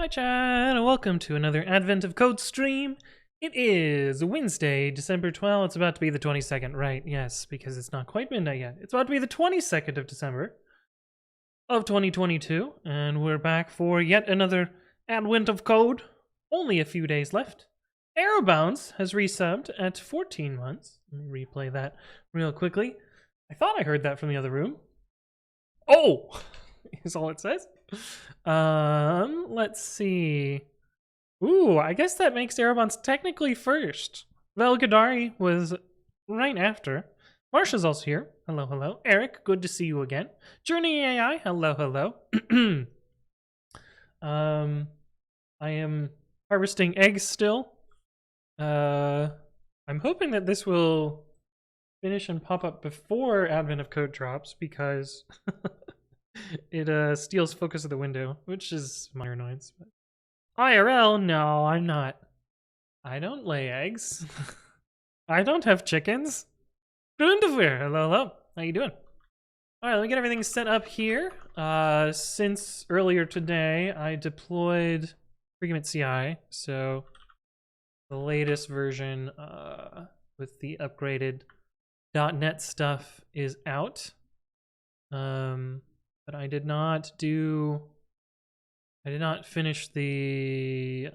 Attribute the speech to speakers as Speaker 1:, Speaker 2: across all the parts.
Speaker 1: Hi Chad, and welcome to another Advent of Code stream. It is Wednesday, December 12th. It's about to be the 22nd, right? Yes, because it's not quite midnight yet. It's about to be the 22nd of December of 2022, and we're back for yet another Advent of Code. Only a few days left. Arrowbounce has resubbed at 14 months. Let me replay that real quickly. I thought I heard that from the other room. Oh! Is all it says. Let's see. Ooh, I guess that makes Arrowbounce technically first. Velgadari was right after. Marsha's also here. Hello, hello. Eric, good to see you again. Journey AI, hello, hello. I am harvesting eggs still. I'm hoping that this will finish and pop up before Advent of Code drops because it steals focus of the window, which is minor annoyance. But IRL, no, I'm not. I don't lay eggs. I don't have chickens. Hello, hello. How you doing? All right, let me get everything set up here. Since earlier today, I deployed Frequent CI, so the latest version with the upgraded .NET stuff is out. But I did not finish the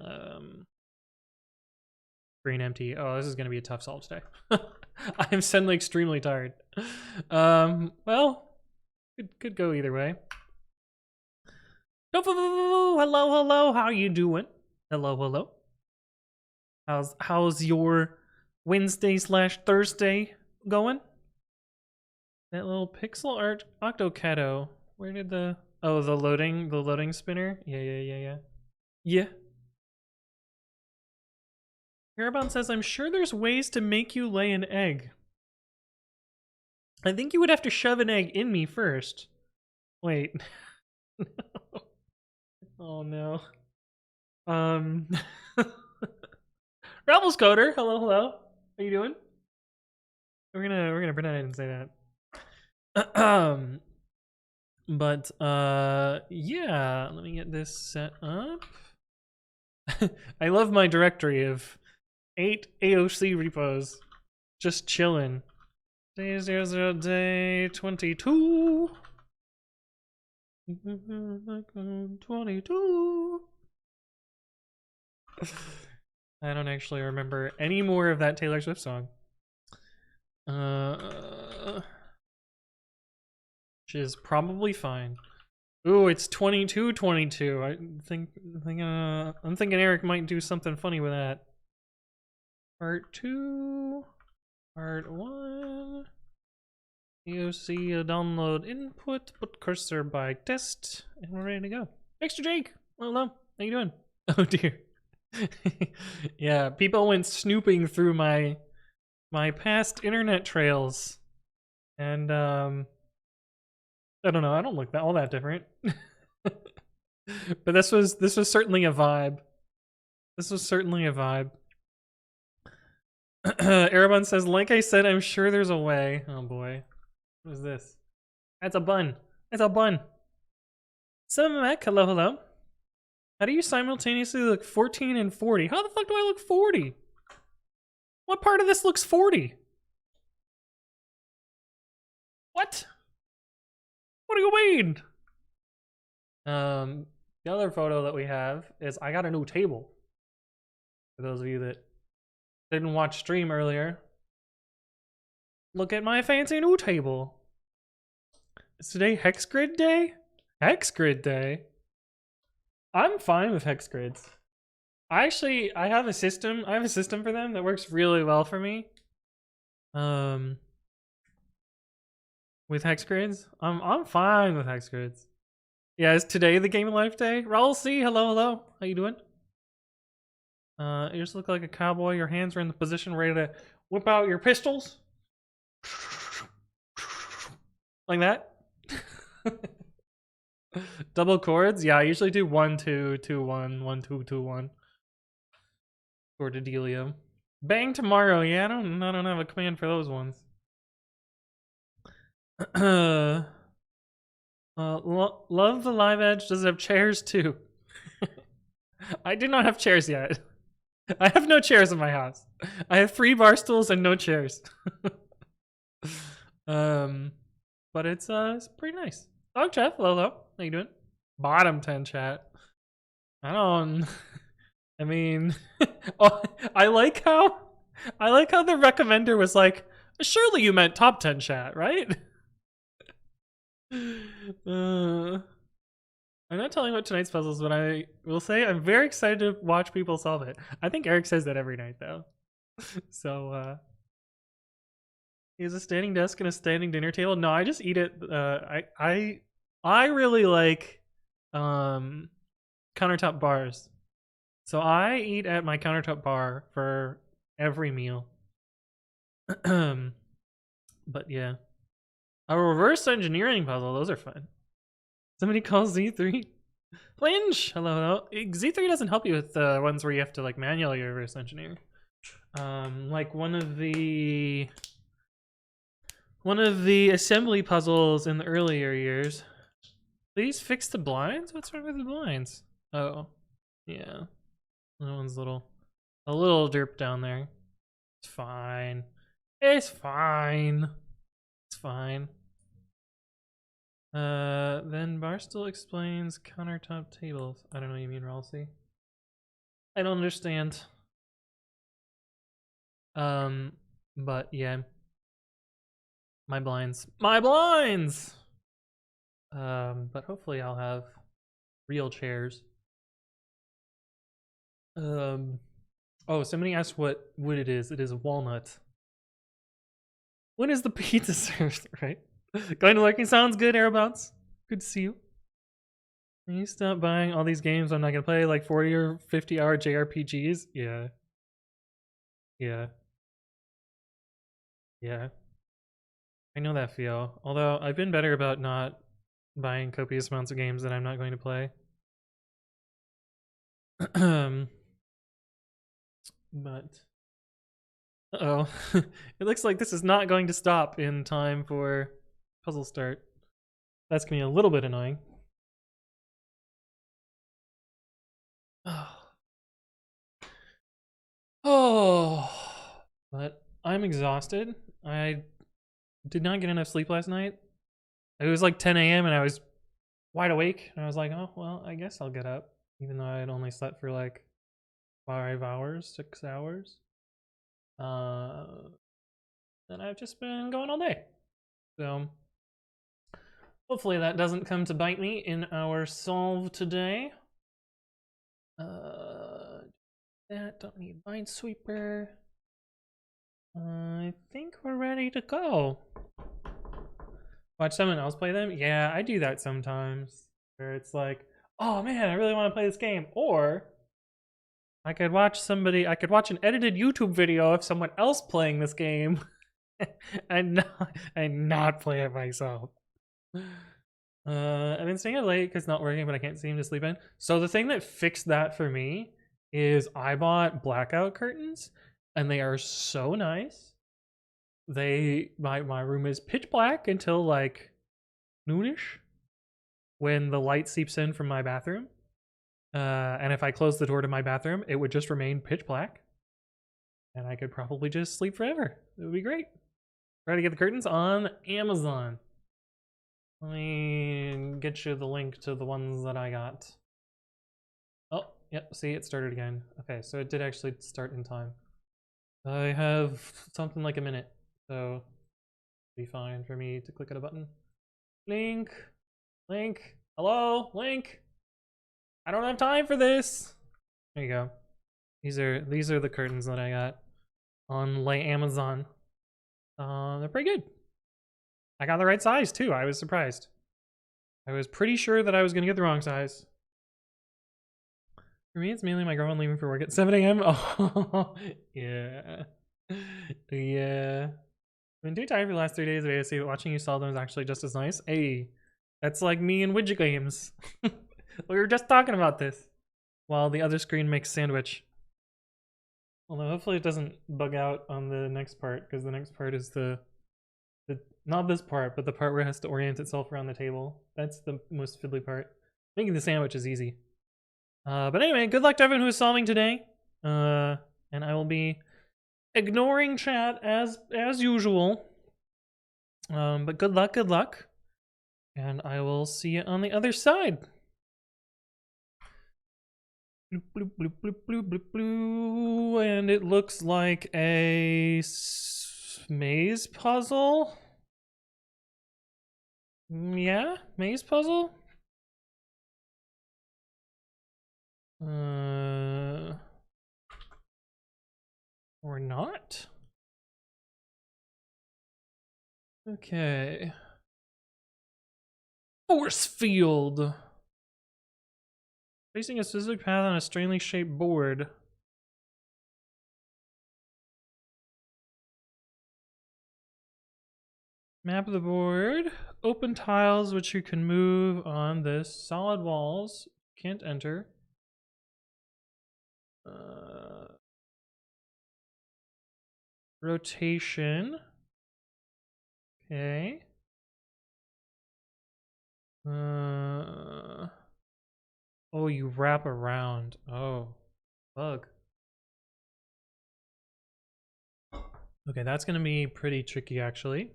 Speaker 1: green empty. Oh, this is gonna be a tough solve today. I'm suddenly extremely tired. Well, could go either way. Hello, hello. How you doing? Hello, hello. How's your Wednesday/Thursday going? That little pixel art Octocato. Where did the loading spinner? Yeah. Carabound says, I'm sure there's ways to make you lay an egg. I think you would have to shove an egg in me first. Wait. Oh no. Rebels Coder, hello. How you doing? We're gonna pretend I didn't say that. But yeah, let me get this set up. I love my directory of 8 AOC repos just chilling. Day 00, day 22. 22. I don't actually remember any more of that Taylor Swift song. Which is probably fine. Ooh, it's 22. I'm thinking Eric might do something funny with that. Part 2, Part 1. AOC download input, put cursor by test, and we're ready to go. Extra Jake, hello. How you doing? Oh dear. Yeah, people went snooping through my past internet trails, and I don't know. I don't look all that different. But this was certainly a vibe. Arabon says, like I said, I'm sure there's a way. Oh boy. What is this? That's a bun. Semamek, hello. How do you simultaneously look 14 and 40? How the fuck do I look 40? What part of this looks 40? What? What do you mean? The other photo that we have is I got a new table. For those of you that didn't watch stream earlier, look at my fancy new table. Is today Hex Grid Day? Hex Grid Day? I'm fine with hex grids. I have a system for them that works really well for me. With hex grids. I'm fine with hex grids. Yeah, is today the Game of Life Day? Raul C, hello. How you doing? You just look like a cowboy. Your hands are in the position ready to whip out your pistols. Like that. Double chords? Yeah, I usually do 1 2 2 1 1 2 2 1. Chord Dealio. Bang tomorrow. Yeah, I don't have a command for those ones. Love the Live Edge. Does it have chairs too? I do not have chairs yet. I have no chairs in my house. I have 3 bar stools and no chairs. But it's pretty nice. Dog Jeff, hello. How you doing? Bottom 10 chat. I mean, oh, I like how the recommender was like, surely you meant top 10 chat, right? I'm not telling about tonight's puzzles, but I will say I'm very excited to watch people solve it. I think Eric says that every night though. So he has a standing desk and a standing dinner table. No, I just eat it. I really like countertop bars. So I eat at my countertop bar for every meal. But yeah. A reverse engineering puzzle, those are fun. Somebody calls Z3. Flinch! Hello. Z3 doesn't help you with the ones where you have to like manually reverse engineer. Like one of the assembly puzzles in the earlier years. Please fix the blinds? What's wrong with the blinds? Oh. Yeah. That one's a little derp down there. It's fine. It's fine. It's fine. Then Barstool explains countertop tables. I don't know what you mean, Ralsei. I don't understand. But yeah. My blinds. But hopefully I'll have real chairs. Oh, somebody asked what wood it is. It is a walnut. When is the pizza served, right? Going to lurking sounds good, Aerobounce. Good to see you. Can you stop buying all these games I'm not gonna play, like 40 or 50 hour JRPGs? Yeah. Yeah. Yeah. I know that feel. Although I've been better about not buying copious amounts of games that I'm not going to play. But uh-oh. It looks like this is not going to stop in time for puzzle start. That's gonna be a little bit annoying. Oh, but I'm exhausted. I did not get enough sleep last night. It was like 10 a.m. and I was wide awake. And I was like, oh, well, I guess I'll get up. Even though I had only slept for like 5 hours, 6 hours. And I've just been going all day. So hopefully that doesn't come to bite me in our solve today. That don't need Minesweeper. I think we're ready to go. Watch someone else play them? Yeah, I do that sometimes. Where it's like, oh man, I really want to play this game. Or I could watch an edited YouTube video of someone else playing this game and not play it myself. I've been staying up late because it's not working, but I can't seem to sleep in. So the thing that fixed that for me is I bought blackout curtains, and they are so nice. My room is pitch black until like noonish, when the light seeps in from my bathroom. And if I close the door to my bathroom, it would just remain pitch black, and I could probably just sleep forever. It would be great. Try to get the curtains on Amazon. Let me get you the link to the ones that I got. Oh, yep, see, it started again. Okay, so it did actually start in time. I have something like a minute, so it'll be fine for me to click on a button. Link, hello, Link. I don't have time for this. There you go. These are the curtains that I got on Amazon. They're pretty good. I got the right size too. I was surprised. I was pretty sure that I was gonna get the wrong size. For me, it's mainly my girlfriend leaving for work at 7 a.m. Oh, yeah. Yeah. I've been too tired for the last 3 days of AOC, but watching you solve them is actually just as nice. Hey, that's like me and widget games. We were just talking about this while the other screen makes sandwich. Although hopefully it doesn't bug out on the next part, because the next part is the not this part, but the part where it has to orient itself around the table. That's the most fiddly part. Making the sandwich is easy. But anyway, good luck to everyone who's solving today. And I will be ignoring chat as usual. But good luck. And I will see you on the other side. Bloop, bloop, bloop, bloop, bloop, bloop, bloop. And it looks like a maze puzzle. Yeah, maze puzzle? Or not? Okay. Force field. Tracing a specific path on a strangely shaped board. Map of the board. Open tiles which you can move on this. Solid walls. Can't enter. Rotation. Okay. Oh, you wrap around. Oh, bug. Okay, that's gonna be pretty tricky, actually.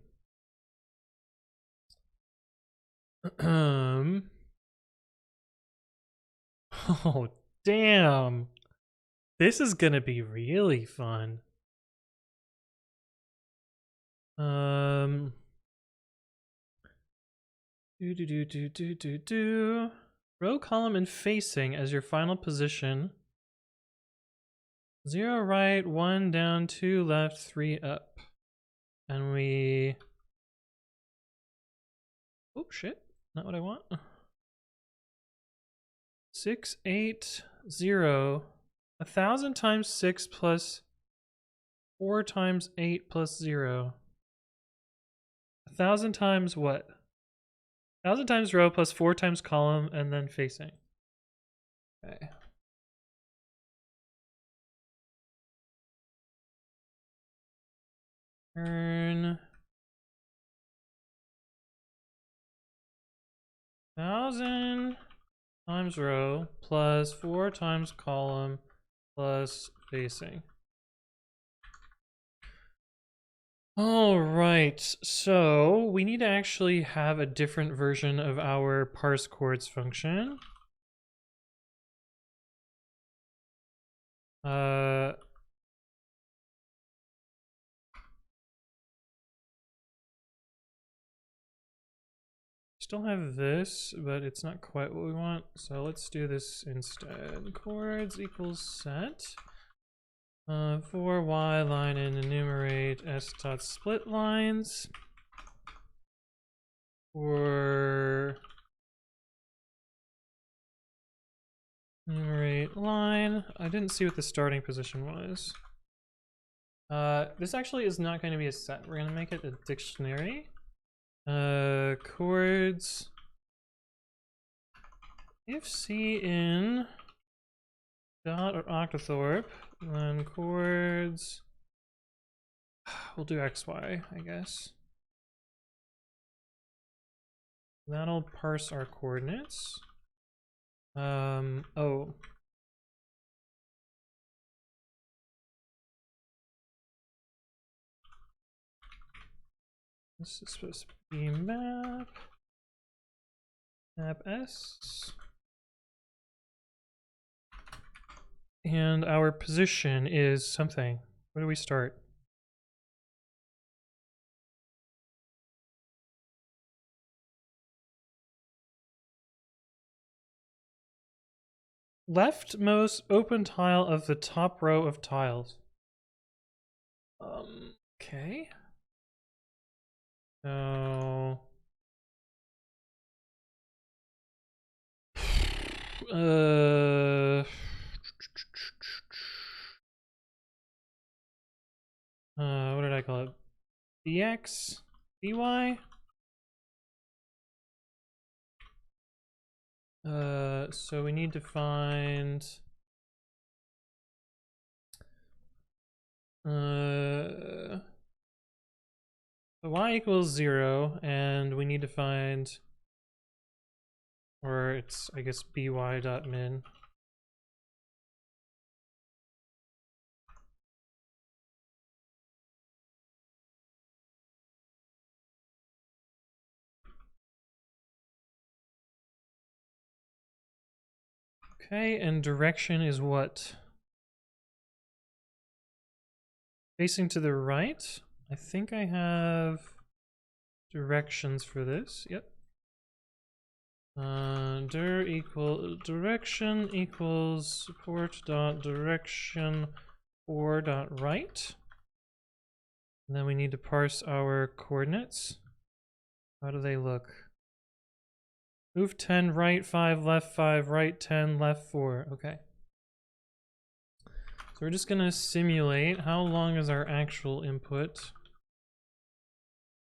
Speaker 1: Oh, damn. This is gonna be really fun. Row, column, and facing as your final position. 0 right, 1 down, 2 left, 3 up. And we... Oh, shit. Not what I want. 6, 8, 0. 1,000 times 6 plus 4 times 8 plus 0. 1,000 times what? 1,000 times row plus 4 times column and then facing. Okay. Turn. 1,000 times row plus 4 times column plus facing. All right, so we need to actually have a different version of our parse chords function. Still have this, but it's not quite what we want, so let's do this instead. Chords equals set. For y line and enumerate s dot split lines. For enumerate line. I didn't see what the starting position was. This actually is not going to be a set. We're going to make it a dictionary. Chords. If C in dot or octothorpe, then chords. We'll do XY, I guess. That'll parse our coordinates. Oh. This is supposed to be map S. And our position is something. Where do we start? Leftmost open tile of the top row of tiles. Okay. So what did I call it? BX? BY? So we need to find the y equals 0, and we need to find, or it's I guess by dot min. Okay, and direction is what? Facing to the right? I think I have directions for this. Yep. Direction equals support dot direction or dot right. And then we need to parse our coordinates. How do they look? Move 10 right 5 left 5 right 10 left 4. Okay. So we're just gonna simulate. How long is our actual input?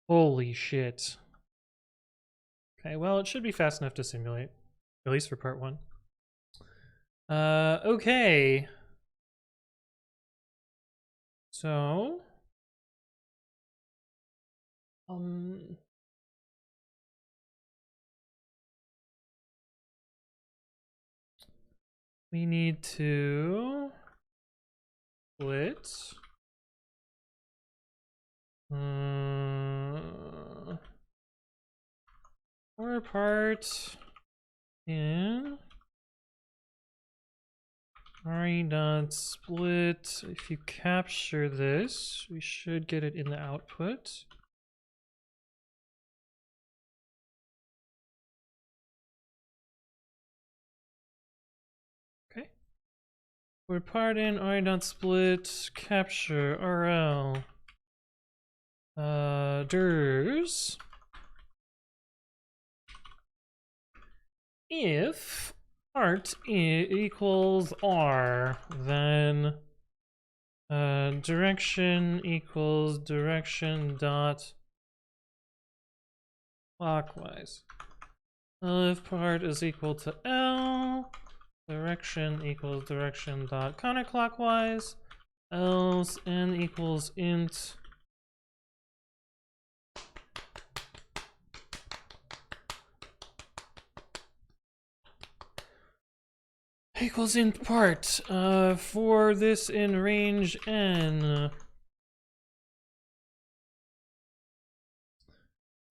Speaker 1: Holy shit. Okay, well, it should be fast enough to simulate, at least for part 1. Okay. So, we need to split or part in re.split. If you capture this, we should get it in the output. Okay. We're part in re.split capture RL ders if part equals R, then direction equals direction dot clockwise. If part is equal to L, direction equals direction dot counterclockwise, else n equals int equals int part. For this in range n,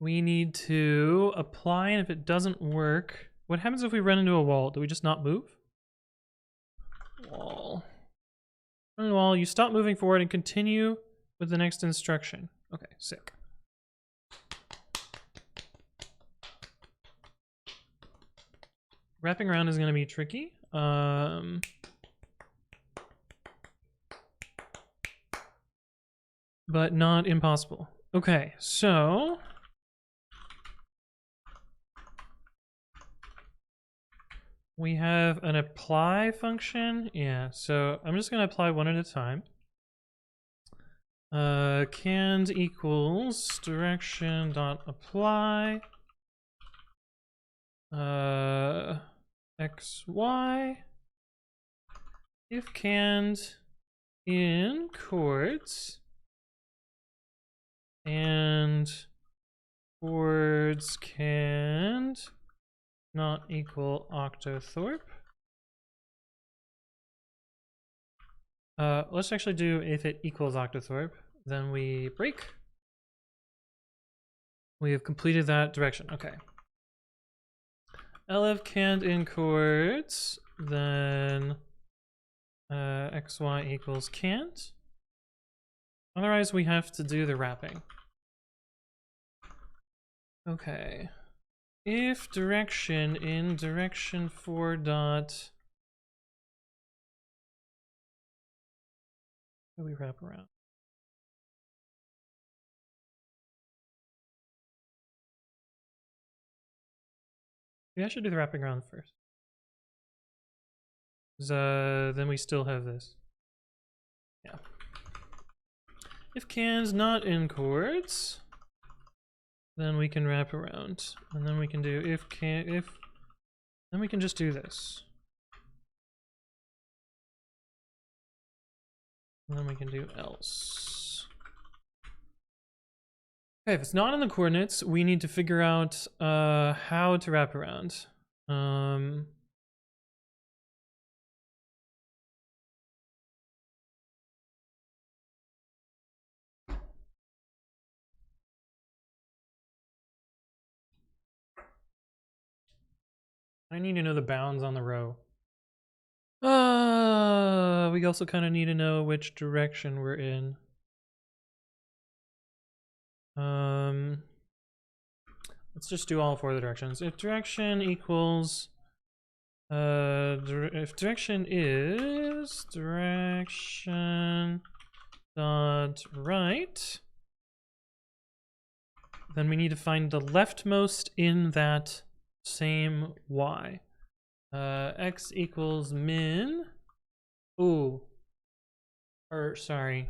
Speaker 1: we need to apply, and if it doesn't work, what happens if we run into a wall? Do we just not move? Wall. Run into a wall, you stop moving forward and continue with the next instruction. Okay, sick. Wrapping around is going to be tricky. But not impossible. Okay, so we have an apply function. Yeah, so I'm just going to apply one at a time. Canned equals direction dot apply xy if canned in chords and chords canned not equal octothorpe. Let's actually do if it equals octothorpe, then we break. We have completed that direction. Okay. Elif canned in chords, then xy equals canned. Otherwise, we have to do the wrapping. Okay. If direction in direction 4 dot, how do we wrap around? Maybe I should do the wrapping around first. Then we still have this. Yeah. If can's not in chords, then we can wrap around, and then we can do then we can just do this. And then we can do else. Okay, if it's not in the coordinates, we need to figure out how to wrap around. I need to know the bounds on the row. we also kind of need to know which direction we're in. Let's just do all 4 of the directions. If direction equals, if direction is direction dot right, then we need to find the leftmost in that same y. X equals min. Ooh. Or sorry.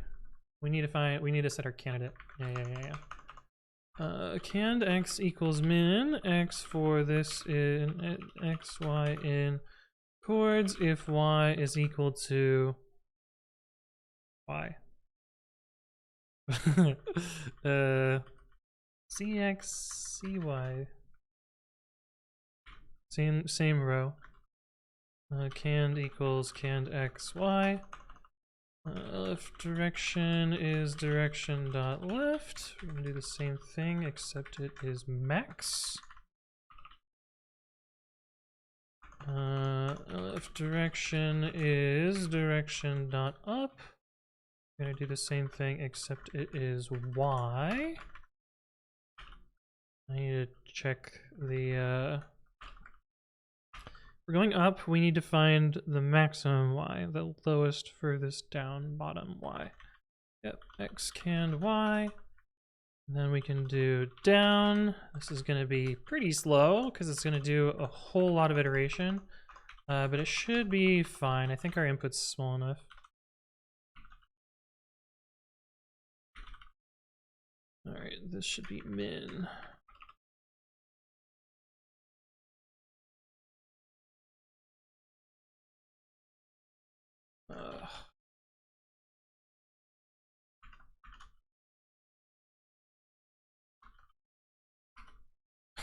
Speaker 1: We need to set our candidate. Yeah. Cand x equals min x for this in x, y in chords if y is equal to y. Cx, cy. Same row. Cand equals cand x, y. Left direction is direction dot left. We're gonna do the same thing except it is max. Left direction is direction dot up. We're gonna do the same thing except it is y. I need to check the we're going up, we need to find the maximum y, the lowest furthest down bottom y. Yep, x cand y. And then we can do down. This is going to be pretty slow because it's going to do a whole lot of iteration, but it should be fine. I think our input's small enough. All right, this should be min.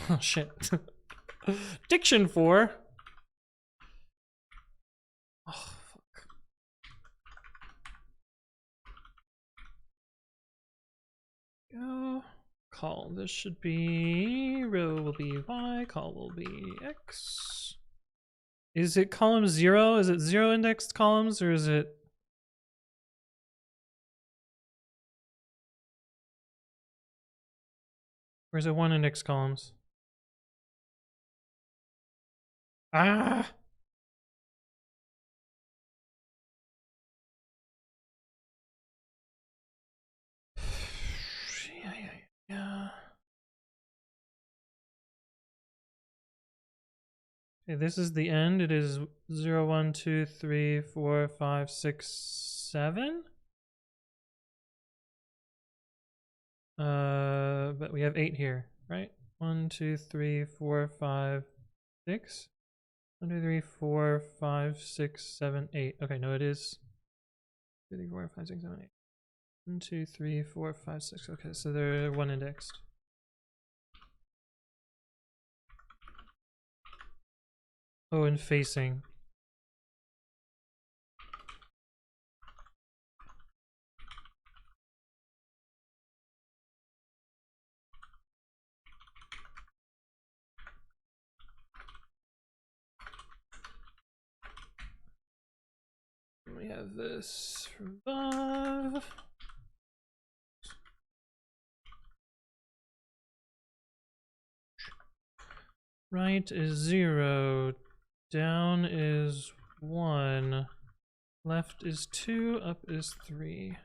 Speaker 1: Oh shit. Diction 4. Oh fuck. Go. Call. This should be row will be y, call will be x. Is it column 0? Is it 0 indexed columns or is it? Or is it 1 index columns? Ah! Yeah. Okay, this is the end. It is 0, 1, 2, 3, 4, 5, 6, 7. But we have 8 here, right? 1, 2, 3, 4, 5, 6. 1, 2, 3, 4, 5, 6, 7, 8. Okay, no, it is 2, 3, 4, 5, 6, 7, 8. 1, 2, 3, 4, 5, 6. Okay, so they're 1 indexed. Oh, and facing. We have this from above. Right is 0. Down is 1. Left is 2. Up is 3.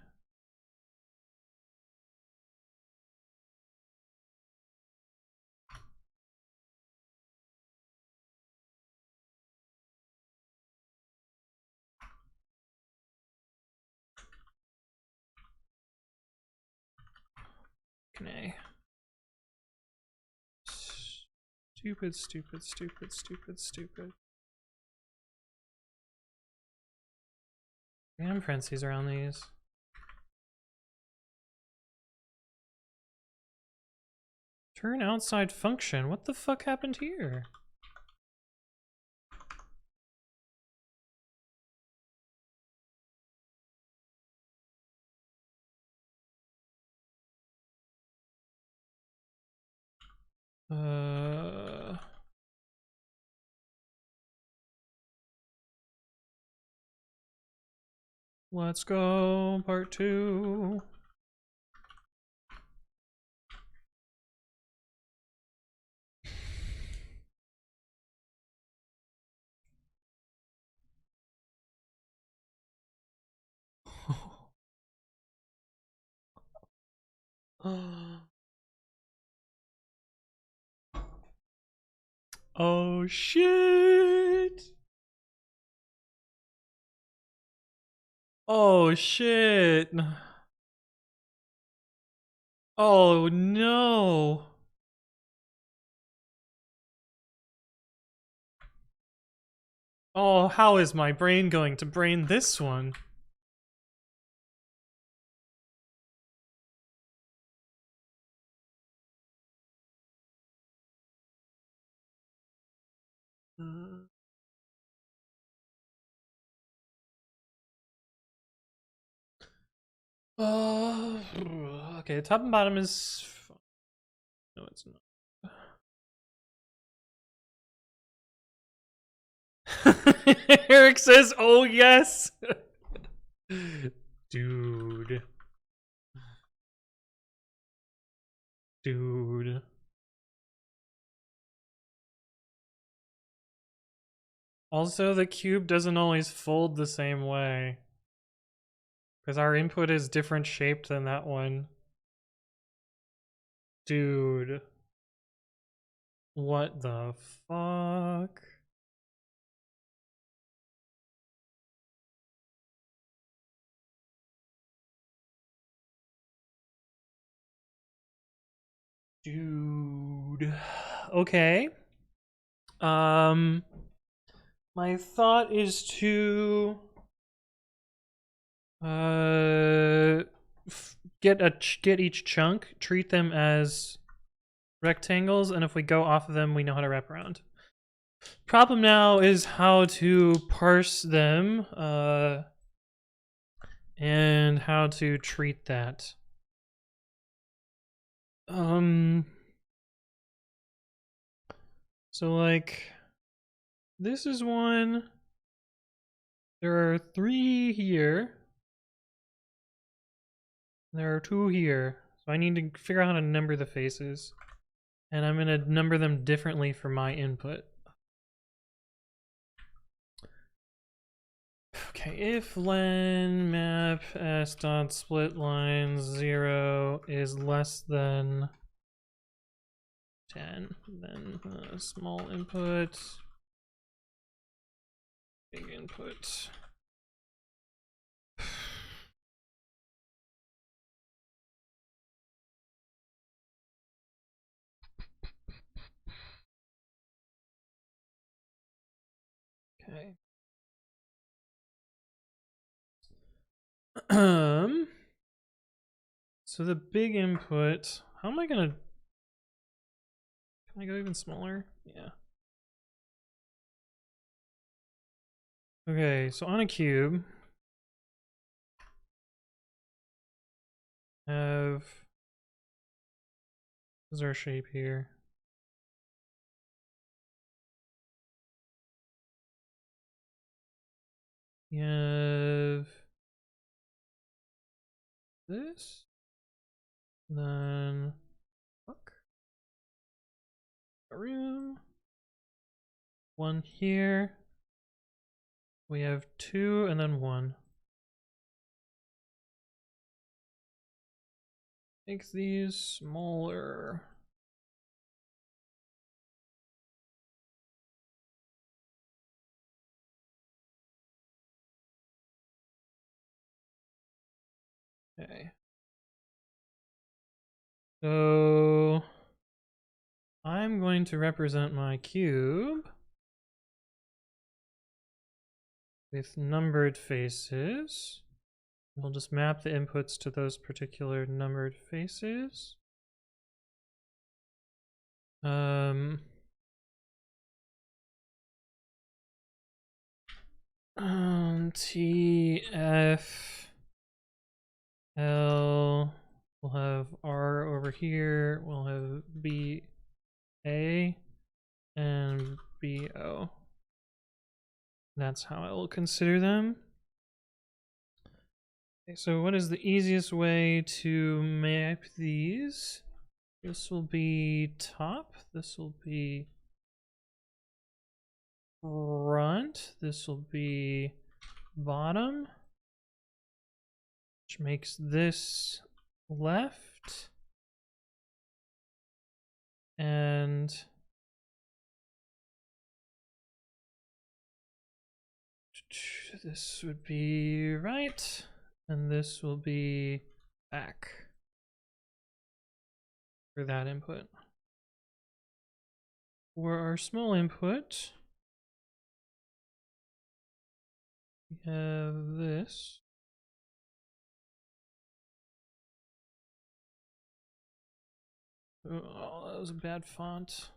Speaker 1: Okay. Stupid. Damn parentheses around these. Turn outside function. What the fuck happened here? Let's go, part 2. Oh shit! Oh shit! Oh no! Oh, how is my brain going to brain this one? Okay, top and bottom is... No, it's not. Eric says, oh yes! Dude. Dude. Also, the cube doesn't always fold the same way. Because our input is different shaped than that one. Dude. What the fuck? Dude. Okay. My thought is to get each chunk, treat them as rectangles, and if we go off of them, we know how to wrap around. Problem now is how to parse them, and how to treat that. So like, this is one. There are 3 here. There are 2 here. So I need to figure out how to number the faces. And I'm gonna number them differently for my input. Okay, if len map s dot split line 0 is less than 10, then small input, big input. Okay. So the big input, how am I gonna, can I go even smaller? Yeah. Okay, so on a cube, have, this is our shape here. We have this, then fuck, a room, 1 here. We have 2 and then 1. Make these smaller. Okay. So I'm going to represent my cube with numbered faces. We'll just map the inputs to those particular numbered faces. T, F, L, we'll have R over here, we'll have B, A, and B, O. That's how I will consider them. Okay, so what is the easiest way to map these? This will be top, this will be front, this will be bottom, which makes this left, and this would be right, and this will be back for that input. For our small input, we have this. Oh, that was a bad font.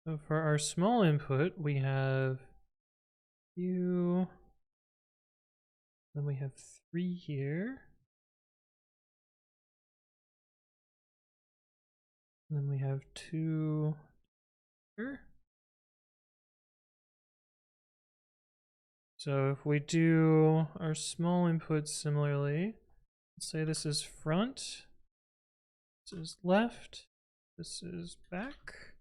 Speaker 1: So for our small input, we have U, then we have 3 here, and then we have 2 here. So if we do our small input similarly, let's say this is front, this is left, this is back,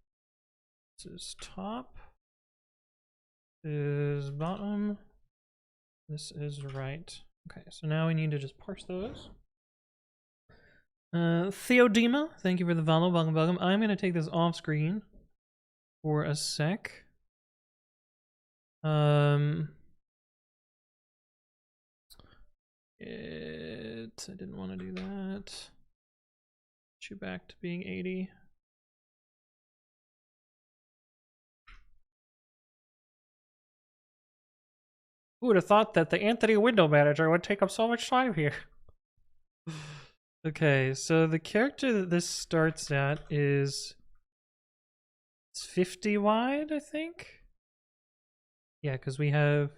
Speaker 1: this is top, this is bottom, this is right. Okay, so now we need to just parse those. Theodema, thank you for the follow. Welcome, welcome. I'm going to take this off screen for a sec. I didn't want to do that. Get you back to being 80. Who would have thought that the Anthony window manager would take up so much time here? Okay, so the character that this starts at is 50 wide, I think? Yeah, because we have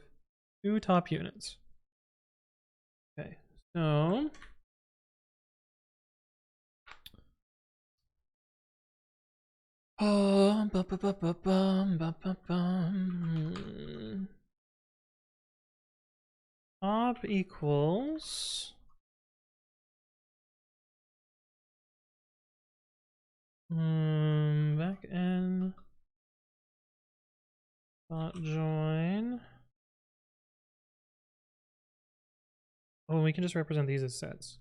Speaker 1: 2 top units. Okay, so top equals back end dot join. Oh, we can just represent these as sets.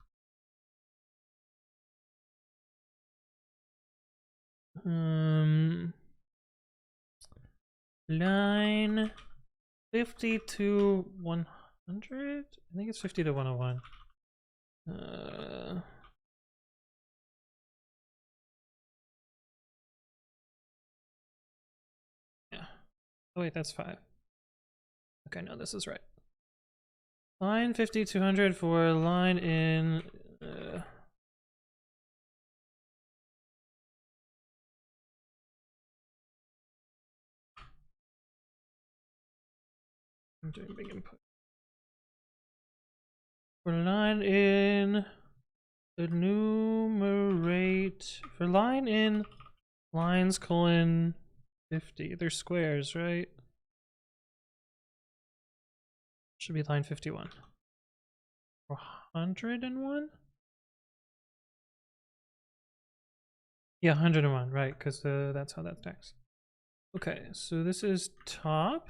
Speaker 1: Line 50 to 100? I think it's 50 to 101. Yeah. Oh wait, that's 5. Okay, no, this is right. Line 50 to 100 for line in I'm doing big input. For line in enumerate, for line in lines colon 50. They're squares, right? Should be line 51. 101? Yeah, 101, right, because that's how that stacks. Okay, so this is top.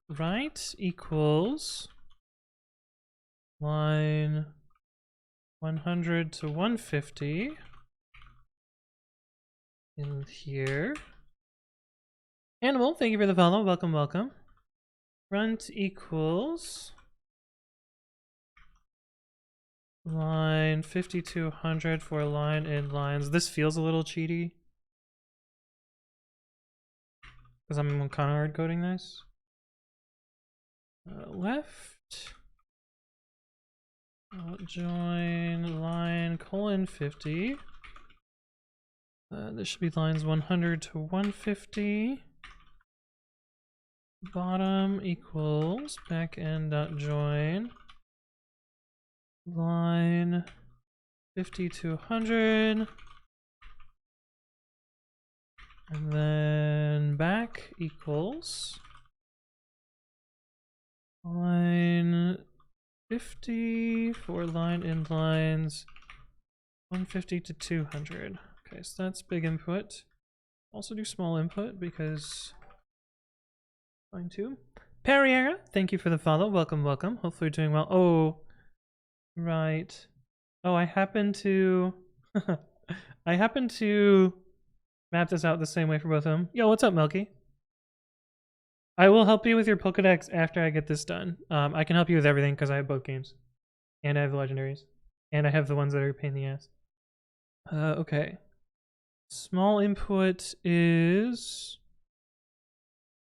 Speaker 1: Right equals line 100 to 150 in here. Animal, thank you for the follow. Welcome, welcome. Front equals line 50 to 100 for line in lines. This feels a little cheaty because I'm kind of hard coding this. Left join line colon 50. This should be lines 100 to 150. Bottom equals backend dot join line 50 to 100. And then back equals line 50 for line end lines 150 to 200. Okay, so that's big input. Also do small input because fine too. Perriera, thank you for the follow. Welcome, welcome. Hopefully you're doing well. Oh, right. Oh, I happen to I happen to map this out the same way for both of them. Yo, what's up, Melky? I will help you with your Pokedex after I get this done. I can help you with everything because I have both games. And I have the legendaries. And I have the ones that are a pain in the ass. Okay. Small input is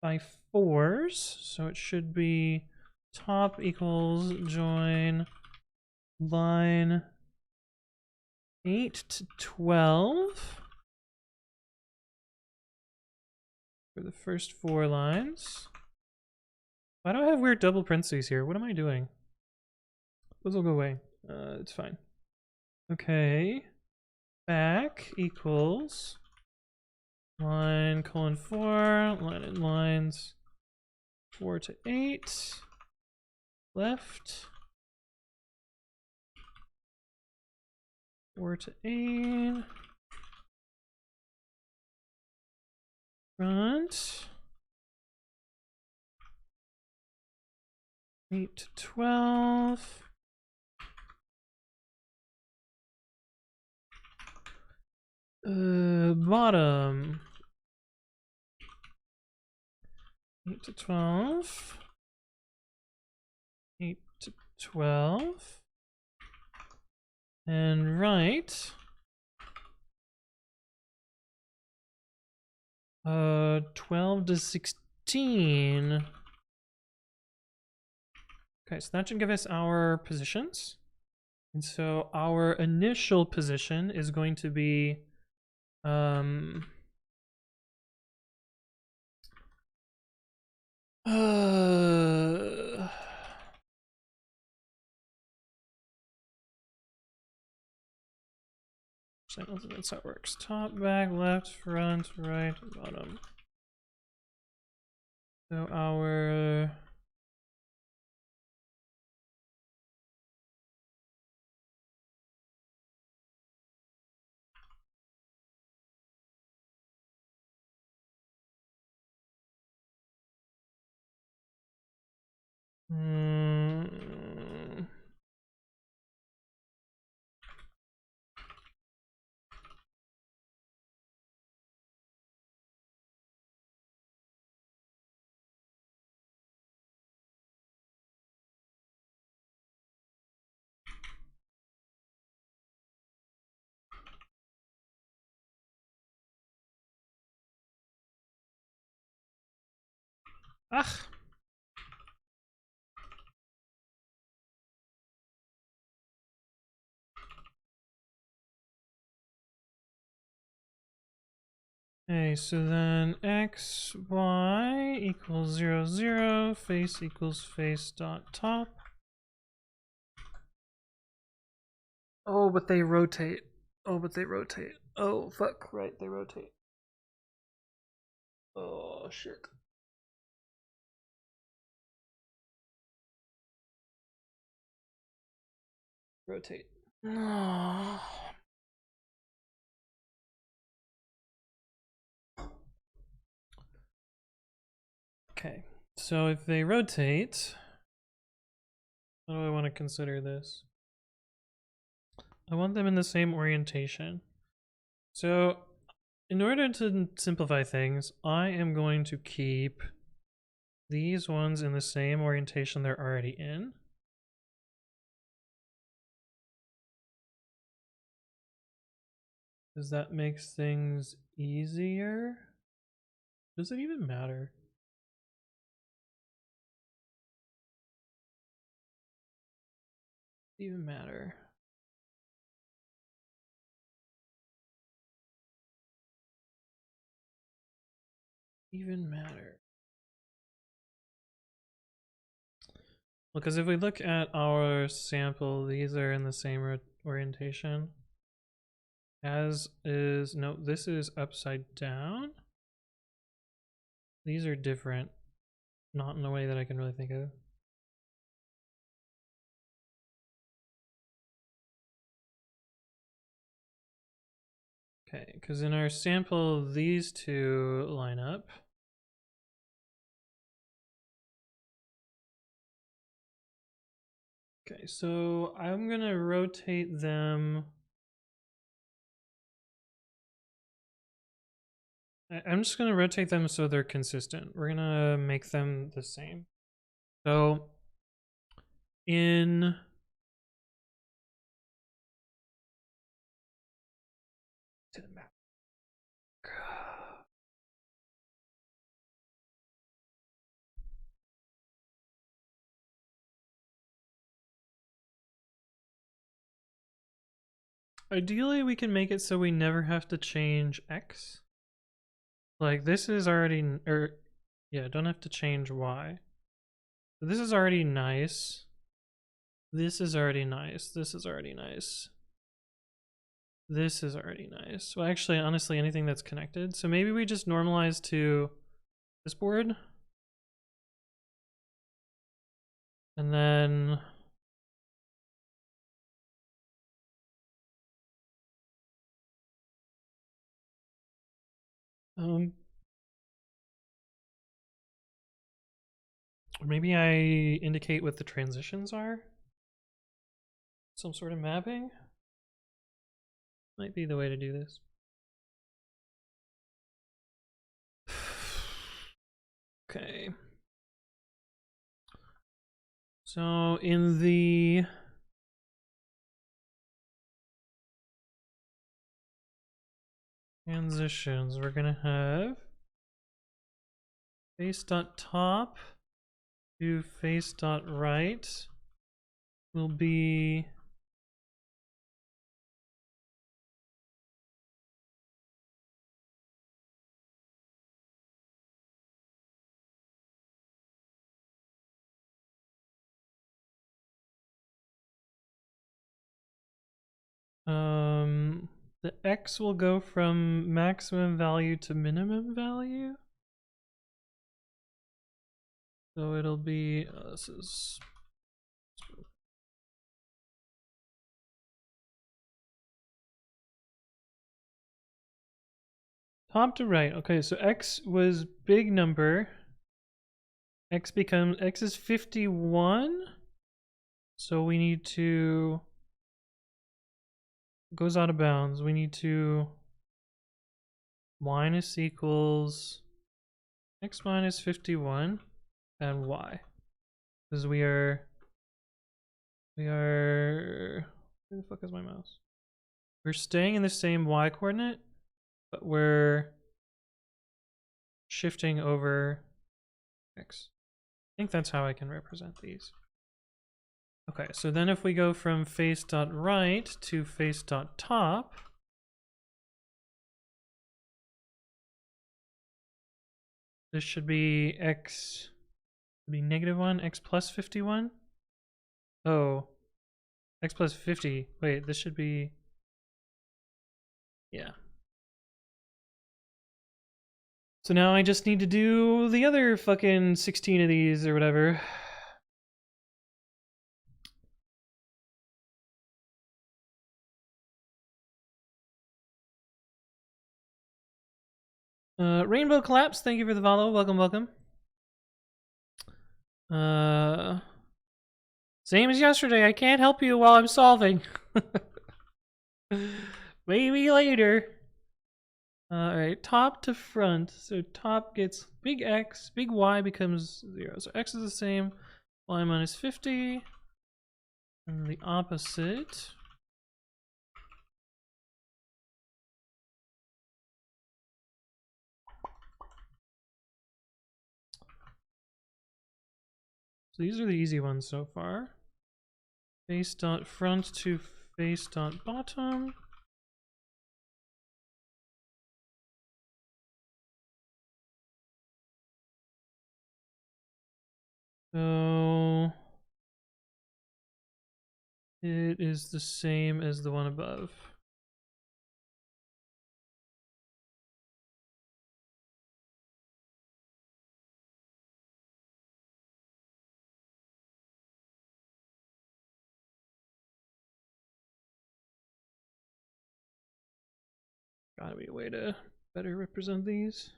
Speaker 1: by 4s, so it should be top equals join line 8 to 12 for the first 4 lines. Why do I have weird double parentheses here? What am I doing? Those will go away. It's fine. Okay. Back equals line colon 4, line and lines 4 to 8. Left 4 to 8. Front 8 to 12. Bottom 8 to 12. 8 to 12. And right 12 to 16. Okay, so that should give us our positions. And so our initial position is going to be that's how it works. Top, back, left, front, right, bottom. So our okay, so then x, y equals 0, 0, face equals face dot top. Oh, but they rotate. Oh, but they rotate. Oh, fuck, right, they rotate. Oh, shit. Rotate. Okay, so if they rotate, how do I want to consider this? I want them in the same orientation. So in order to simplify things, I am going to keep these ones in the same orientation they're already in. Does that make things easier? Does it even matter? Does it even matter? Even matter? Well, because if we look at our sample, these are in the same orientation. As is, no, this is upside down. These are different, not in a way that I can really think of. Okay, because in our sample, these two line up. Okay, so I'm gonna rotate them. I'm just gonna rotate them so they're consistent. We're gonna make them the same. So in to the map. Ideally, we can make it so we never have to change X. Like this is already, or yeah, don't have to change Y. So this is already nice. This is already nice. This is already nice. This is already nice. Well, actually, honestly, anything that's connected. So maybe we just normalize to this board. And then or maybe I indicate what the transitions are. Some sort of mapping. Might be the way to do this. Okay. So in the transitions, we're gonna have face.top to face.right will be the X will go from maximum value to minimum value. So it'll be this is top to right. Okay, so X was big number. X is 51. So we need to goes out of bounds. We need to minus equals X minus 51 and Y. Because we are where the fuck is my mouse? We're staying in the same Y coordinate, but we're shifting over X. I think that's how I can represent these. Okay, so then if we go from face.right to face.top, this should be X, be -1, X plus 51. Oh, X plus 50. Wait, this should be, yeah. So now I just need to do the other fucking 16 of these or whatever. Rainbow Collapse, thank you for the follow. Welcome, welcome. Same as yesterday. I can't help you while I'm solving. Maybe later. Alright, top to front. So top gets big X, big Y becomes 0. So X is the same, Y minus 50. And the opposite. So these are the easy ones so far. Face.front to face.bottom. So It is the same as the one above. Gotta be a way to better represent these.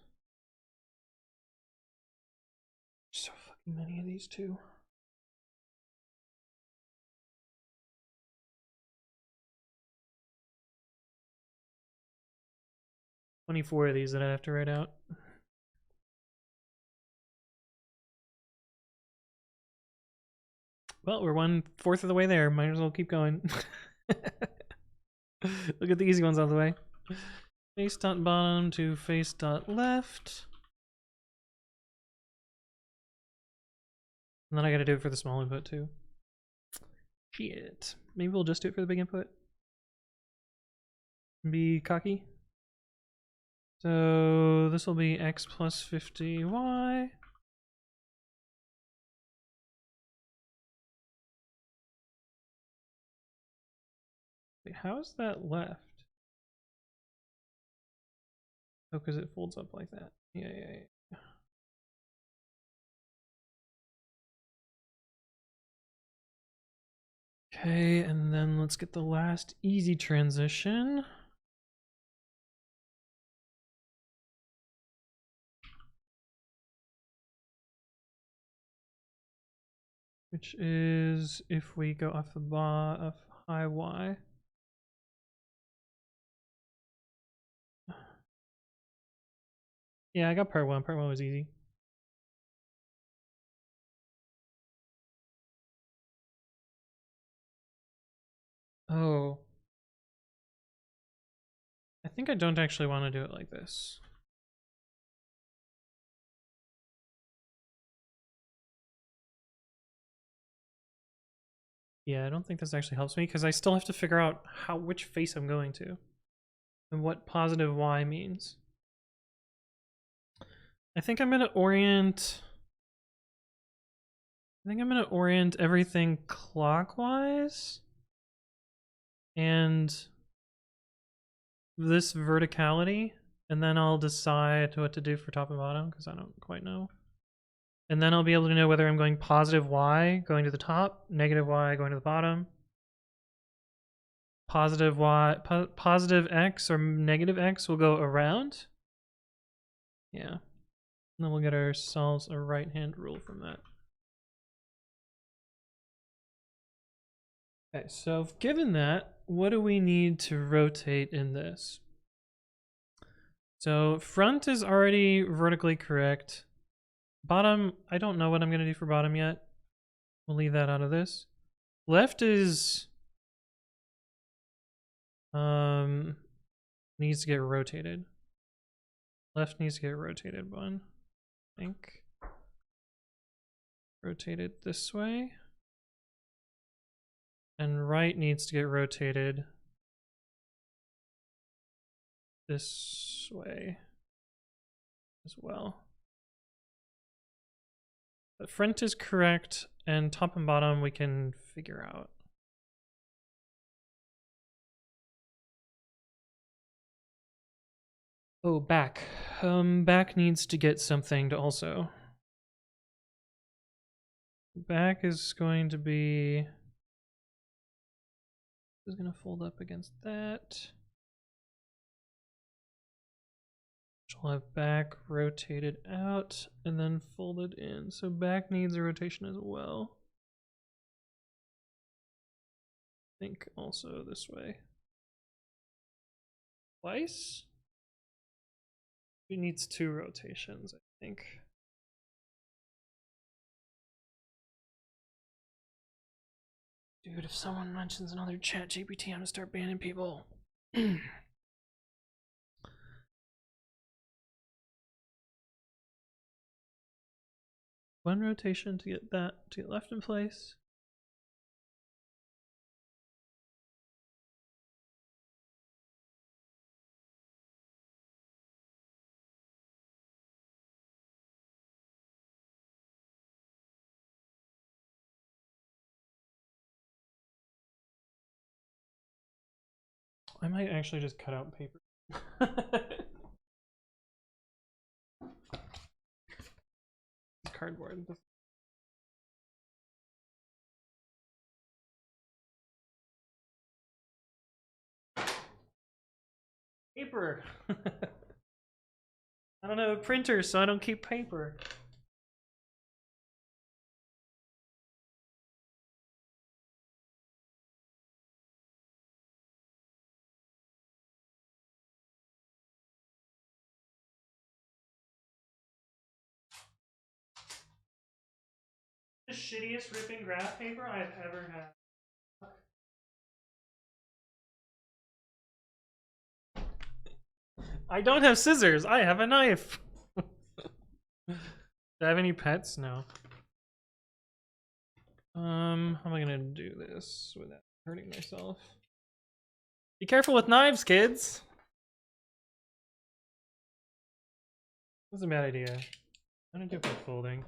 Speaker 1: So fucking many of these too. $24 of these that I have to write out. Well, we're 1/4 of the way there. Might as well keep going. Look at the easy ones out of the way. Face dot bottom to face dot left. And then I gotta do it for the small input too. Shit. Maybe we'll just do it for the big input. Be cocky. So this will be x plus 50y. Wait, how is that left? Oh, because it folds up like that. Yeah. Okay, and then let's get the last easy transition. Which is if we go off the of high y. Yeah, I got part one. Part one was easy. Oh. I think I don't actually want to do it like this. Yeah, I don't think this actually helps me because I still have to figure out which face I'm going to and what positive y means. I think I'm gonna orient everything clockwise and this verticality, and then I'll decide what to do for top and bottom because I don't quite know. And then I'll be able to know whether I'm going positive y going to the top, negative y going to the bottom, positive y, positive x or negative x will go around. Yeah. And then we'll get ourselves a right-hand rule from that. Okay, so given that, what do we need to rotate in this? So front is already vertically correct. Bottom, I don't know what I'm going to do for bottom yet. We'll leave that out of this. Left is needs to get rotated. Left needs to get rotated one, I think. Rotated this way. And right needs to get rotated this way as well. But front is correct, and top and bottom we can figure out. Oh, back. Back needs to get something to also. Back is going to be... is going to fold up against that. I'll have back rotated out and then folded in. So back needs a rotation as well. I think also this way. Twice? It needs 2 rotations, I think. Dude, if someone mentions another chat GPT, I'm gonna start banning people. One rotation to get that to get left in place. I might actually just cut out paper. Cardboard. Paper. I don't have a printer, so I don't keep paper. The shittiest ripping graph paper I've ever had. I don't have scissors. I have a knife. Do I have any pets? No. How am I gonna do this without hurting myself? Be careful with knives, kids. That's a bad idea. I'm gonna do it for folding.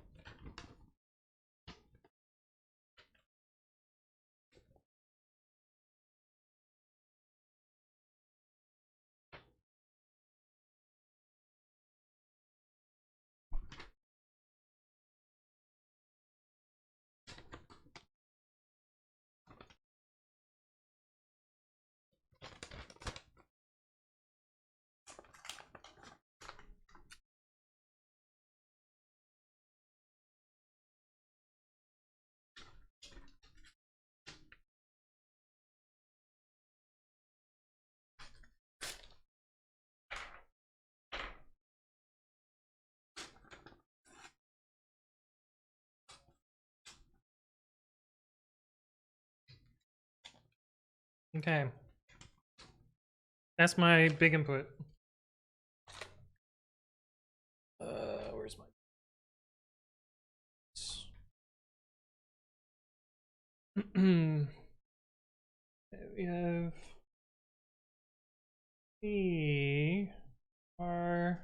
Speaker 1: Okay. That's my big input. Where's my... We have E R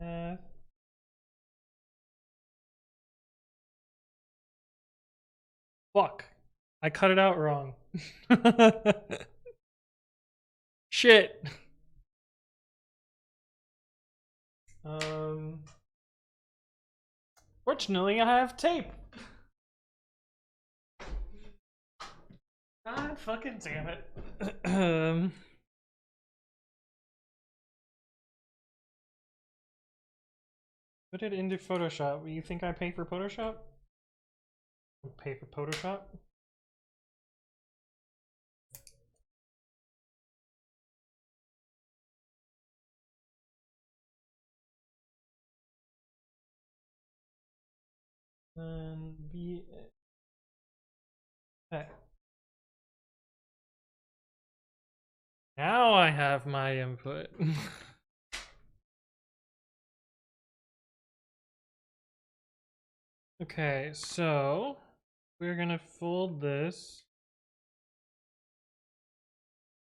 Speaker 1: F fuck. I cut it out wrong. Shit. Fortunately, I have tape. God fucking damn it. Put it into Photoshop. You think I pay for Photoshop? Pay for Photoshop? B. Okay. Now I have my input. Okay, so we're gonna fold this.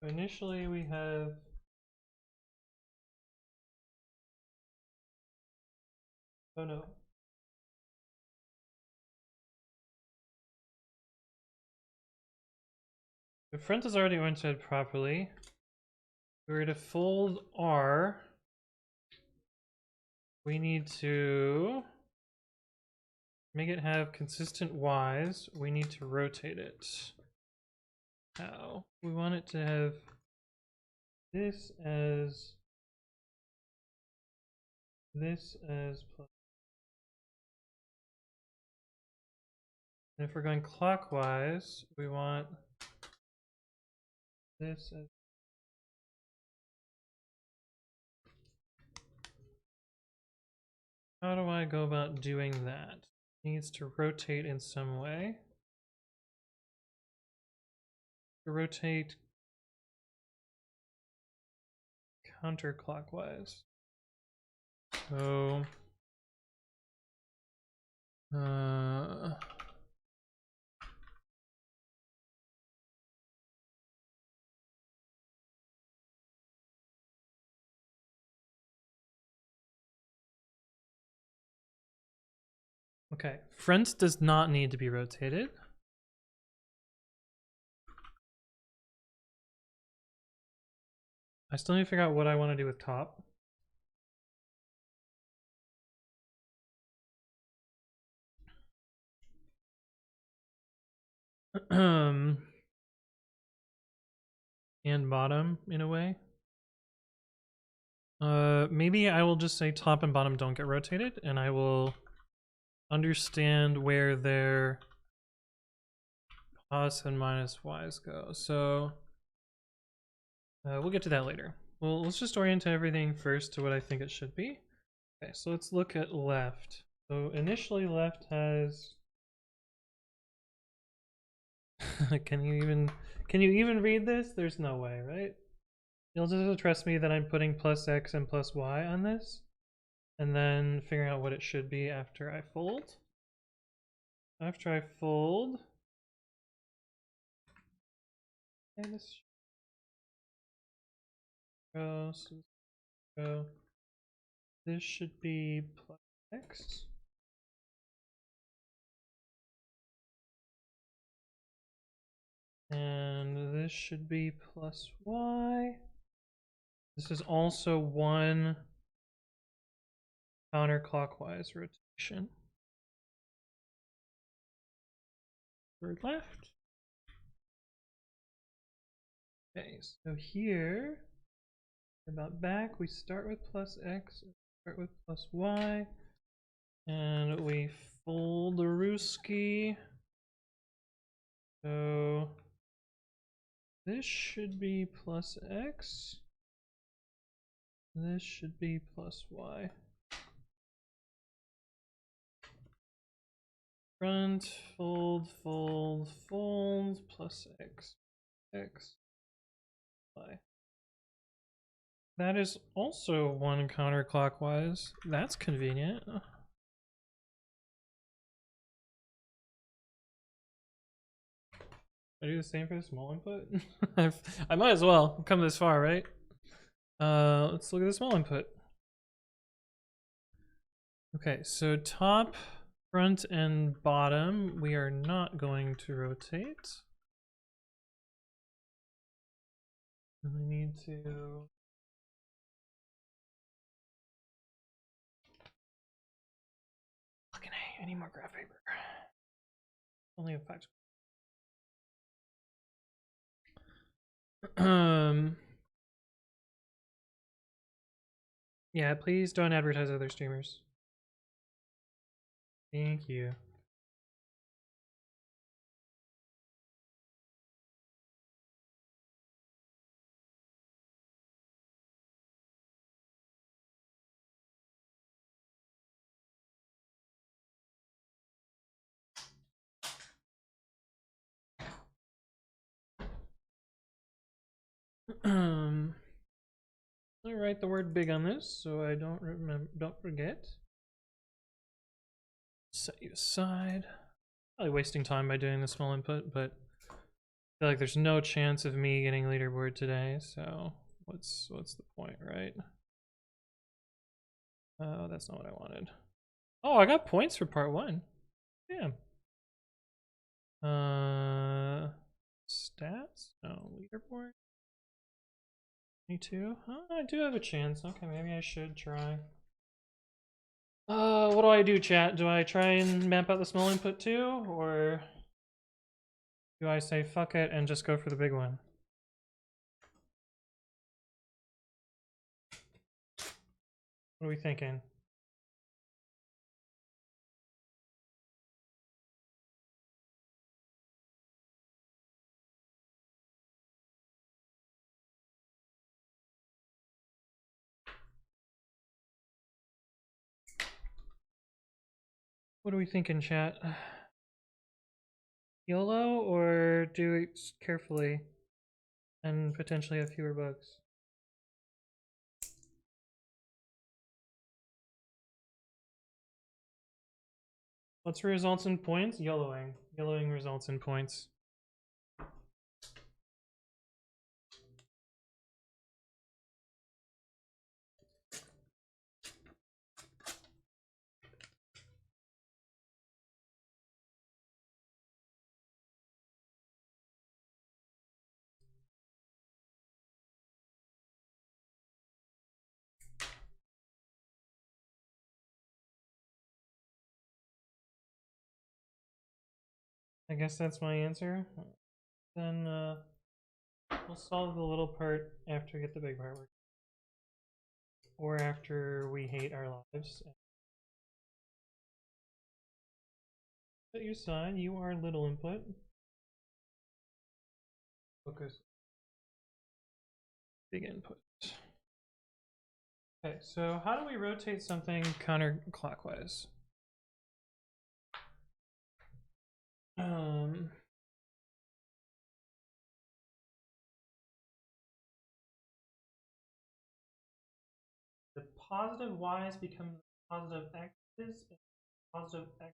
Speaker 1: Initially, we have oh no. The front is already oriented properly. We're to fold R. We need to make it have consistent Y's. We need to rotate it. How? We want it to have this as plus. And if we're going clockwise, we want this as how do I go about doing that? It needs to rotate in some way. To rotate counterclockwise. So okay, front does not need to be rotated. I still need to figure out what I want to do with top. And bottom in a way. Maybe I will just say top and bottom don't get rotated, and I will understand where their plus and minus y's go. So we'll get to that later. Well, let's just orient everything first to what I think it should be. Okay, so let's look at left. So initially left has can you even read this? There's no way, right? You'll just have to trust me that I'm putting plus x and plus y on this, and then figuring out what it should be after I fold. After I fold, okay, this goes, go. This should be plus x. And this should be plus y. This is also one counterclockwise rotation. For left. Okay, so here, about back, we start with plus x, start with plus y, and we fold the Ruski. So this should be plus x. This should be plus y. Front, fold, fold, fold, plus x, x, y. That is also one counterclockwise. That's convenient. I do the same for the small input? I might as well come this far, right? Let's look at the small input. Okay, so top, front, and bottom, we are not going to rotate. We need to... Fucking A, I need more graph paper. Only have 5. Yeah, please don't advertise other streamers. Thank you. I'll write the word big on this so I don't forget. Set you aside. Probably wasting time by doing the small input, but I feel like there's no chance of me getting leaderboard today, so what's the point, right? Oh, that's not what I wanted. Oh, I got points for part 1. Damn. Stats? No, leaderboard? 22? Oh, I do have a chance. Okay, maybe I should try. What do I do, chat? Do I try and map out the small input too, or do I say fuck it and just go for the big one? What are we thinking? What are we thinking, chat? YOLO or do it carefully and potentially have fewer bugs? What's results in points? YOLOing. YOLOing results in points. I guess that's my answer. Then we'll solve the little part after we get the big part worked. Or after we hate our lives. Set your side, you are little input. Focus. Big input. Okay, so how do we rotate something counterclockwise? The positive y's become positive x's, and positive x.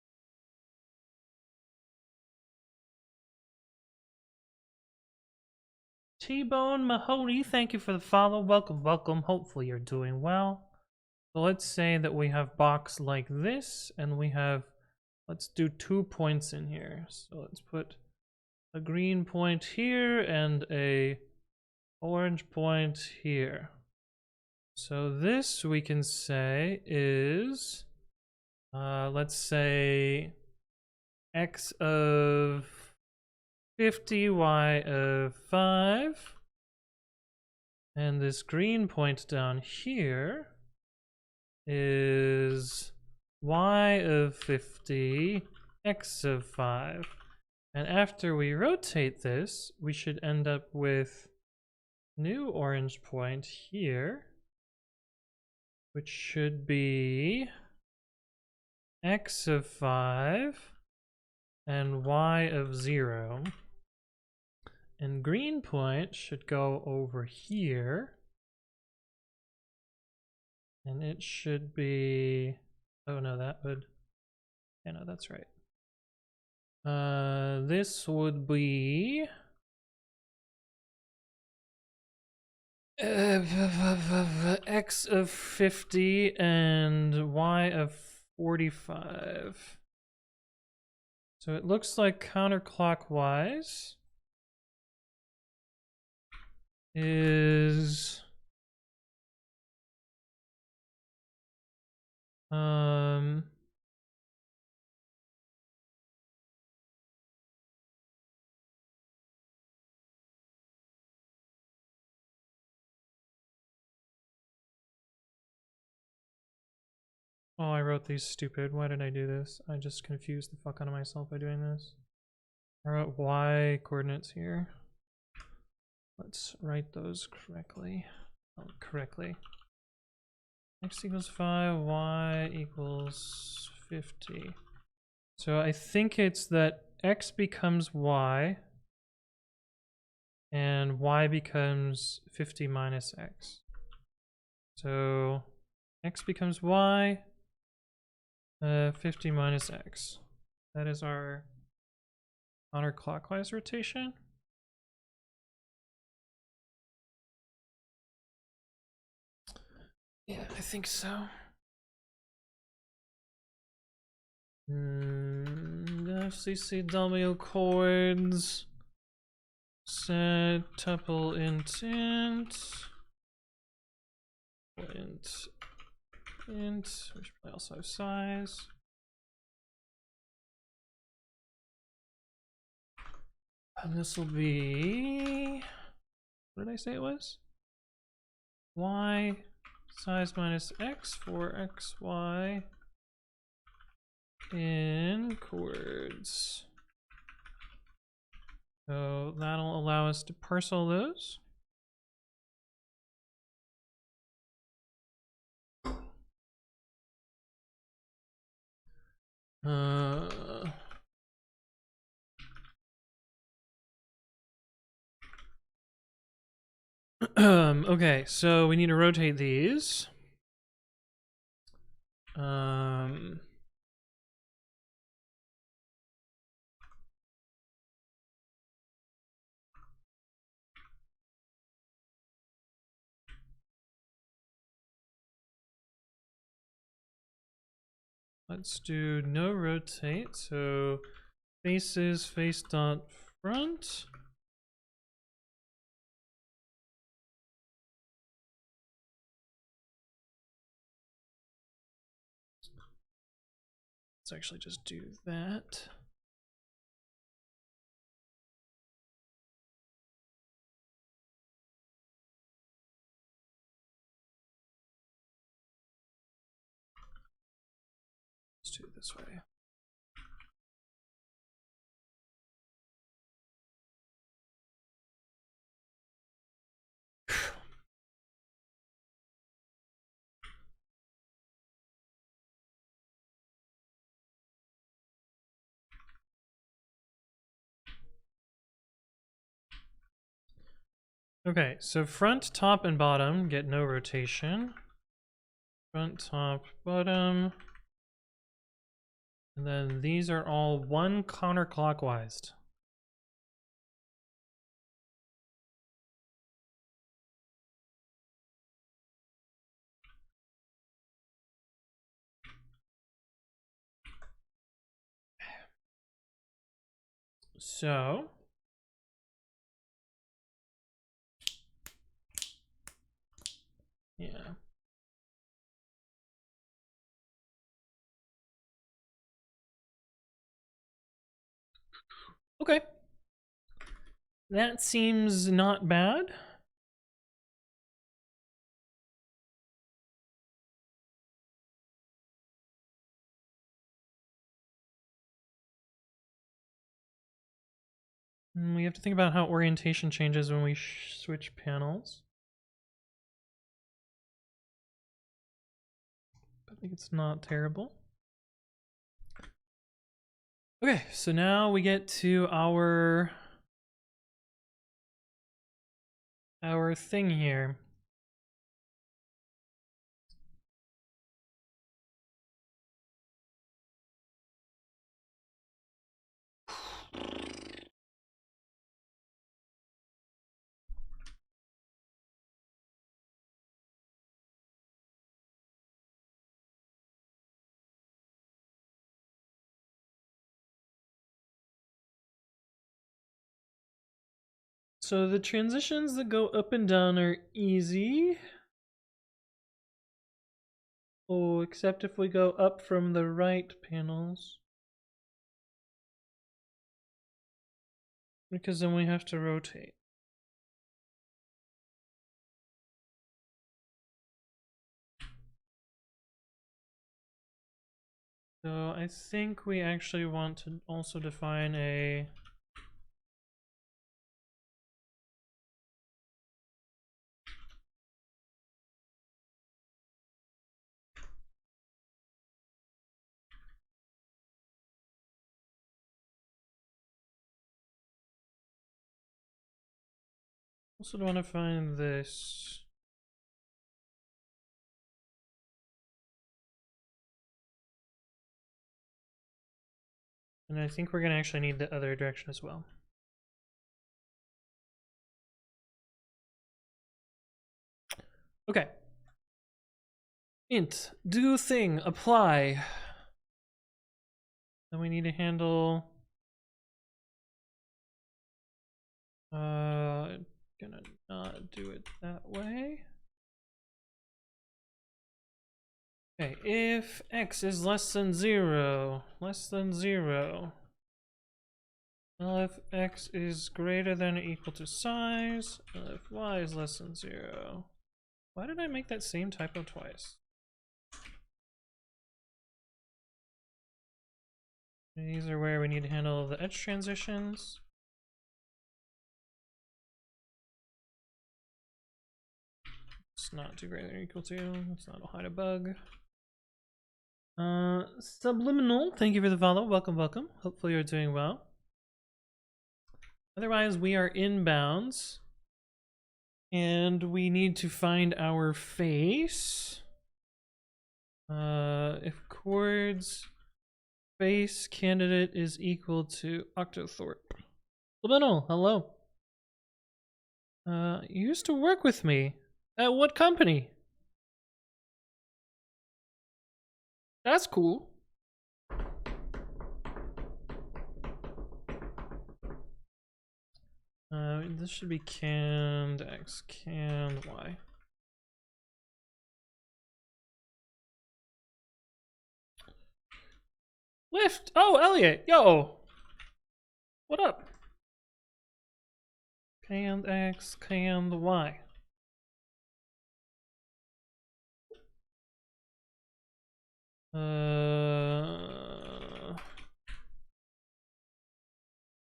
Speaker 1: T-Bone Mahoney, thank you for the follow. Welcome, welcome. Hopefully you're doing well. So let's say that we have box like this, and we have, let's do 2 points in here. So let's put a green point here and a orange point here. So this we can say is, let's say x of 50, y of 5. And this green point down here is y of 50, x of 5. And after we rotate this, we should end up with new orange point here, which should be x of 5 and y of 0. And green point should go over here. And it should be, oh no, that would, yeah, no, that's right. This would be x of 50 and y of 45. So it looks like counterclockwise is oh, I wrote these stupid. Why did I do this? I just confused the fuck out of myself by doing this. I wrote y coordinates here. Let's write those correctly. Oh, correctly. X equals 5, y equals 50. So I think it's that x becomes y and y becomes 50 minus x. So x becomes y, 50 minus x. That is our counterclockwise rotation. Yeah, I think so. FCCW chords. Set tuple int. We should probably also have size. And this will be, what did I say it was? Y size minus x for xy in chords. So that'll allow us to parcel those. Okay, so we need to rotate these. Let's do no rotate. So faces face dot front. Let's actually just do that. Let's do it this way. Okay, so front, top, and bottom get no rotation. Front, top, bottom. And then these are all one counterclockwise. So yeah. Okay. That seems not bad. We have to think about how orientation changes when we switch panels. I think it's not terrible. Okay, so now we get to our thing here. So the transitions that go up and down are easy. Oh, except if we go up from the right panels. Because then we have to rotate. So I think we actually want to also define a also want to find this. And I think we're going to actually need the other direction as well. Okay. Int, do thing, apply. Then we need to handle gonna not do it that way. Okay, if x is less than 0, if x is greater than or equal to size, if y is less than 0. Why did I make that same typo twice? These are where we need to handle the edge transitions. It's not too greater than or equal to. It's not hide a bug. Subliminal, thank you for the follow. Welcome, welcome. Hopefully you're doing well. Otherwise, we are inbounds. And we need to find our face. If chords face candidate is equal to Octothorpe. Subliminal, hello. You used to work with me. At what company? That's cool. This should be canned X, canned Y. Lift! Oh, Elliot! Yo! What up? Canned X, canned Y. And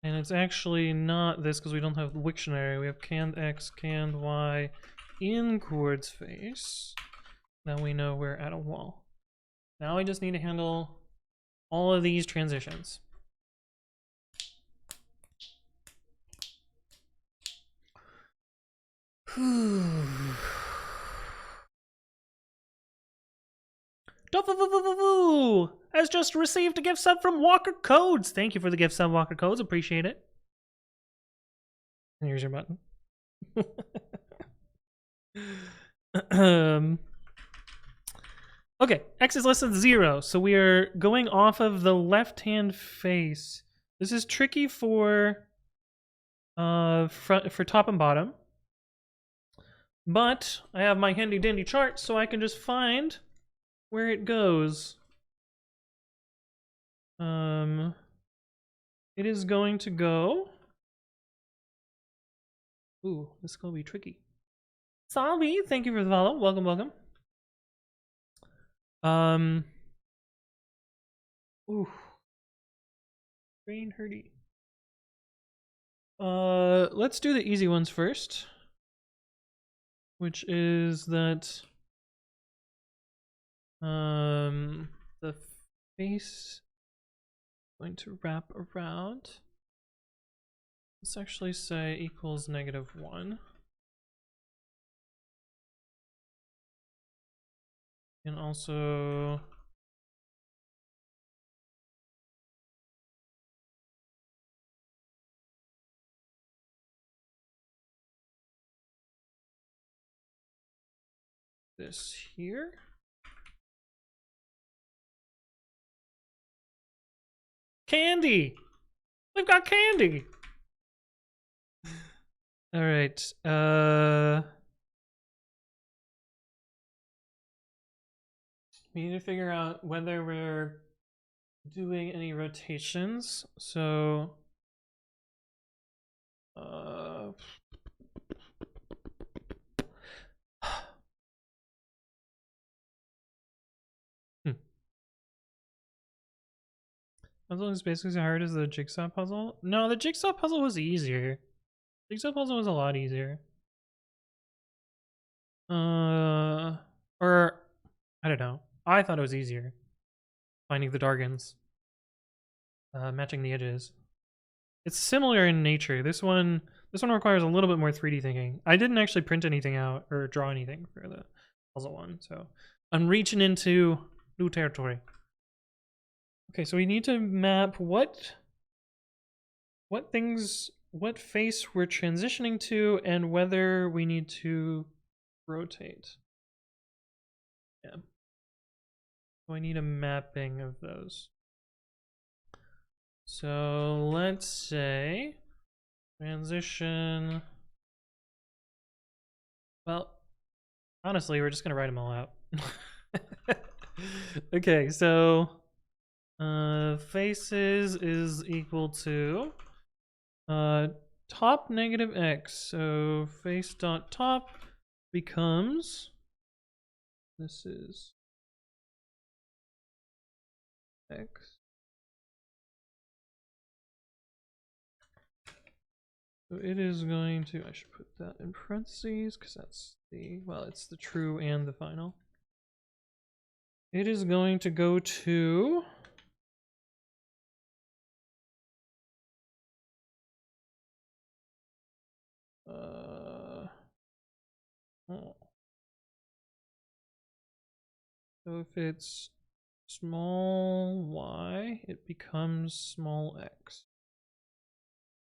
Speaker 1: it's actually not this because we don't have the Wiktionary. We have canned X, canned Y in chords face. Now we know we're at a wall. Now I just need to handle all of these transitions. Has just received a gift sub from Walker Codes. Thank you for the gift sub, Walker Codes. Appreciate it. And here's your button. Okay, X is less than 0, so we are going off of the left-hand face. This is tricky for top and bottom. But I have my handy dandy chart, so I can just find where it goes. It is going to go. Ooh, this is gonna be tricky. Salvi, thank you for the follow. Welcome, welcome. Ooh. Brain hurty. Let's do the easy ones first. Which is that the face is going to wrap around. Let's actually say equals -1. And also this here. Candy! We've got candy! Alright, we need to figure out whether we're doing any rotations, so puzzle is basically as hard as the jigsaw puzzle? No, the jigsaw puzzle was easier. Jigsaw puzzle was a lot easier. Or I don't know. I thought it was easier. Finding the Dargans. Matching the edges. It's similar in nature. This one requires a little bit more 3D thinking. I didn't actually print anything out or draw anything for the puzzle one, so I'm reaching into new territory. Okay, so we need to map what face we're transitioning to and whether we need to rotate. Yeah. So I need a mapping of those. So let's say transition. Well, honestly, we're just gonna write them all out. Okay, so faces is equal to top -x. So face dot top becomes, this is x. So it is going to, I should put that in parentheses because that's the, well, it's the true and the final. It is going to go to so if it's small y, it becomes small x.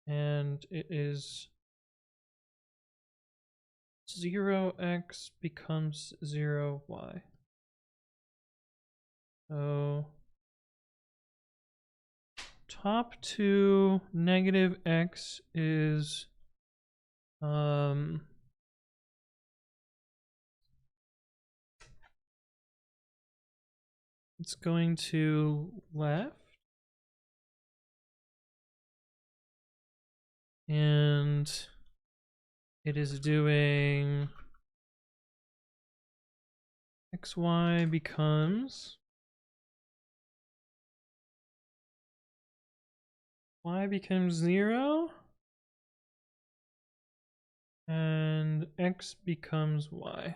Speaker 1: And it is 0x becomes 0y. So top to -x is it's going to left, and it is doing xy becomes y becomes 0, and x becomes y.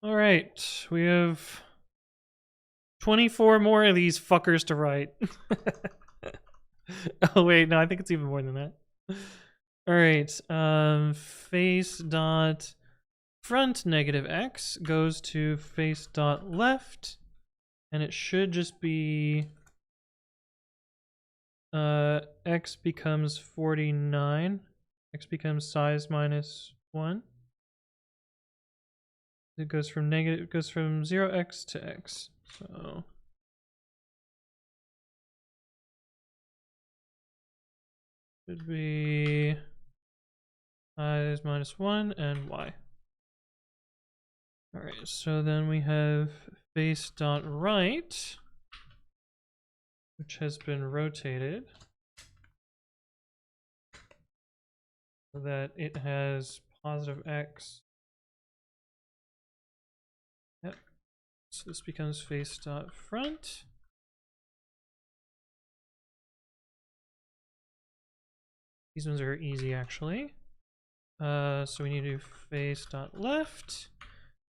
Speaker 1: All right, we have 24 more of these fuckers to write. Oh wait, no, I think it's even more than that. All right, face dot front negative x goes to face dot left, and it should just be x becomes 49. X becomes size minus 1. It goes from 0x to x. So should be size minus 1 and y. All right, so then we have face dot right, which has been rotated so that it has positive x. Yep. So this becomes face dot front. These ones are easy actually. So we need to do face dot left.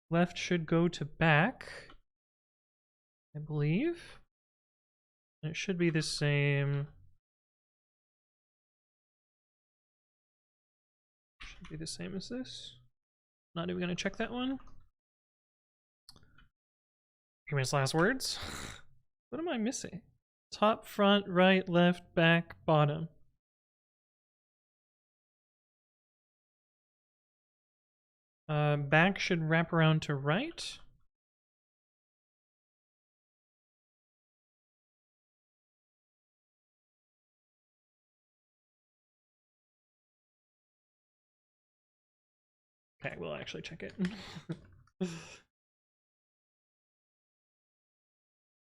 Speaker 1: Left should go to back, I believe. And it should be the same. Should be the same as this. Not even gonna check that one. Famous last words. What am I missing? Top, front, right, left, back, bottom. Back should wrap around to right. Okay, we'll actually check it.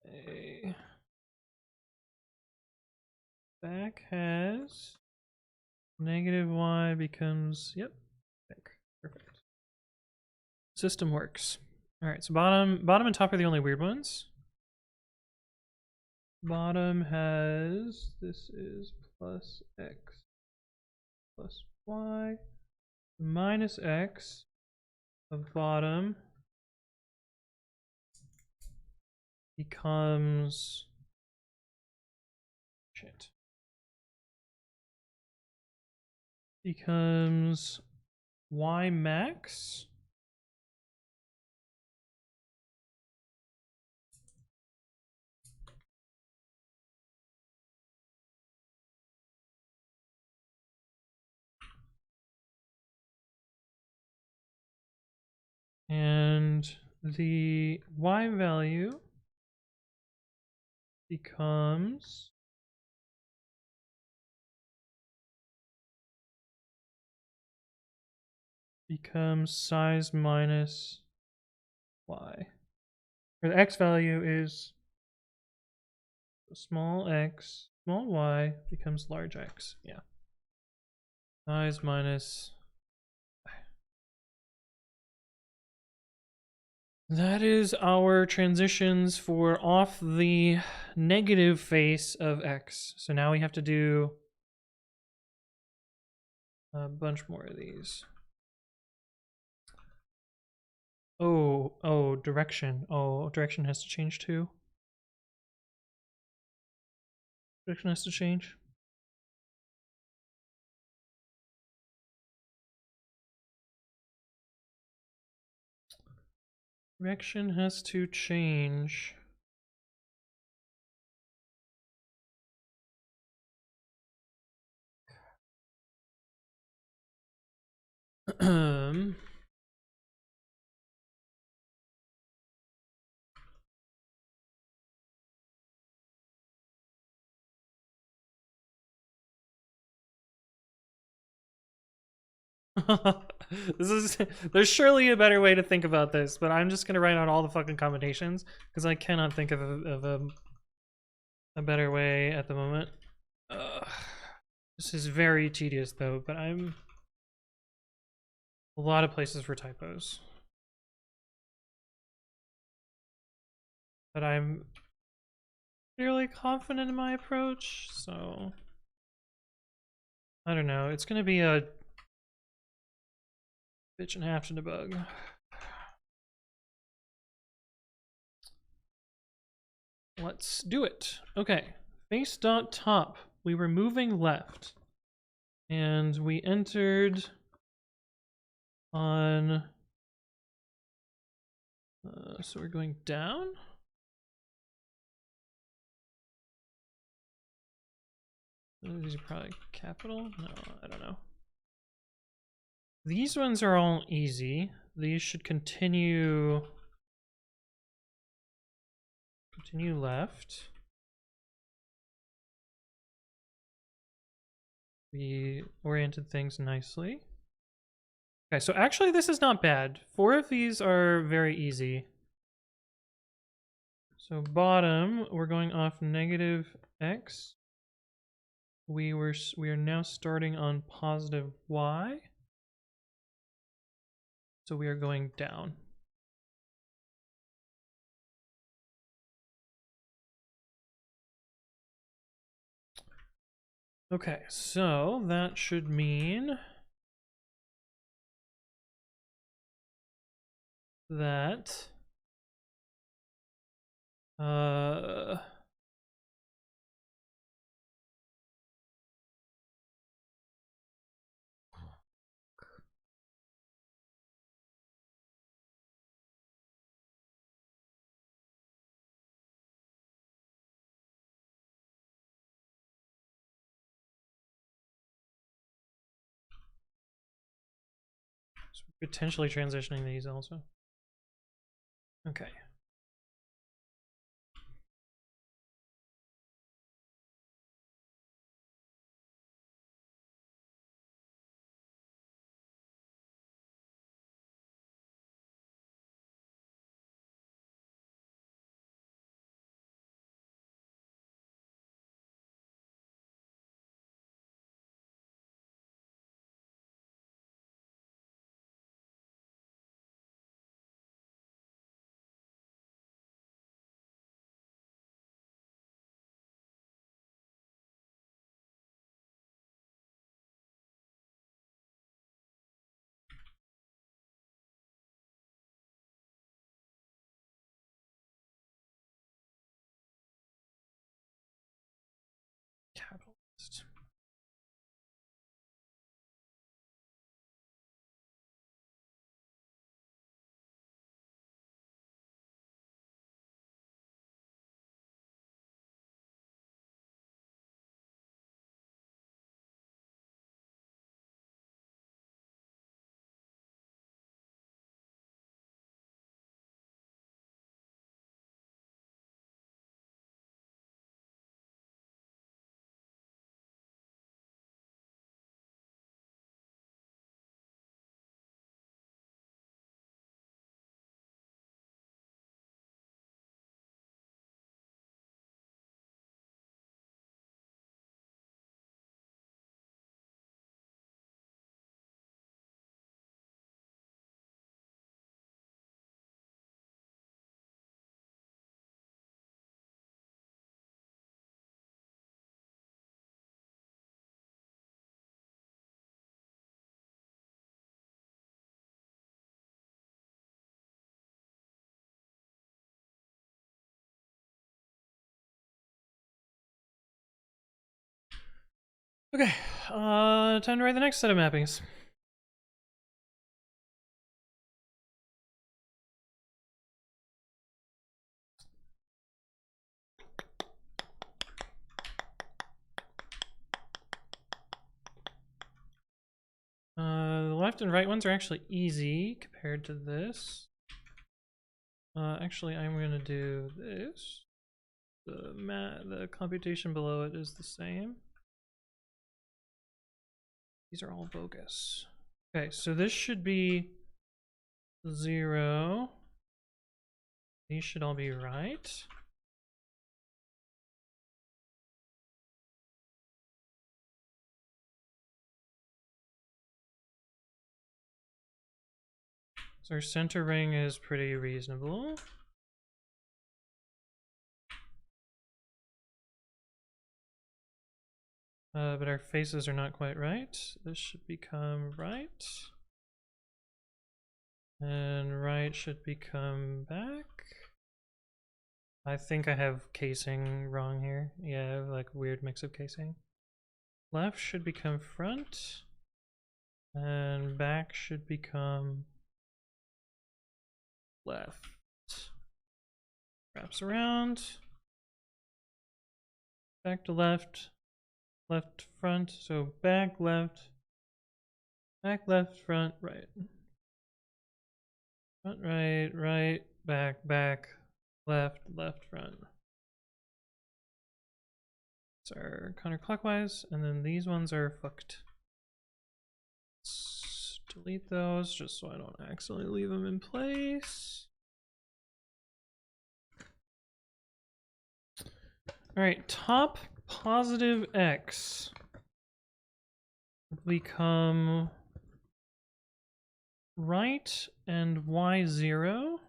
Speaker 1: Okay. Back has negative y becomes, yep, back. Perfect. System works. All right, so bottom and top are the only weird ones. Bottom has, this is plus x plus y minus x of bottom becomes shit. Becomes y max and the y value becomes size minus y. Or the x value is small x, small y becomes large x. Yeah. Size minus. That is our transitions for off the negative face of x. So now we have to do a bunch more of these. Oh, direction. Oh, direction has to change too. Direction has to change. Direction has to change. There's surely a better way to think about this, but I'm just gonna write out all the fucking combinations because I cannot think of a better way at the moment. This is very tedious though, but I'm a lot of places for typos. But I'm fairly confident in my approach, so I don't know. It's gonna be a bitch and a half to debug. Let's do it. Okay, face.top. We were moving left, and we entered on. So we're going down. These are probably capital. No, I don't know. These ones are all easy. These should continue left. We oriented things nicely. Okay, so actually this is not bad. 4 of these are very easy. So bottom, we're going off -x. We are now starting on +y. So we are going down. Okay, so that should mean that so potentially transitioning these also. Okay. Capitalist. Okay, time to write the next set of mappings. The left and right ones are actually easy compared to this. Actually, I'm gonna do this. The computation below it is the same. These are all bogus. Okay, so this should be 0. These should all be right. So our center ring is pretty reasonable. But our faces are not quite right. This should become right. And right should become back. I think I have casing wrong here. Yeah, I have like a weird mix of casing. Left should become front. And back should become left. Wraps around. Back to left. Left, front. So back, left. Back, left, front, right. Front, right, right, back, back, left, left, front. These are counterclockwise, and then these ones are fucked. Let's delete those just so I don't accidentally leave them in place. All right, top positive X become right and Y0.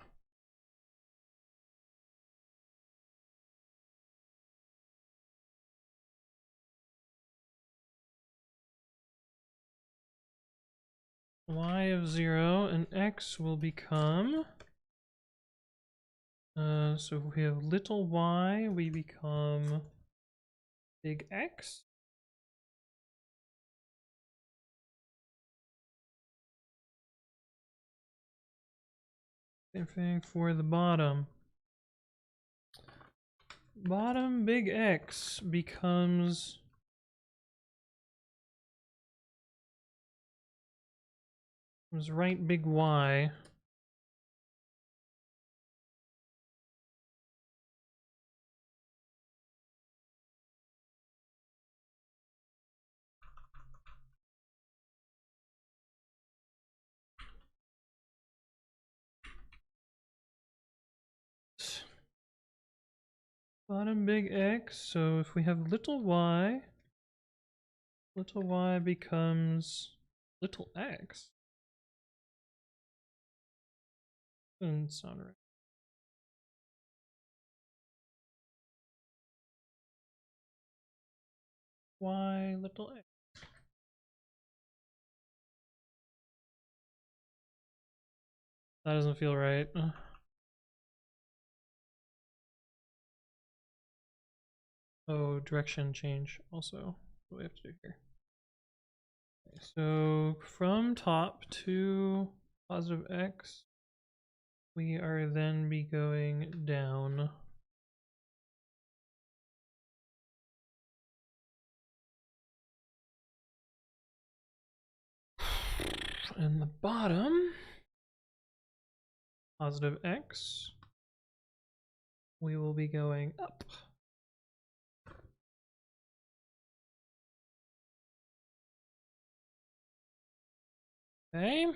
Speaker 1: Y of 0 and X will become, so if we have little y, we become big X. Same thing for the bottom. Bottom big X becomes right big Y. Bottom big X, so if we have little y becomes little x. Doesn't sound right. Y little x. That doesn't feel right. Oh, direction change also. What do we have to do here? Okay, so from top to positive x, we are then be going down. And the bottom, positive x, we will be going up. Okay,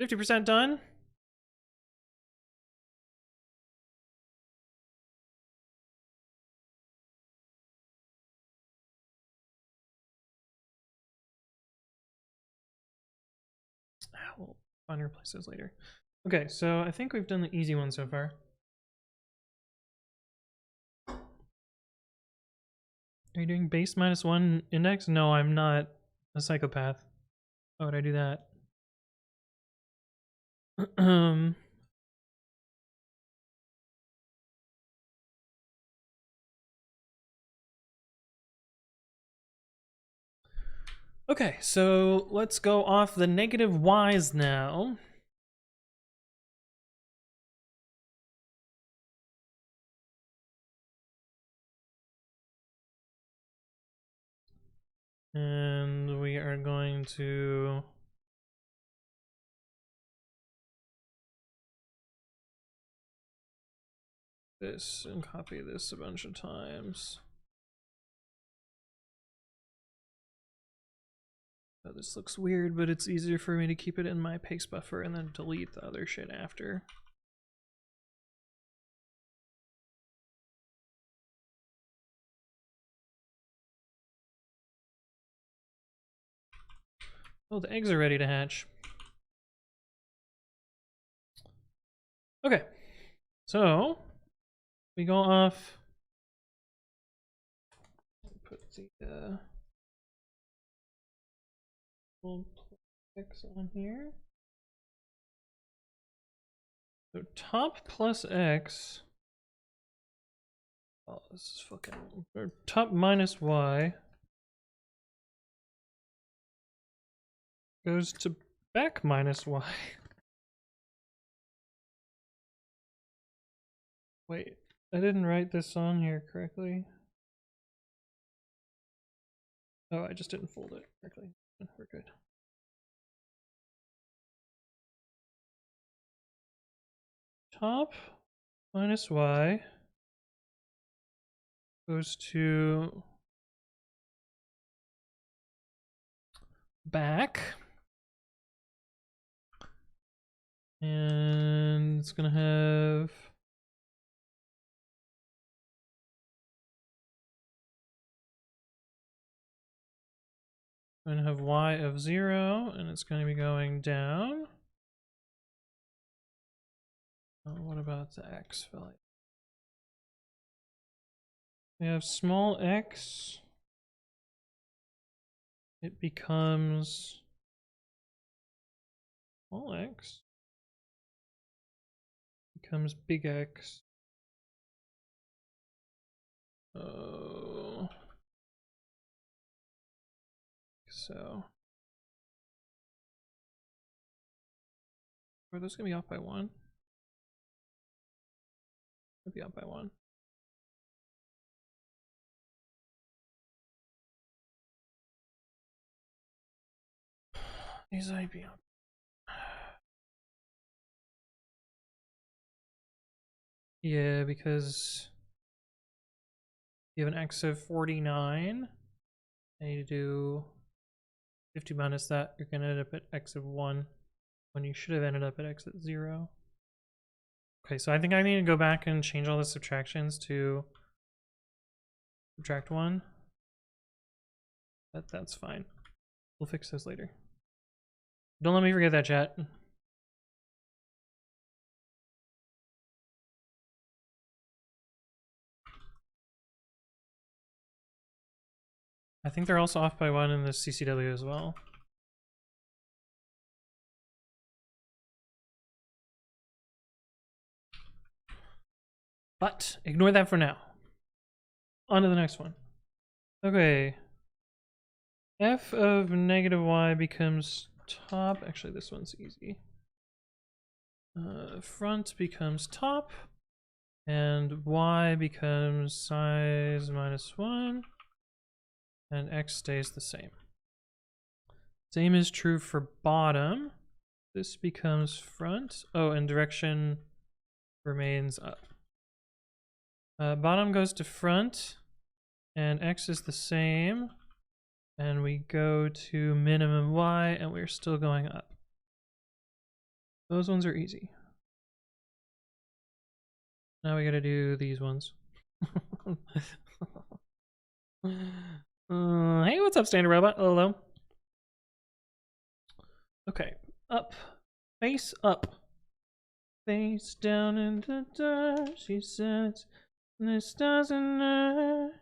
Speaker 1: 50% done. We'll find our places later. Okay, so I think we've done the easy one so far. Are you doing base -1 index? No, I'm not a psychopath. Why would I do that? Okay, so let's go off the negative y's now. And we are going to this and copy this a bunch of times. Oh, this looks weird, but it's easier for me to keep it in my paste buffer and then delete the other shit after. Oh, the eggs are ready to hatch. Okay, so we go off. Put the We'll put x on here. So top plus x. Oh, this is fucking. Or top minus y goes to back minus y. Wait, I didn't write this on here correctly. Oh, I just didn't fold it correctly. We're good. Top minus y goes to back. And it's gonna have y of 0, and it's going to be going down. What about the x value? We have small x. It becomes small x. Becomes big X. Oh. So. Are those going to be off by 1? Could be off by 1. These might be up. Yeah, because you have an x of 49. I need to do 50 minus that. You're going to end up at x of 1 when you should have ended up at x at 0. Okay, so I think I need to go back and change all the subtractions to subtract 1. That's fine. We'll fix those later. Don't let me forget that, chat. I think they're also off by 1 in the CCW as well. But ignore that for now. On to the next one. Okay. F of negative y becomes top. Actually, this one's easy. Front becomes top. And y becomes size minus 1. And x stays the same. Same is true for bottom. This becomes front. Oh, and direction remains up. Bottom goes to front, and x is the same. And we go to minimum y, and we're still going up. Those ones are easy. Now we gotta do these ones. Hey, what's up, Standard Robot? Hello. Okay, up. Face up. Face down in the dirt, she says. This doesn't hurt.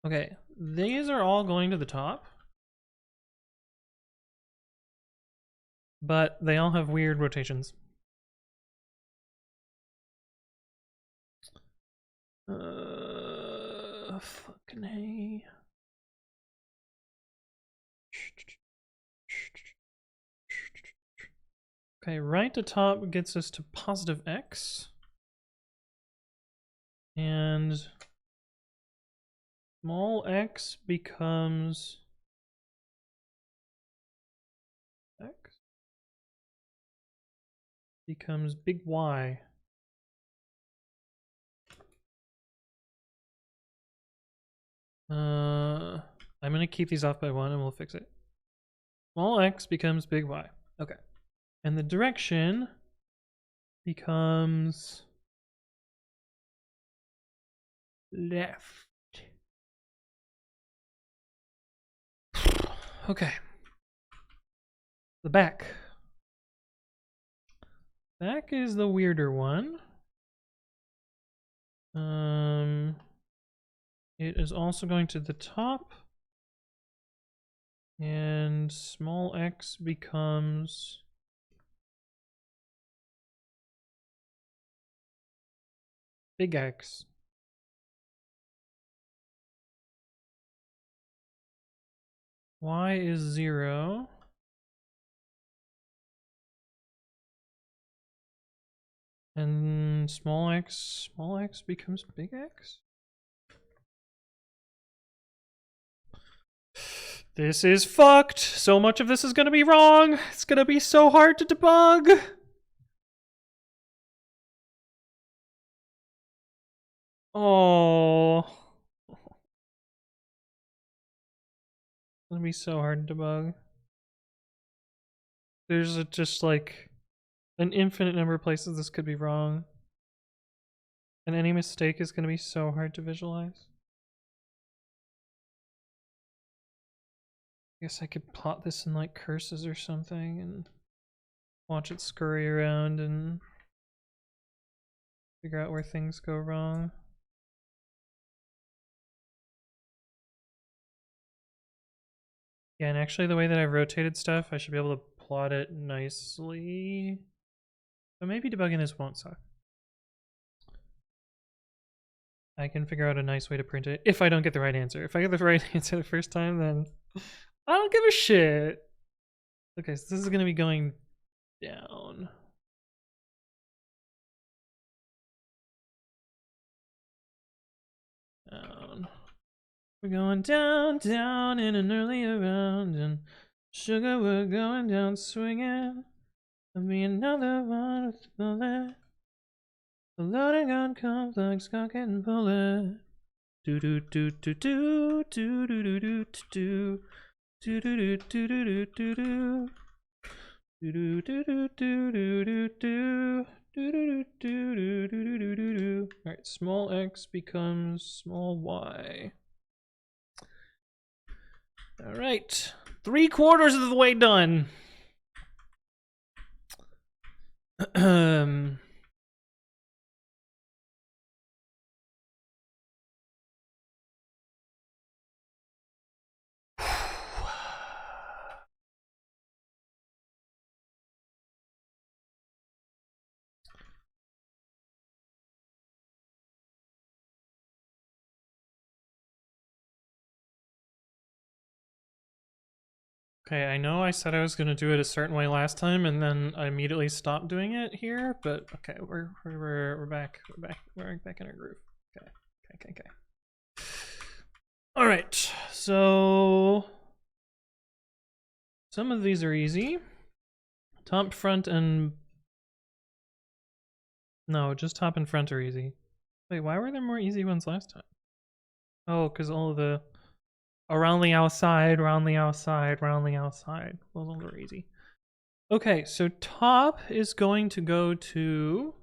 Speaker 1: Okay, these are all going to the top. But they all have weird rotations. Fucking hey. Okay, right to top gets us to positive x. And small x becomes x. Becomes big Y. I'm gonna keep these off by 1 and we'll fix it. Small x becomes big Y. Okay. And the direction becomes left. Okay. The back. Back is the weirder one. It is also going to the top. And small x becomes big X. Y is 0. And small x becomes big X? This is fucked. So much of this is gonna be wrong. It's gonna be so hard to debug. Oh. It's gonna be so hard to debug. There's just like an infinite number of places this could be wrong. And any mistake is gonna be so hard to visualize. I guess I could plot this in like curses or something and watch it scurry around and figure out where things go wrong. Yeah, and actually the way that I've rotated stuff, I should be able to plot it nicely. So maybe debugging this won't suck. I can figure out a nice way to print it if I don't get the right answer. If I get the right answer the first time, then I don't give a shit. Okay, so this is gonna be going down. Down. We're going down, down in an earlier round, and sugar, we're going down swinging. There'll be another one with the bullet. The loading gun comes like cock and bullet. Do do do do do do do do do do do do do do do do do do. Do do do do do do do do. Alright, small x becomes small y. Alright, 3/4 of the way done. Okay, I know I said I was going to do it a certain way last time, and then I immediately stopped doing it here. But okay, we're back. We're back in our groove. Okay. All right. So some of these are easy. Top, front, and no, just top and front are easy. Wait, why were there more easy ones last time? Oh, because all of the around the outside, around the outside, around the outside. Those ones are easy. Okay, so top is going to go to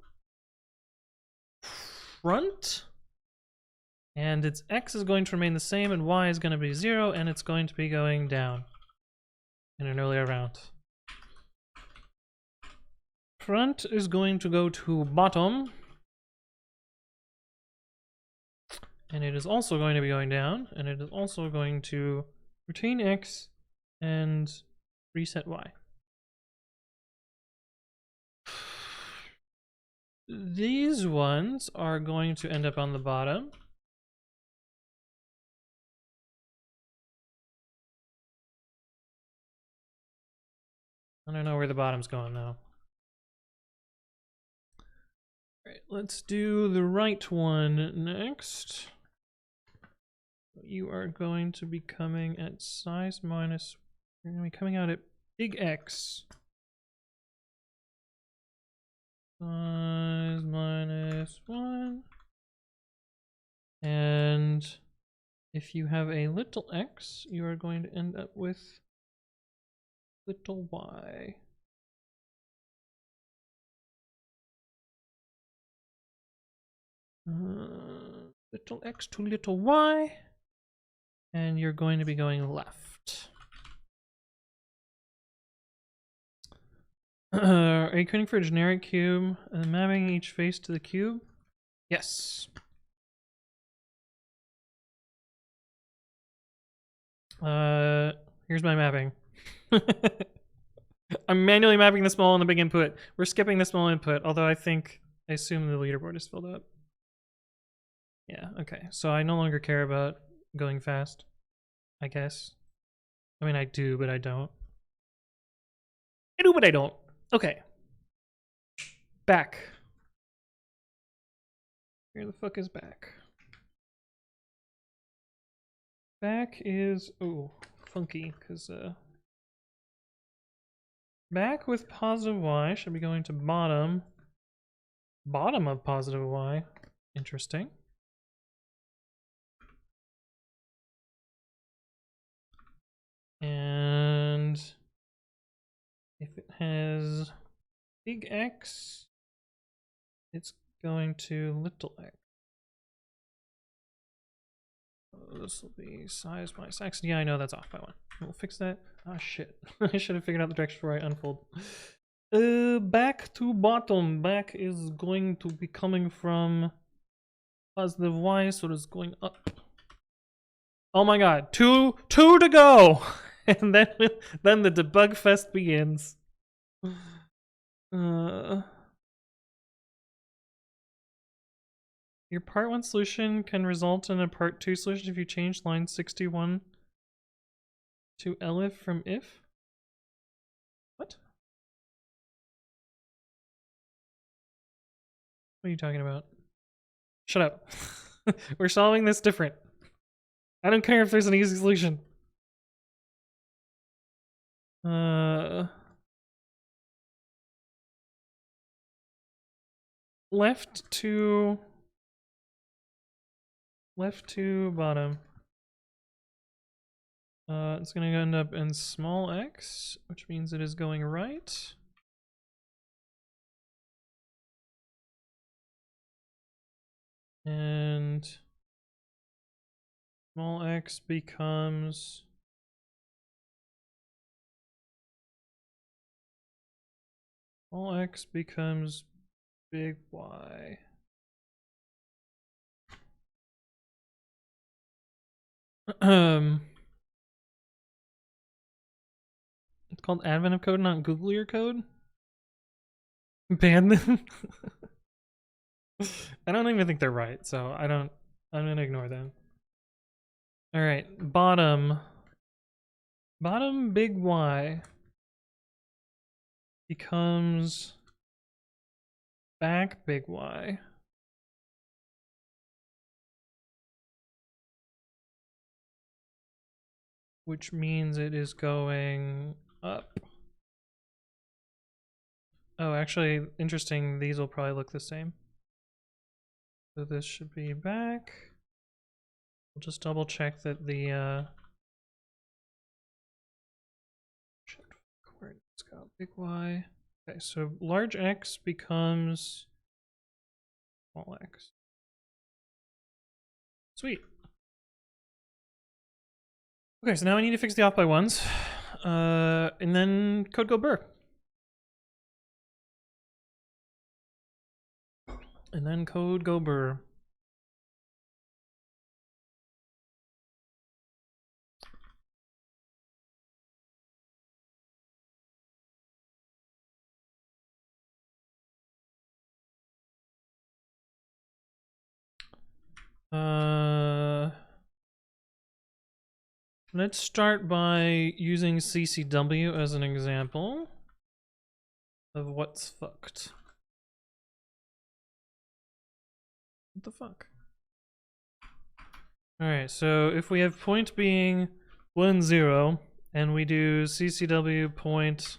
Speaker 1: front, and its x is going to remain the same, and y is going to be 0, and it's going to be going down in an earlier round. Front is going to go to bottom, and it is also going to be going down, and it is also going to retain x and reset y. These ones are going to end up on the bottom. I don't know where the bottom's going though. Alright, let's do the right one next. You are going to be coming at size minus, you're going to be coming out at big X. Size minus 1. And if you have a little x, you are going to end up with little y. Little x to little y. And you're going to be going left. Are you coding for a generic cube and mapping each face to the cube? Yes. Here's my mapping. I'm manually mapping the small and the big input. We're skipping the small input, although I assume the leaderboard is filled up. Yeah, okay. So I no longer care about going fast, I guess. I mean, I do, but I don't. I do, but I don't. Okay. Back. Where the fuck is back? Back is, oh, funky, because, back with positive y should be going to bottom. Bottom of positive y. Interesting. And if it has big X, it's going to little x. Oh, this will be size minus x. Yeah, I know that's off by 1. We'll fix that. Ah, shit. I should have figured out the direction before I unfold. Back to bottom. Back is going to be coming from positive y, so it's going up. Oh my god, two to go! And then the debug fest begins. Your part 1 solution can result in a part 2 solution if you change line 61 to elif from if? What? What are you talking about? Shut up. We're solving this different. I don't care if there's an easy solution. Left to bottom. It's gonna end up in small x, which means it is going right. And small x becomes big Y. It's called Advent of Code, not Googlier code. Ban them. I don't even think they're right, so I'm gonna ignore them. All right, bottom big Y becomes back big Y. Which means it is going up. Oh, actually, interesting. These will probably look the same. So this should be back. We'll just double check that the coordinates got big Y. Okay, so large X becomes small x. Sweet. Okay, so now we need to fix the off by ones. And then code go burr. And then code go burr. Let's start by using CCW as an example of what's fucked. What the fuck? Alright, so if we have point being 1, 0, and we do CCW point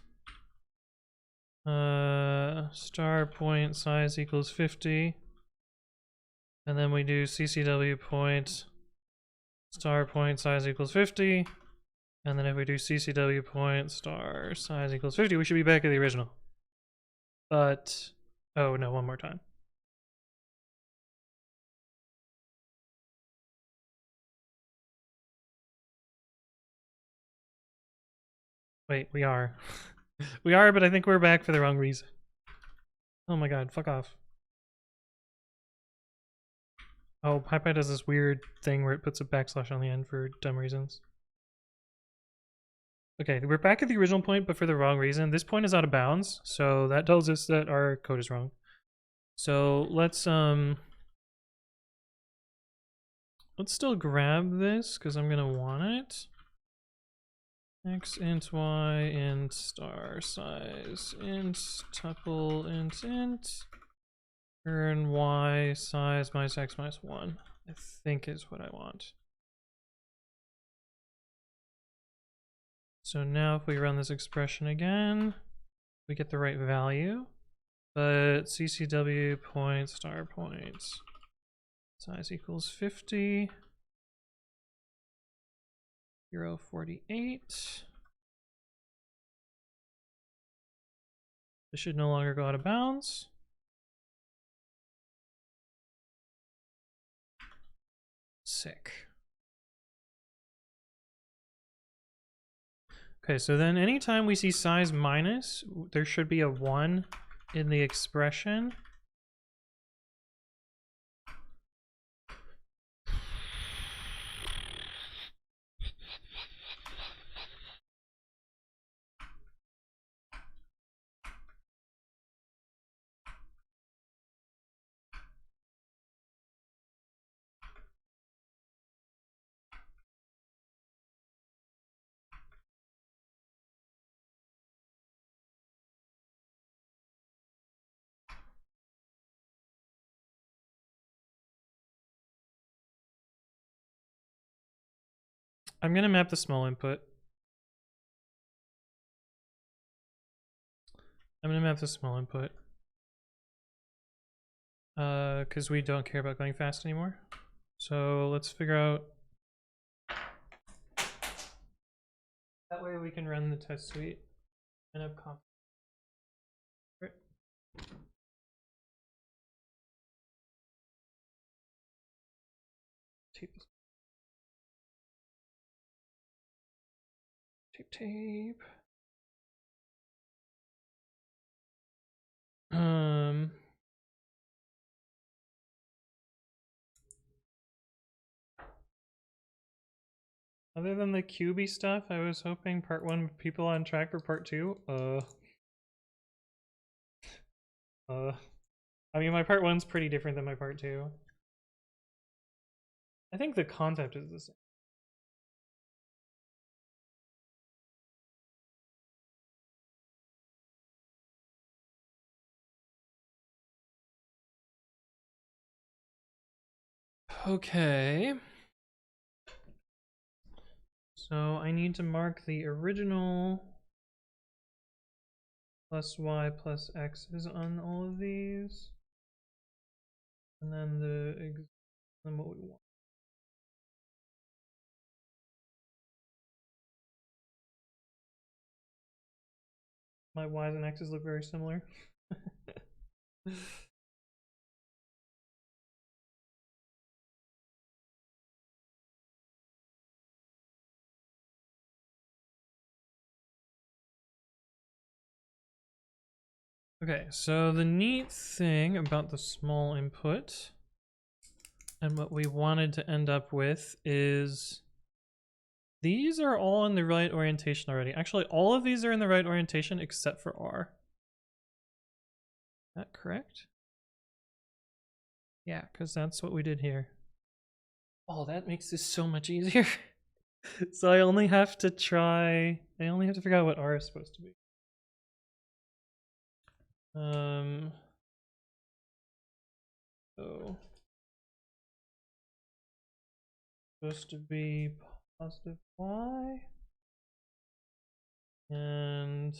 Speaker 1: star point size equals 50, and then we do CCW point star point size equals 50, and then if we do CCW point star size equals 50, we should be back at the original. But, oh no, one more time. Wait, we are. We are, but I think we're back for the wrong reason. Oh my god, fuck off. Oh, PyPy does this weird thing where it puts a backslash on the end for dumb reasons. Okay, we're back at the original point, but for the wrong reason. This point is out of bounds, so that tells us that our code is wrong. So let's still grab this because I'm gonna want it. X int y int star size int tuple int earn y size minus x minus 1. I think is what I want. So now if we run this expression again, we get the right value, but ccw point star point size equals 50, 0.48. This should no longer go out of bounds. Sick. Okay, so then anytime we see size minus, there should be a 1 in the expression. I'm gonna map the small input. Because we don't care about going fast anymore. So let's figure out. That way we can run the test suite and have confidence. Right. Tape this. Tape. Other than the QB stuff, I was hoping part 1 people on track for part 2. I mean, my part 1's pretty different than my part 2. I think the concept is the same. Okay. So I need to mark the original plus y plus x's on all of these. And then then what we want. My y's and x's look very similar. Okay, so the neat thing about the small input and what we wanted to end up with is these are all in the right orientation already. Actually, all of these are in the right orientation except for R. Is that correct? Yeah, because that's what we did here. Oh, that makes this so much easier. So I only have to figure out what R is supposed to be. So supposed to be positive y, and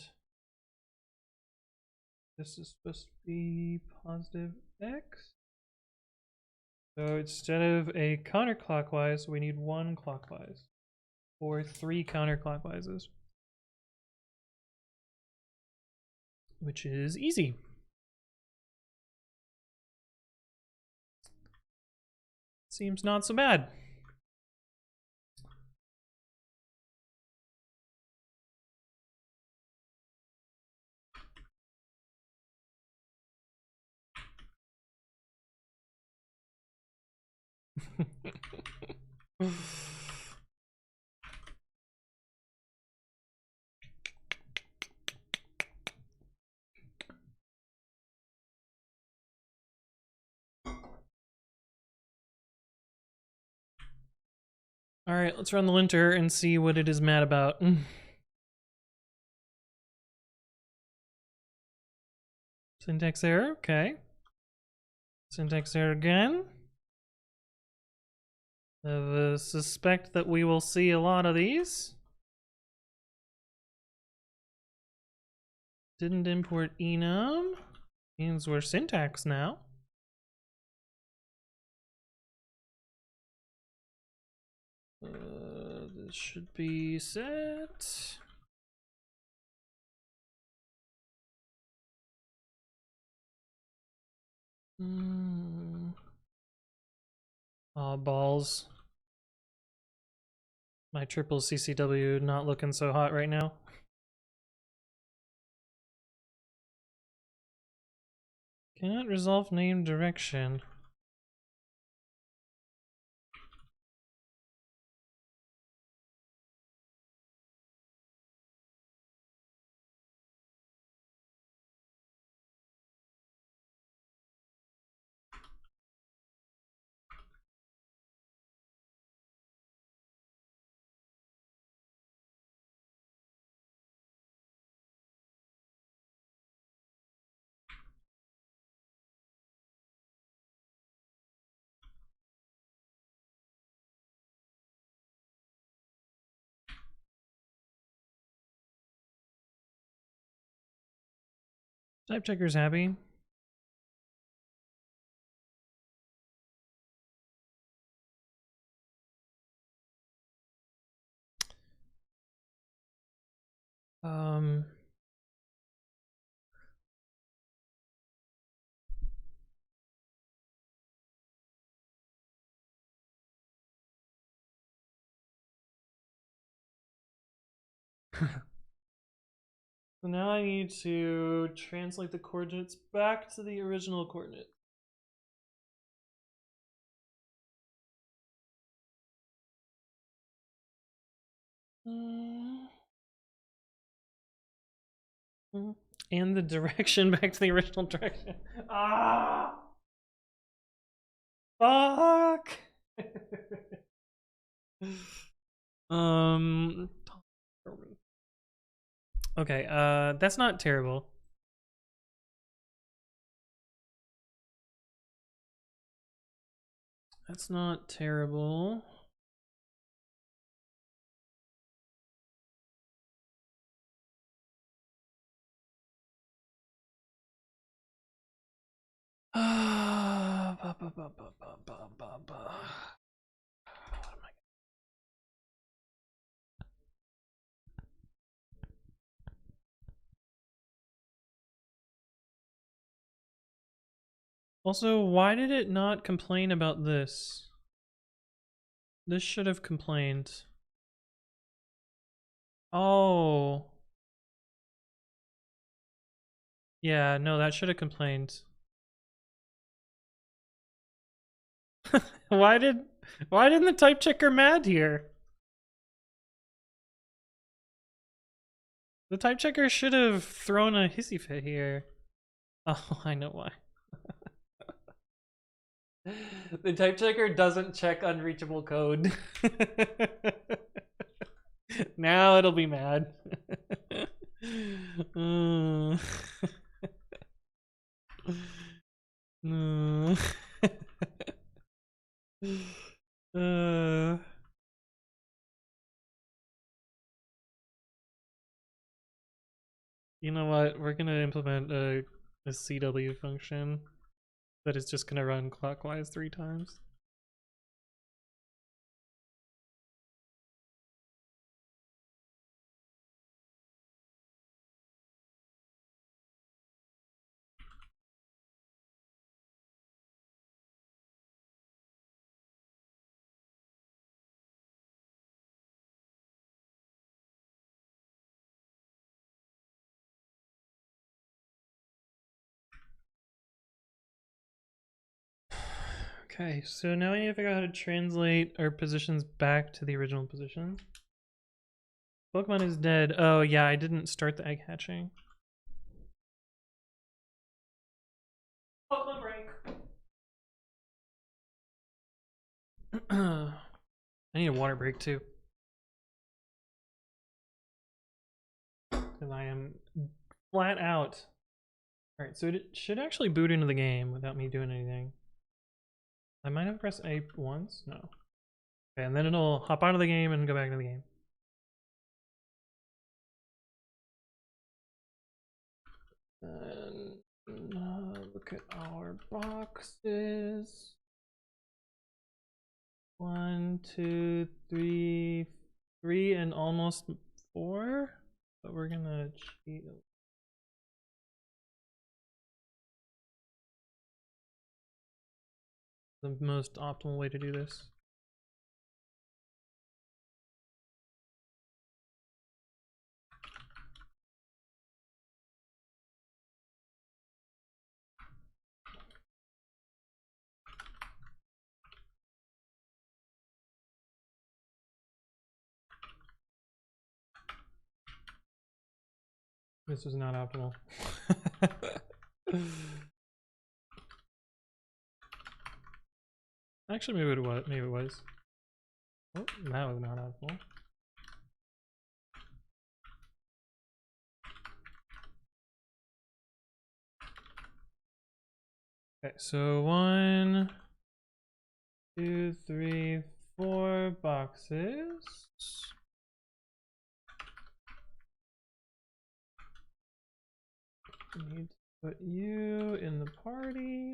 Speaker 1: this is supposed to be positive x. So instead of a counterclockwise, we need 1 clockwise, or 3 counterclockwise, which is easy. Seems not so bad. All right, let's run the linter and see what it is mad about. Syntax error, okay. Syntax error again. I have a suspect that we will see a lot of these. Didn't import enum. Means we're syntax now. This should be set. Oh, balls. My triple CCW not looking so hot right now. Cannot resolve name direction. Type checker's happy. So now I need to translate the coordinates back to the original coordinate. And the direction back to the original direction. Ah! Fuck! um. Okay, that's not terrible. That's not terrible. Also, why did it not complain about this? This should have complained. Oh. Yeah, no, that should have complained. Why didn't the type checker mad here? The type checker should have thrown a hissy fit here. Oh, I know why. The type checker doesn't check unreachable code. Now it'll be mad. No. You know what? We're gonna implement a CW function that is just gonna run clockwise 3 times. Okay, so now we need to figure out how to translate our positions back to the original position. Pokemon is dead. Oh yeah, I didn't start the egg hatching. Pokemon break. I need a water break too. Because I am flat out. Alright, so it should actually boot into the game without me doing anything. I might have pressed A once? No. Okay, and then it'll hop out of the game and go back into the game. And look at our boxes. 1, 2, 3, 3 and almost 4. But we're gonna cheat. The most optimal way to do this. This was not optimal. Actually, maybe it was. Maybe it was. Oh, that was not optimal. Okay, so 1, 2, 3, 4 boxes. Need to put you in the party.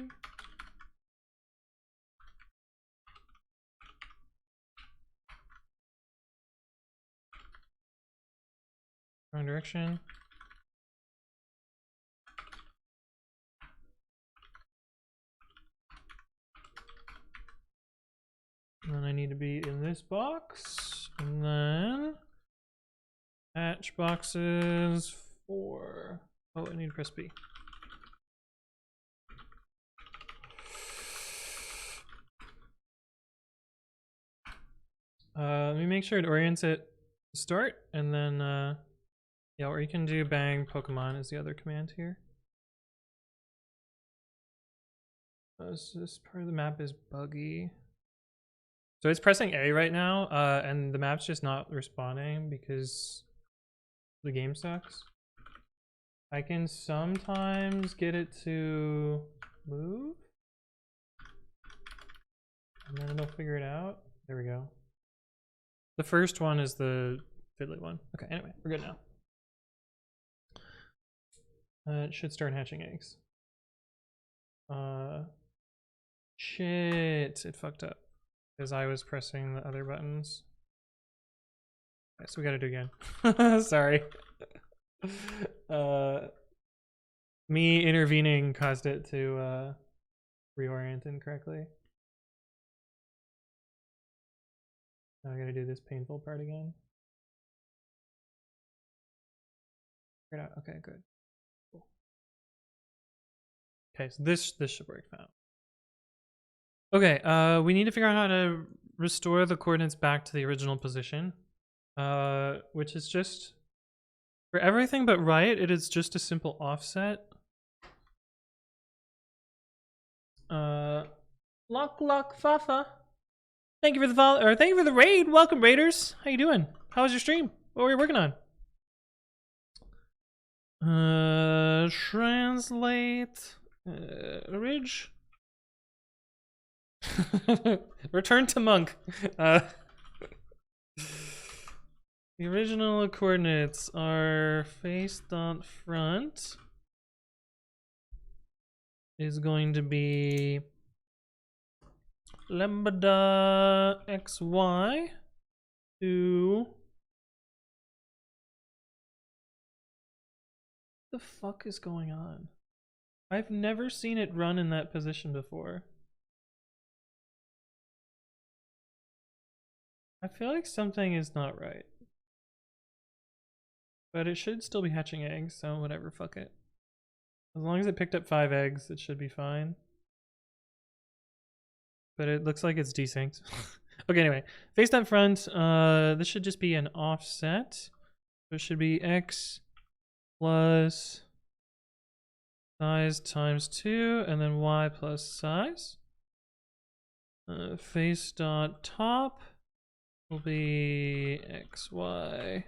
Speaker 1: Wrong direction. And then I need to be in this box. And then hatch boxes 4. Oh, I need to press B. Let me make sure it orients it to start, and then yeah, or you can do bang Pokemon is the other command here. So this part of the map is buggy. So it's pressing A right now, and the map's just not responding because the game sucks. I can sometimes get it to move, and then it'll figure it out. There we go. The first one is the fiddly one. Okay, anyway, we're good now. It should start hatching eggs. Shit, it fucked up because I was pressing the other buttons. Okay, so we gotta do again. Sorry. Me intervening caused it to reorient incorrectly. Now I gotta do this painful part again. Figure it out. Okay, good. Cool. Okay, so this should work now. Okay, we need to figure out how to restore the coordinates back to the original position, which is just for everything but right. It is just a simple offset. Luck, Fafa. Thank you for the follow, or thank you for the raid. Welcome, raiders. How you doing? How was your stream? What were you working on? Translate. Ridge. Return to monk. The original coordinates are face.front is going to be lambda xy to the fuck is going on? I've never seen it run in that position before. I feel like something is not right. But it should still be hatching eggs, so whatever, fuck it. As long as it picked up 5 eggs, it should be fine. But it looks like it's desynced. Okay, anyway. Face down front, this should just be an offset. So it should be x plus size times 2, and then y plus size. Face dot top will be x, y,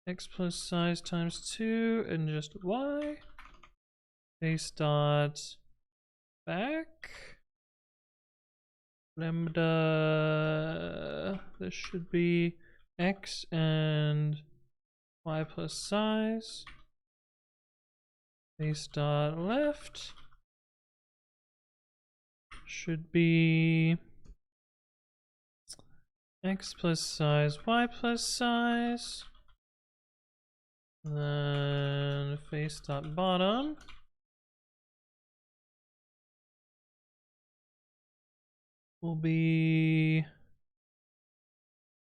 Speaker 1: x plus size times 2, and just y. Face dot back. Lambda, this should be x and y plus size. Face dot left should be x plus size, y plus size. Then face dot bottom will be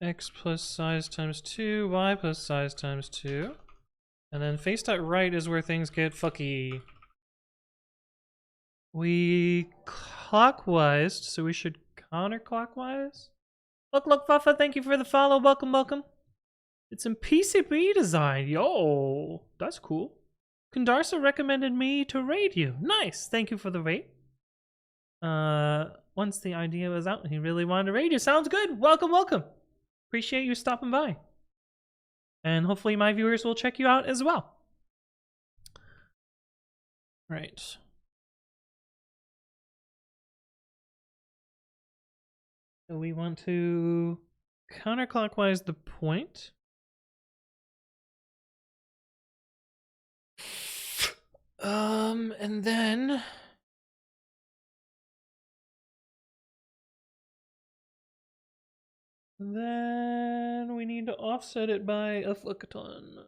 Speaker 1: x plus size times 2, y plus size times 2. And then face dot right is where things get fucky. We clockwise, so we should counterclockwise. Look, Fuffa, thank you for the follow. Welcome. It's in PCB design. Yo, that's cool. Kundarsa recommended me to raid you. Nice. Thank you for the raid. Once the idea was out, he really wanted to raid you. Sounds good. Welcome. Appreciate you stopping by. And hopefully my viewers will check you out as well. Right. So we want to counterclockwise the point. And then we need to offset it by a flickaton.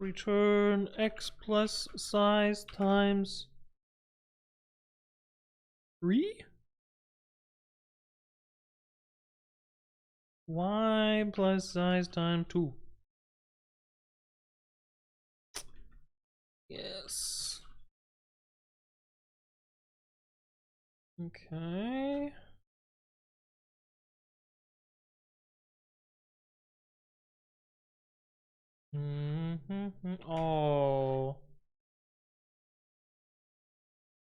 Speaker 1: Return x plus size times 3? Y plus size times 2. Yes. Okay. Oh.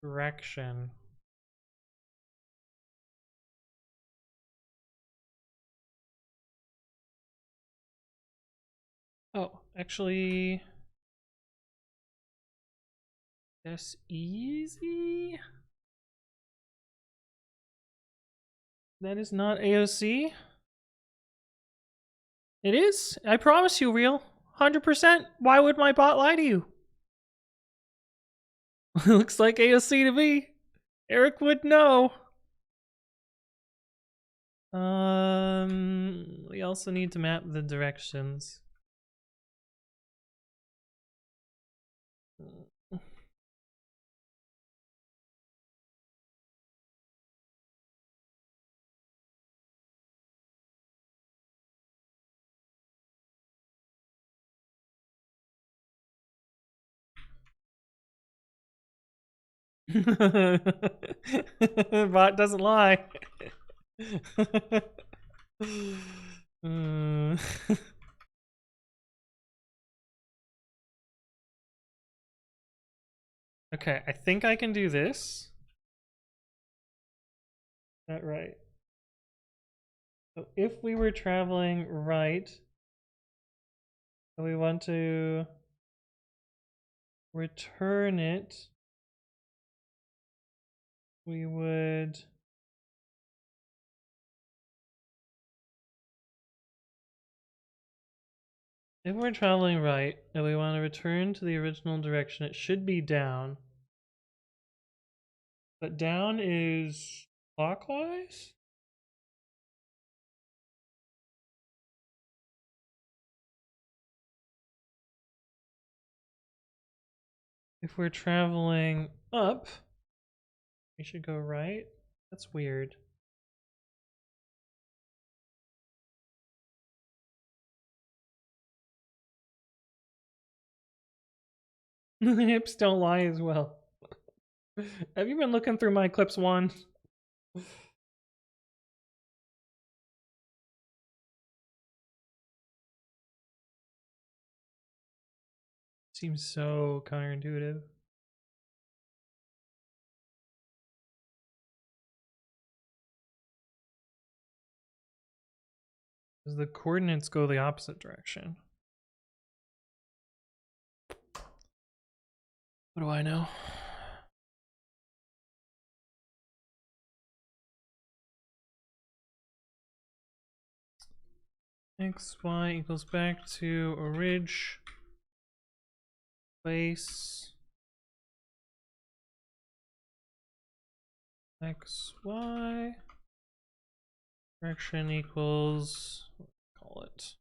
Speaker 1: Direction. Oh, actually, that's easy. That is not AOC. It is. I promise you, real. 100%. Why would my bot lie to you? Looks like AOC to me. Eric would know. We also need to map the directions. Bot doesn't lie. Okay, I think I can do this. Is that right? So if we were traveling right, we want to return it, we would if we're traveling right and we want to return to the original direction, it should be down. But down is clockwise? If we're traveling up, we should go right? That's weird. The hips don't lie as well. Have you been looking through my clips, Juan? Seems so counterintuitive. Because the coordinates go the opposite direction. What do I know? X, Y equals back to orig. Place. X, Y. Direction equals, what do we call it?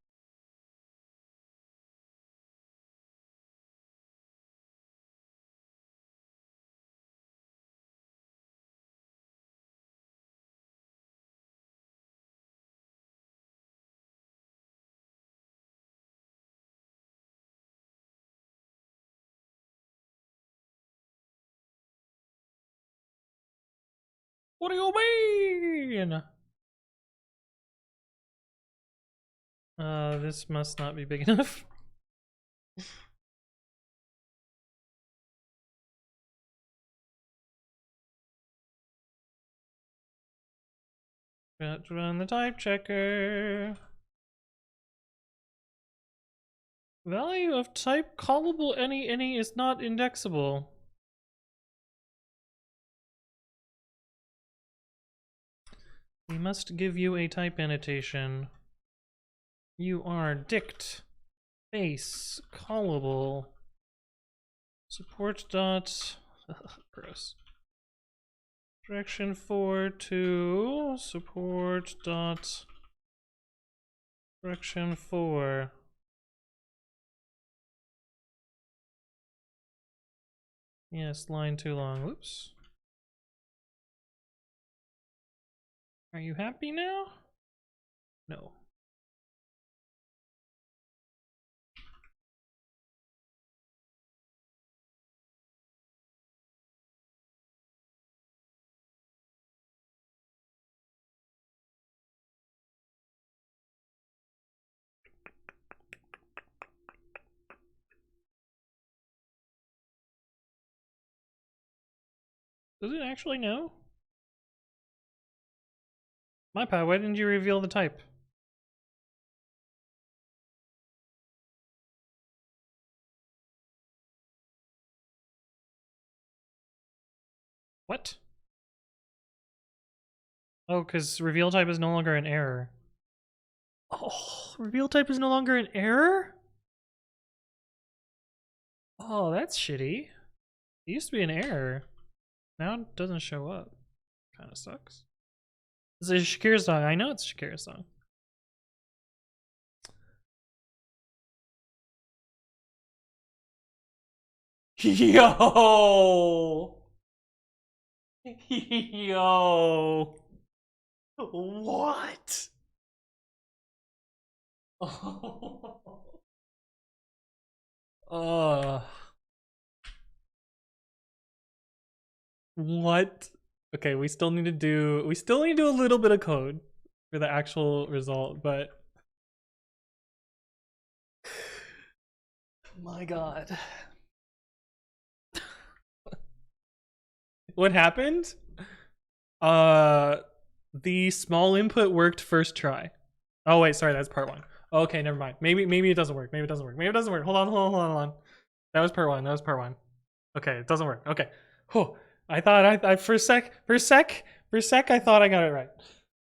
Speaker 1: What do you mean? This must not be big enough. Got to run the type checker. Value of type callable any is not indexable. We must give you a type annotation. You are dict face callable support dot gross direction 4 to support dot direction 4. Yes, line too long. Whoops. Are you happy now? No. Does it actually know? My pie, why didn't you reveal the type? What? Oh, because reveal type is no longer an error. Oh, reveal type is no longer an error? Oh, that's shitty. It used to be an error. Now it doesn't show up. Kind of sucks. This is Shakira's song. I know it's Shakira's song. Yo! Yo! What? What? Okay, we still need to do a little bit of code for the actual result, but my god. What happened? The small input worked first try. Oh wait, sorry, that's part 1. Okay, never mind. Maybe it doesn't work. Maybe it doesn't work. Hold on. That was part 1. Okay, it doesn't work. Okay. Oh, I thought I for a sec I thought I got it right.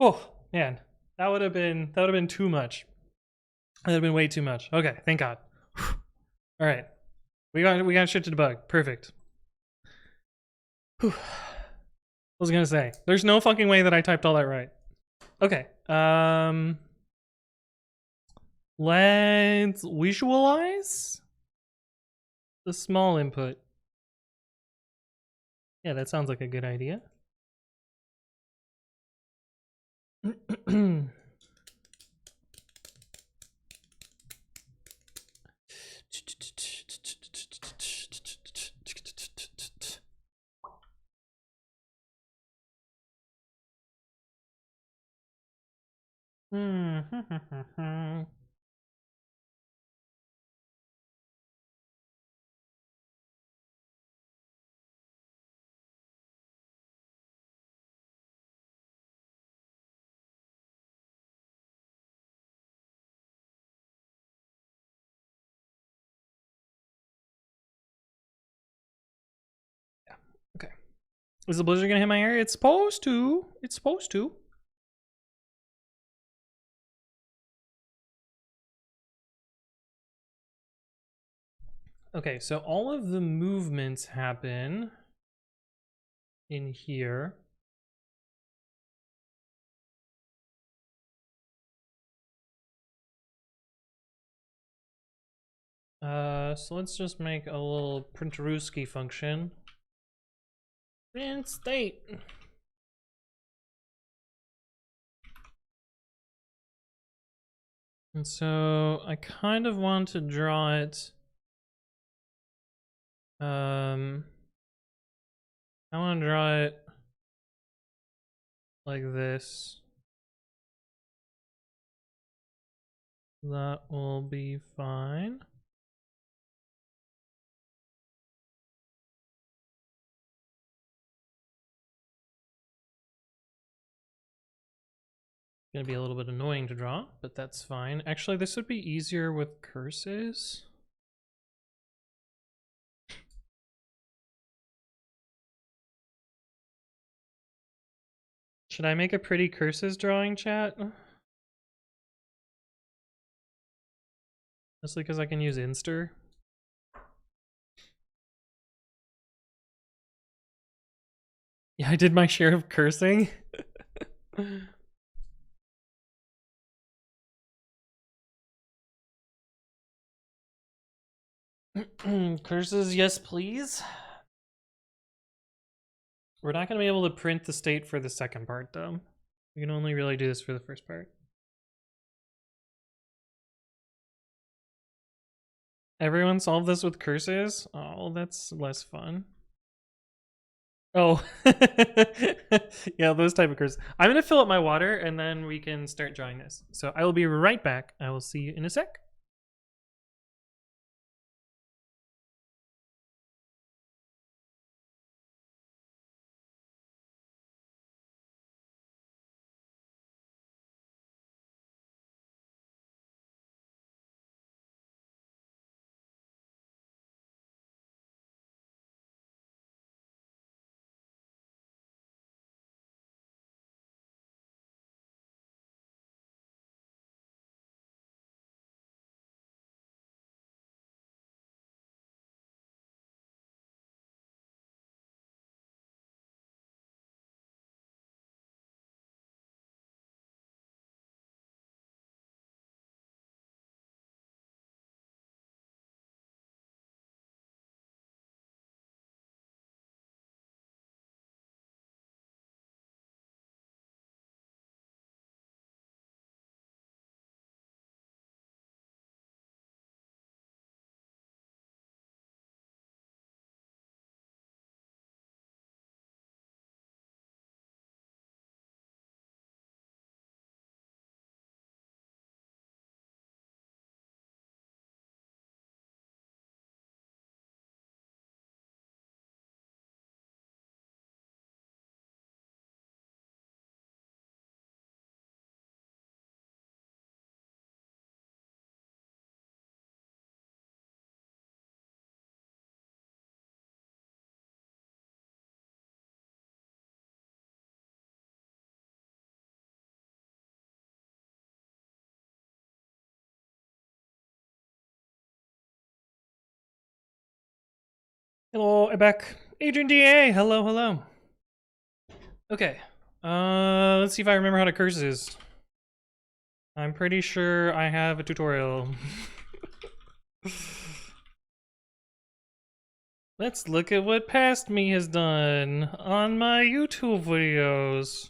Speaker 1: Oh, man. That would have been too much. That would have been way too much. Okay, thank God. All right. We got shit to debug. Perfect. Whew. I was gonna say, there's no fucking way that I typed all that right. Okay. Let's visualize the small input. Yeah, that sounds like a good idea. Yeah. Okay. Is the blizzard gonna hit my area? It's supposed to. It's supposed to. Okay, so all of the movements happen in here. So let's just make a little printerooski function. Print state. And so I kind of want to draw it. I want to draw it like this. That will be fine. Gonna be a little bit annoying to draw, but that's fine. Actually, this would be easier with curses. Should I make a pretty curses drawing, chat? Mostly because I can use Inster. Yeah, I did my share of cursing. Curses, yes, please. We're not going to be able to print the state for the second part, though. We can only really do this for the first part. Everyone solve this with curses? Oh, that's less fun. Oh. Yeah, those type of curses. I'm going to fill up my water, and then we can start drawing this. So I will be right back. I will see you in a sec. Hello, I'm back. Adrian DA, hello, hello. Okay, let's see if I remember how to curses. I'm pretty sure I have a tutorial. Let's look at what Past Me has done on my YouTube videos.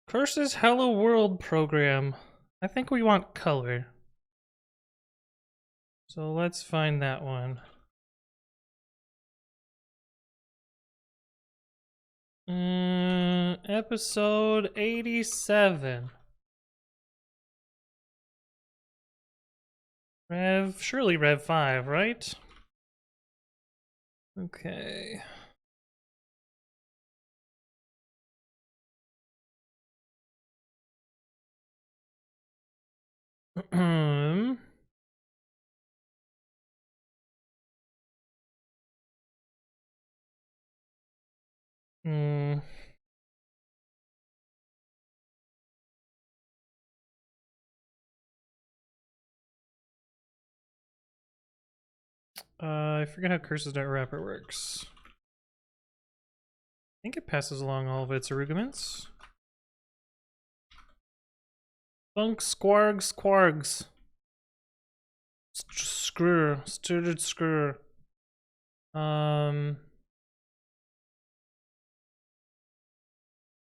Speaker 1: Curses Hello World program. I think we want color. So let's find that one. episode 87. Surely Rev 5, right? Okay. I forget how curses.wrapper works. I think it passes along all of its arguments. Funk squargs squargs. Screw. Sturted screw. Oh,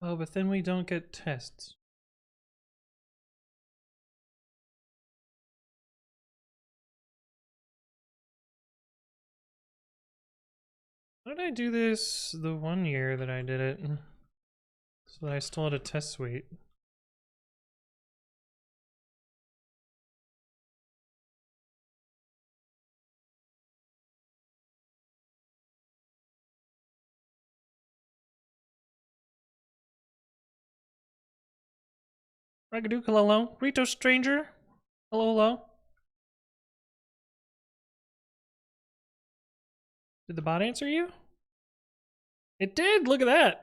Speaker 1: but then we don't get tests. Why did I do this the one year that I did it? So that I still had a test suite. Ragadook, hello. Rito Stranger. Hello, hello. Did the bot answer you? It did! Look at that!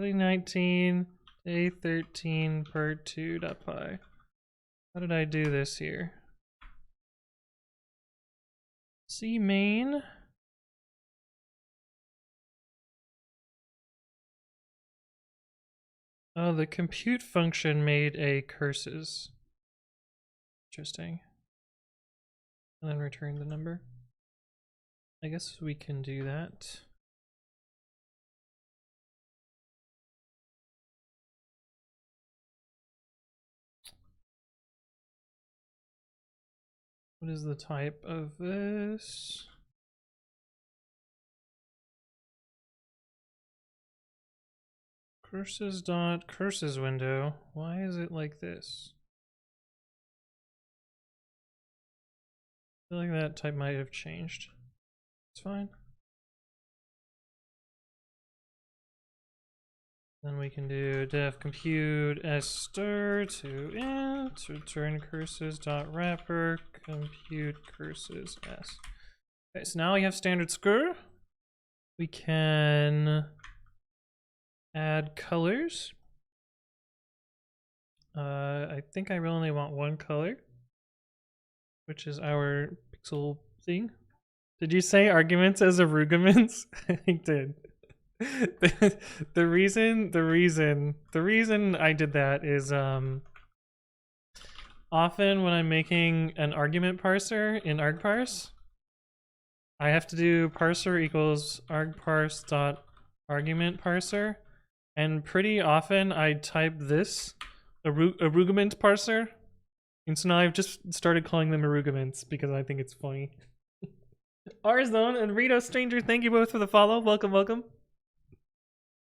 Speaker 1: 2019, day 13, part 2.py. How did I do this here? C main. Oh, the compute function made a curses. Interesting. And then return the number. I guess we can do that. What is the type of this? Curses window. Why is it like this? I feel like that type might have changed. It's fine. Then we can do def compute stir to int, return curses.wrapper, compute curses s. Okay, so now we have standard screw. We can add colors. I think I really only want one color, which is our pixel thing. Did you say arguments as arguments? I did. The reason I did that is often when I'm making an argument parser in argparse, I have to do parser equals argparse dot argument parser, and pretty often I type this argument parser, and so now I've just started calling them arguments because I think it's funny. Arzone and Rito Stranger, thank you both for the follow. Welcome, welcome.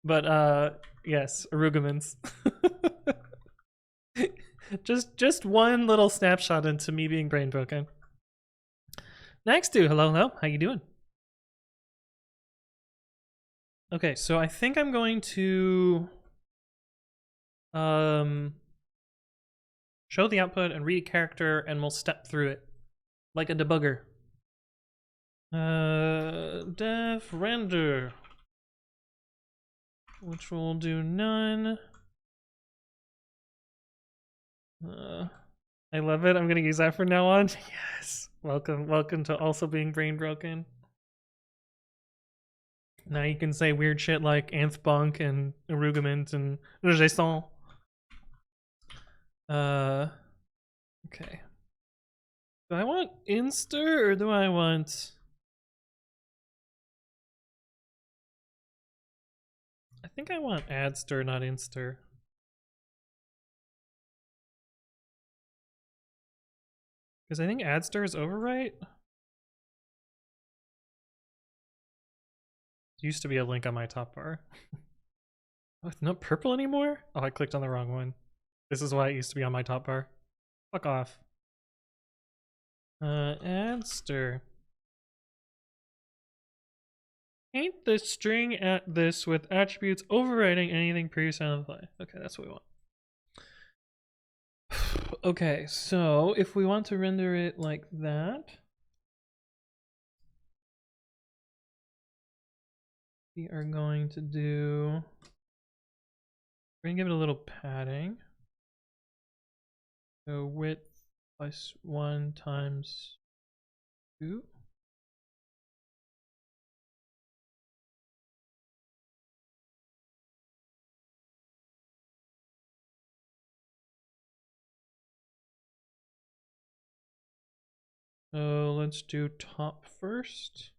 Speaker 1: But yes, arguments. just one little snapshot into me being brain broken. Next to hello, how you doing? Okay, so I think I'm going to show the output and read a character, and we'll step through it like a debugger. Def render, which will do none. I love it. I'm gonna use that from now on. Yes. Welcome to also being brain broken. Now you can say weird shit like anthbunk and argument and rejason. Okay. Do I want inster or do I want? I think I want adster, not inster. Because I think adster is overwrite. Used to be a link on my top bar. Oh, it's not purple anymore? Oh, I clicked on the wrong one. This is why it used to be on my top bar. Fuck off. Add stir. Paint the string at this with attributes overriding anything previously on the play. Okay, that's what we want. Okay, so if we want to render it like that, we are going to do, we're gonna give it a little padding. So width plus 1 times 2. So let's do top first.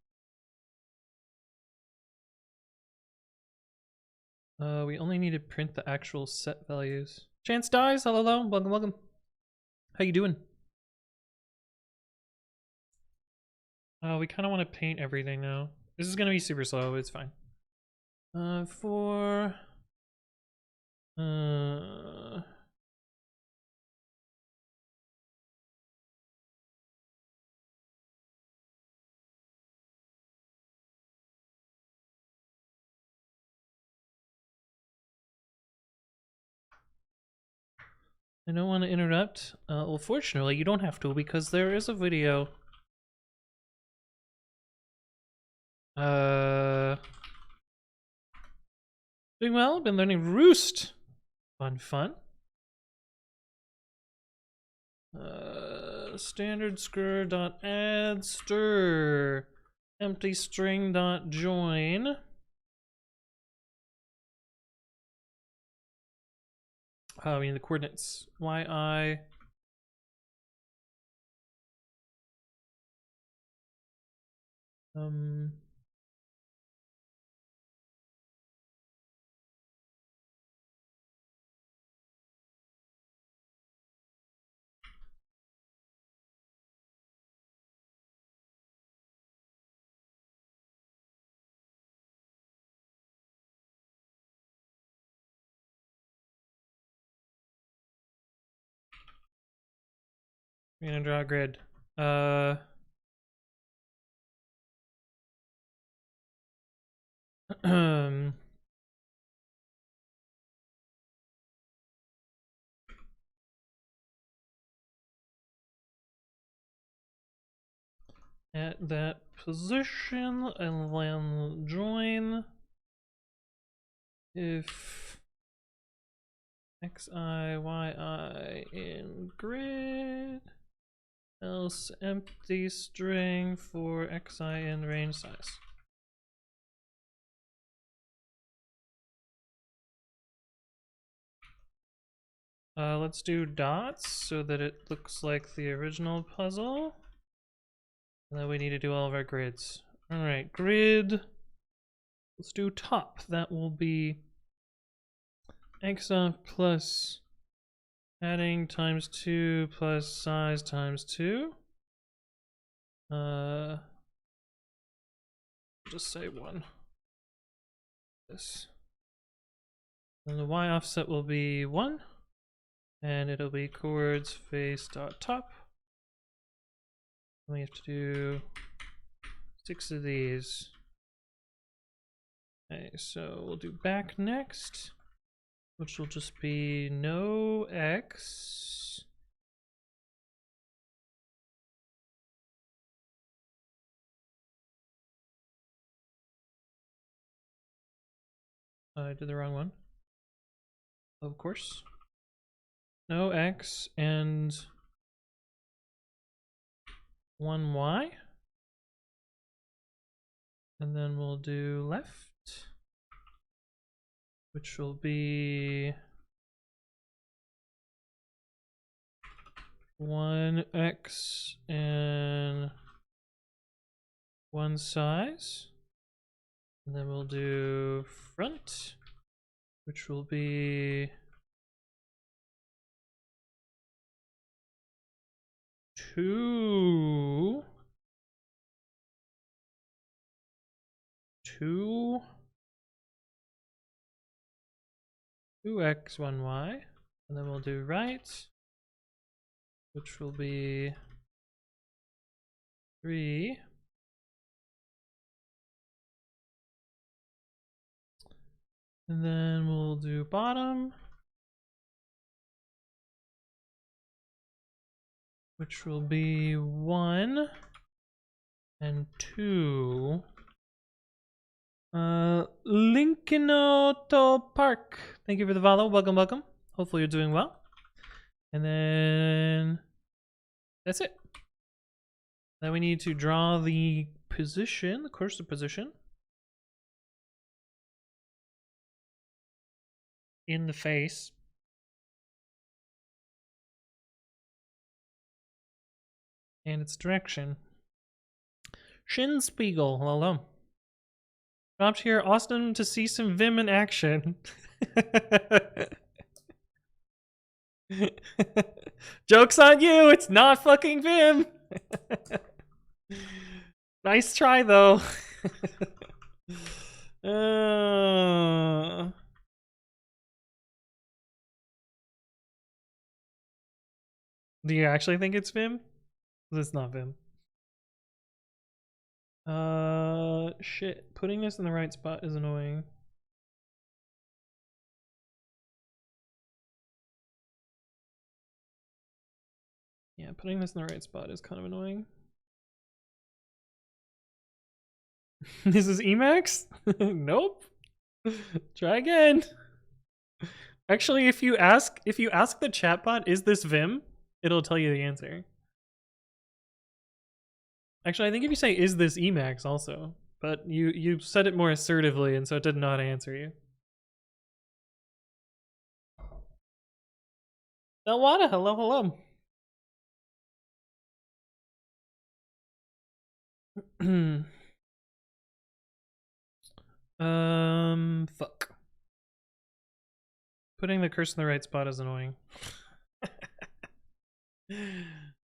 Speaker 1: We only need to print the actual set values. Chance dies, hello, welcome, welcome. How you doing? We kind of want to paint everything now. This is gonna be super slow, but it's fine. I don't want to interrupt. Well, fortunately, you don't have to because there is a video. Doing well. Been learning Roost. Fun. Standard stir dot add stir empty string dot join. I mean the coordinates yi. We're gonna draw a grid. At that position, and then join if xi, yi in grid, else empty string for xi in range size. Let's do dots so that it looks like the original puzzle. And then we need to do all of our grids. Alright, grid. Let's do top. That will be x plus adding times 2 plus size times 2. Just say 1. This. And the y offset will be 1. And it'll be chords face dot top. We have to do 6 of these. Okay, so we'll do back next, which will just be no x. I did the wrong one. Of course. No x and 1y. And then we'll do left, which will be 1x and 1 size. And then we'll do front, which will be 2. 2x, 1y. And then we'll do right, which will be 3. And then we'll do bottom, which will be 1 and 2. Linkinoto Park. Thank you for the follow. Welcome, welcome. Hopefully you're doing well. And then that's it. Then we need to draw the position, the cursor position in the face. And its direction. Shinspiegel, hello. Dropped here, Austin, to see some Vim in action. Joke's on you, it's not fucking Vim. Nice try though. Do you actually think it's Vim? It's not Vim. Shit. Putting this in the right spot is annoying. Yeah, putting this in the right spot is kind of annoying. This is Emacs? Nope. Try again. Actually, if you ask the chatbot, is this Vim? It'll tell you the answer. Actually, I think if you say, is this Emacs also? But you said it more assertively, and so it didn't know how to answer you. Delwada, hello, hello. Fuck. Putting the cursor in the right spot is annoying.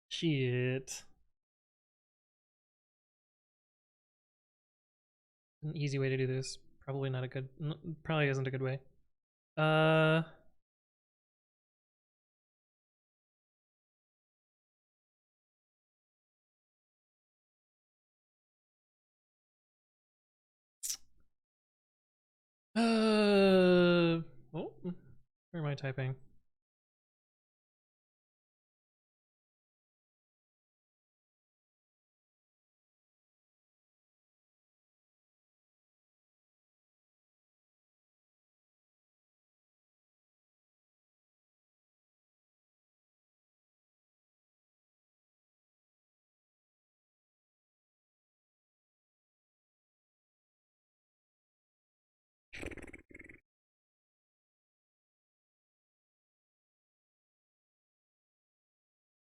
Speaker 1: Shit. An easy way to do this. Probably not a good, probably isn't a good way. Oh, where am I typing?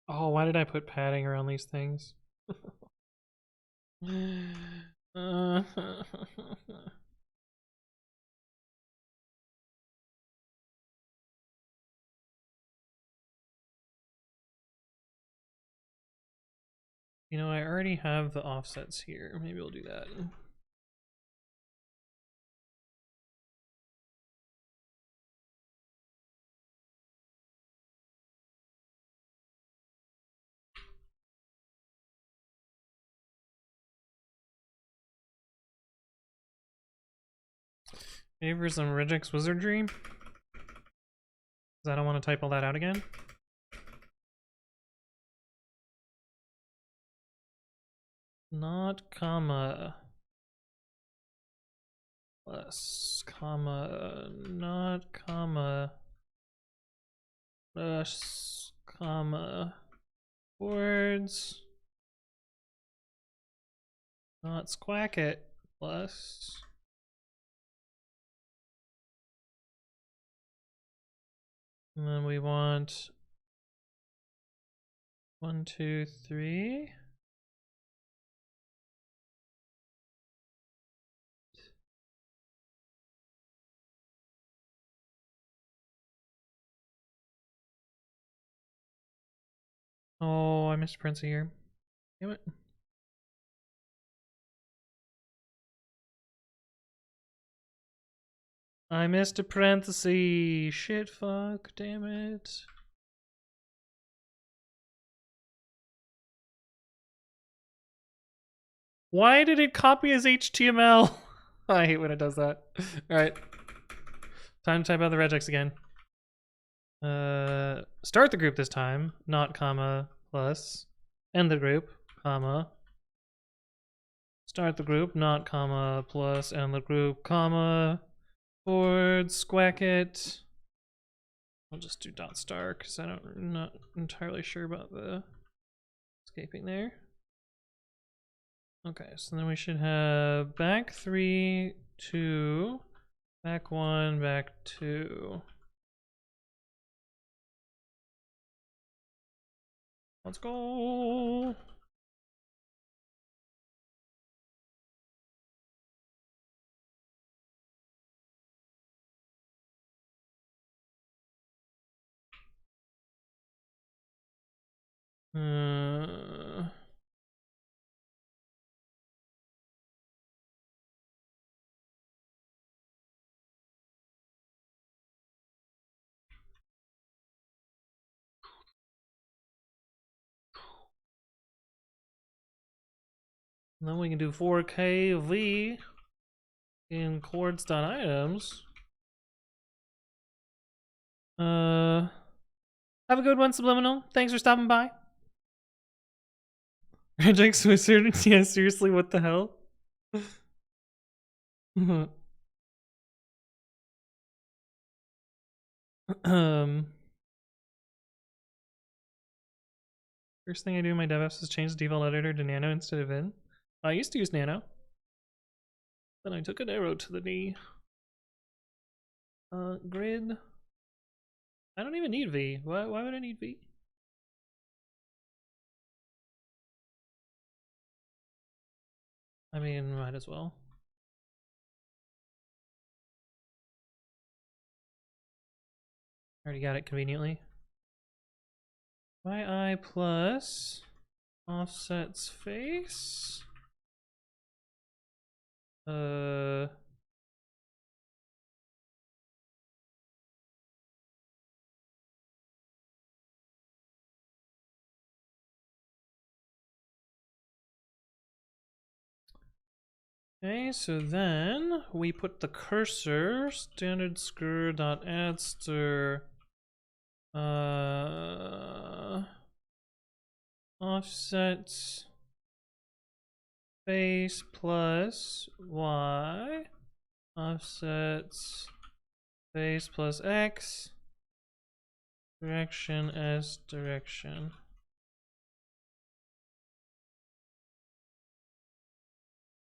Speaker 1: Oh, why did I put padding around these things? You know, I already have the offsets here. Maybe we'll do that. Favors and Regex Wizardry. Because I don't want to type all that out again. Not comma. Plus comma. Not comma. Plus comma. Words. Not squack it. Plus. And then we want 1, 2, 3. Oh, I missed Prince here. Damn it. I missed a parenthesis. Shit, fuck, damn it. Why did it copy as HTML? I hate when it does that. Alright. Time to type out the regex again. Start the group this time, not comma plus. End the group, comma. Start the group, not comma plus. End the group, comma. Forward, squack it. I'll just do dot star because I'm not entirely sure about the escaping there. Okay, so then we should have back 3, 2, back 1, back 2. Let's go. Then we can do 4K V in chords.items. Have a good one, Subliminal. Thanks for stopping by. Regex Wizard? Yeah, seriously, what the hell? First thing I do in my DevOps is change the default editor to Nano instead of Vin. I used to use Nano. Then I took an arrow to the knee. Grid. I don't even need V. Why would I need V? I mean, might as well. Already got it conveniently. YI plus offsets face. Okay, so then we put the cursor standard screw.add stir offset face plus y offsets face plus x direction as direction.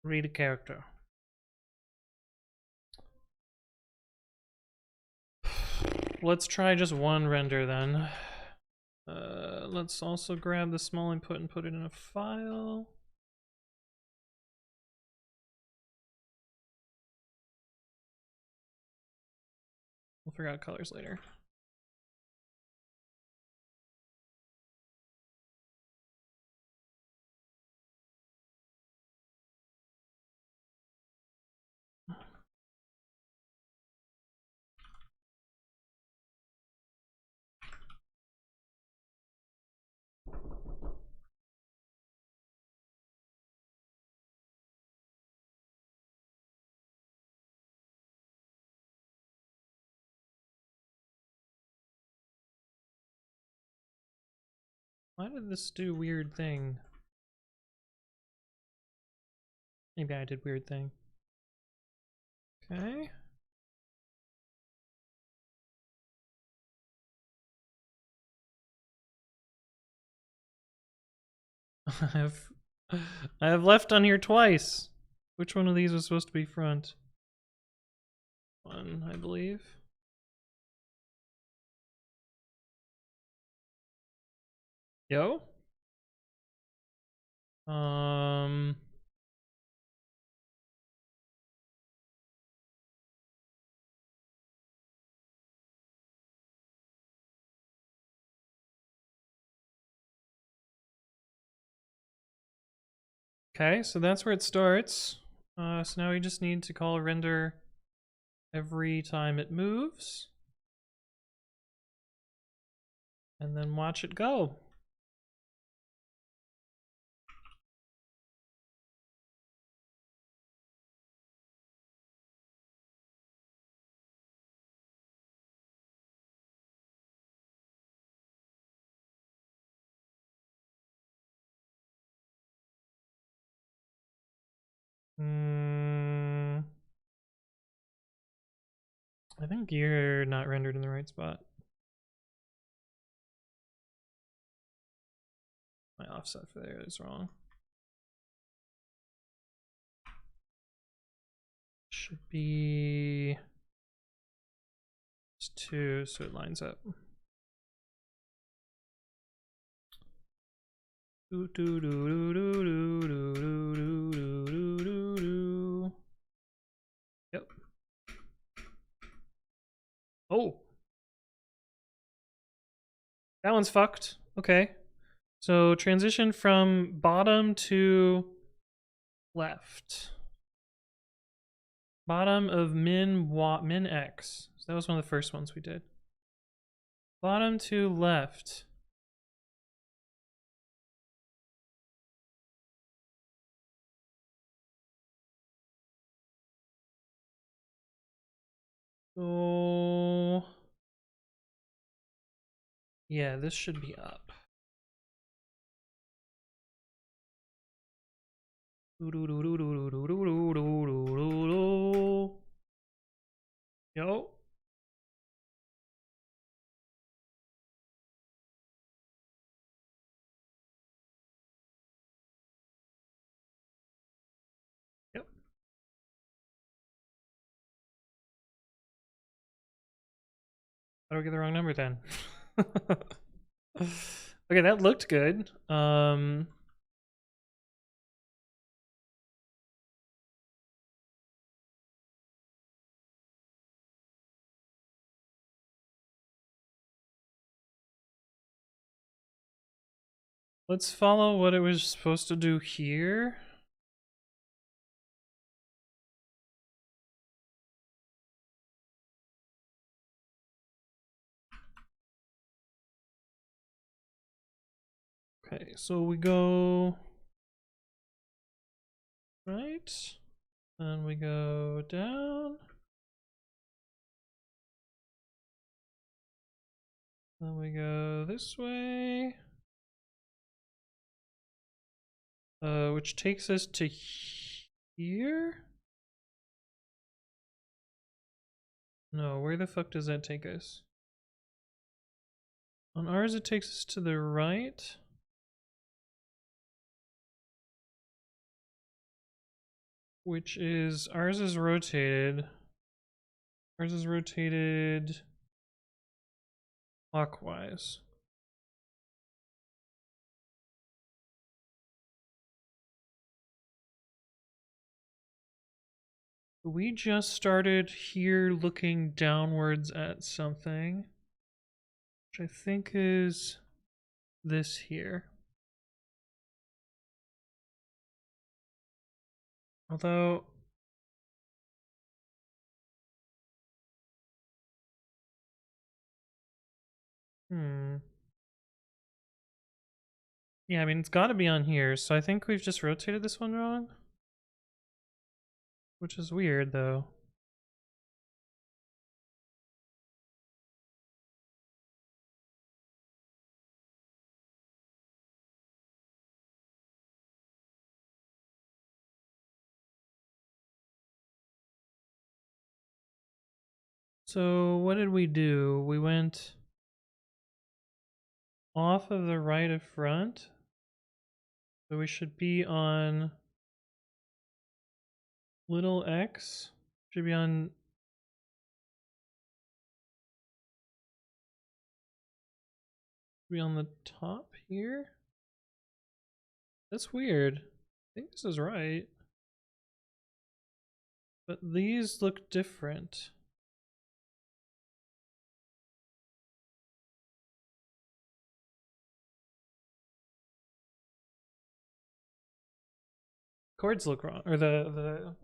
Speaker 1: Read a character. Let's try just one render then. Let's also grab the small input and put it in a file. We'll figure out colors later. Why did this do weird thing? Maybe I did weird thing. Okay. I have left on here twice. Which one of these was supposed to be front? One, I believe. Yo? Okay, so that's where it starts. So now we just need to call render every time it moves. And then watch it go. I think you're not rendered in the right spot. My offset for there is wrong. Should be 2, so it lines up. Yep. Oh, that one's fucked. Okay, so transition from bottom to left. Bottom of min x. So that was one of the first ones we did. Bottom to left. So yeah, this should be up. Yo. Yep. How do I get the wrong number then? Okay, that looked good. Let's follow what it was supposed to do here. Okay, so we go right, and we go down, then we go this way, which takes us to here? No, where the fuck does that take us? On ours it takes us to the right. Which is, ours is rotated. Ours is rotated clockwise. We just started here looking downwards at something, which I think is this here. Although, yeah, I mean, it's got to be on here, so I think we've just rotated this one wrong. Which is weird, though. So, what did we do? We went off of the right of front. So we should be on little x. Should be on the top here. That's weird. I think this is right. But these look different. Chords look wrong, or the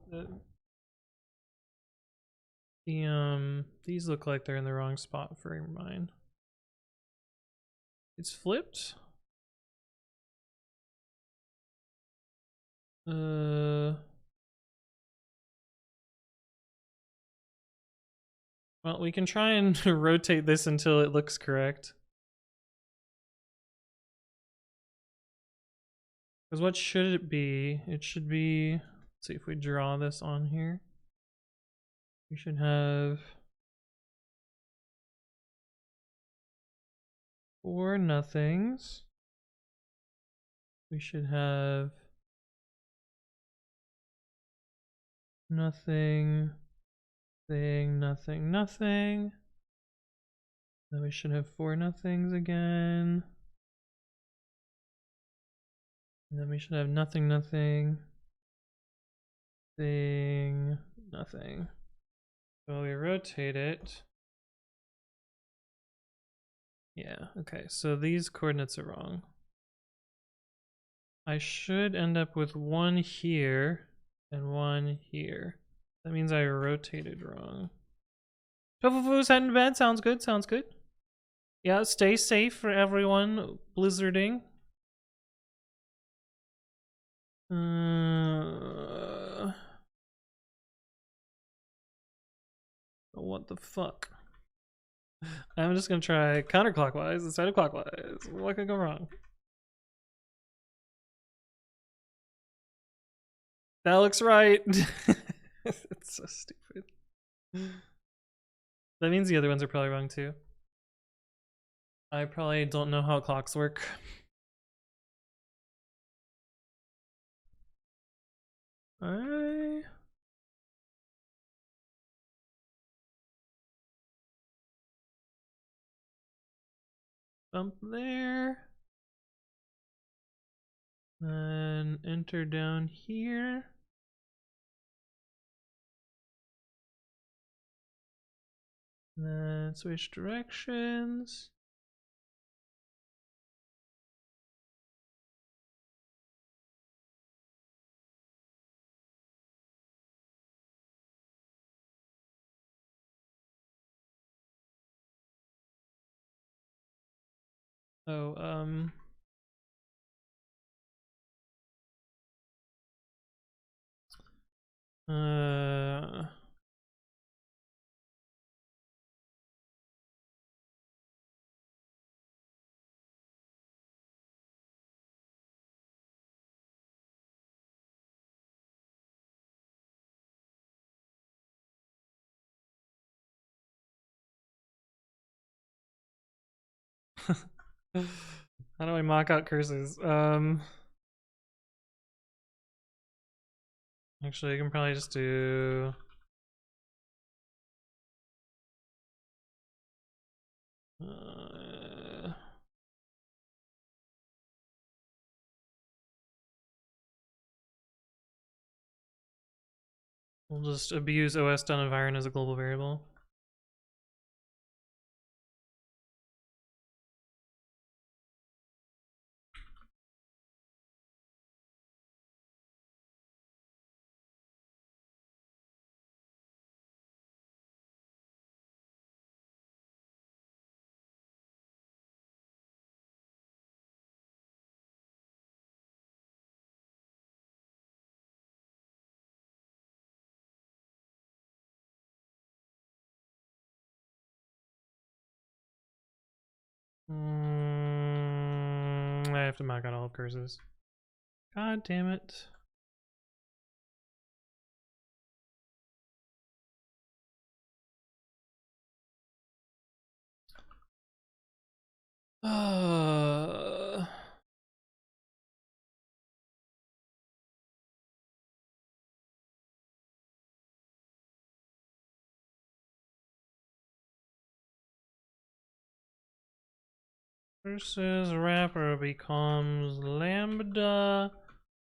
Speaker 1: these look like they're in the wrong spot for mine. It's flipped. Well, we can try and rotate this until it looks correct. Because what should it be? It should be, let's see if we draw this on here. We should have 4 nothings. We should have nothing, thing, nothing, nothing. Then we should have 4 nothings again. And then we should have nothing, nothing, thing, nothing. So we rotate it. Yeah, okay, so these coordinates are wrong. I should end up with 1 here and 1 here. That means I rotated wrong. Tofufu's heading to bed. Sounds good, sounds good. Yeah, stay safe for everyone blizzarding. What the fuck? I'm just gonna try counterclockwise instead of clockwise. What could go wrong? That looks right. It's so stupid. That means the other ones are probably wrong too. I probably don't know how clocks work. Bump there. Then enter down here. Then switch directions. Oh, how do I mock out curses? Actually, I can probably just do we'll just abuse OS done environ as a global variable. I have to mock out all curses. God damn it. Versus wrapper becomes lambda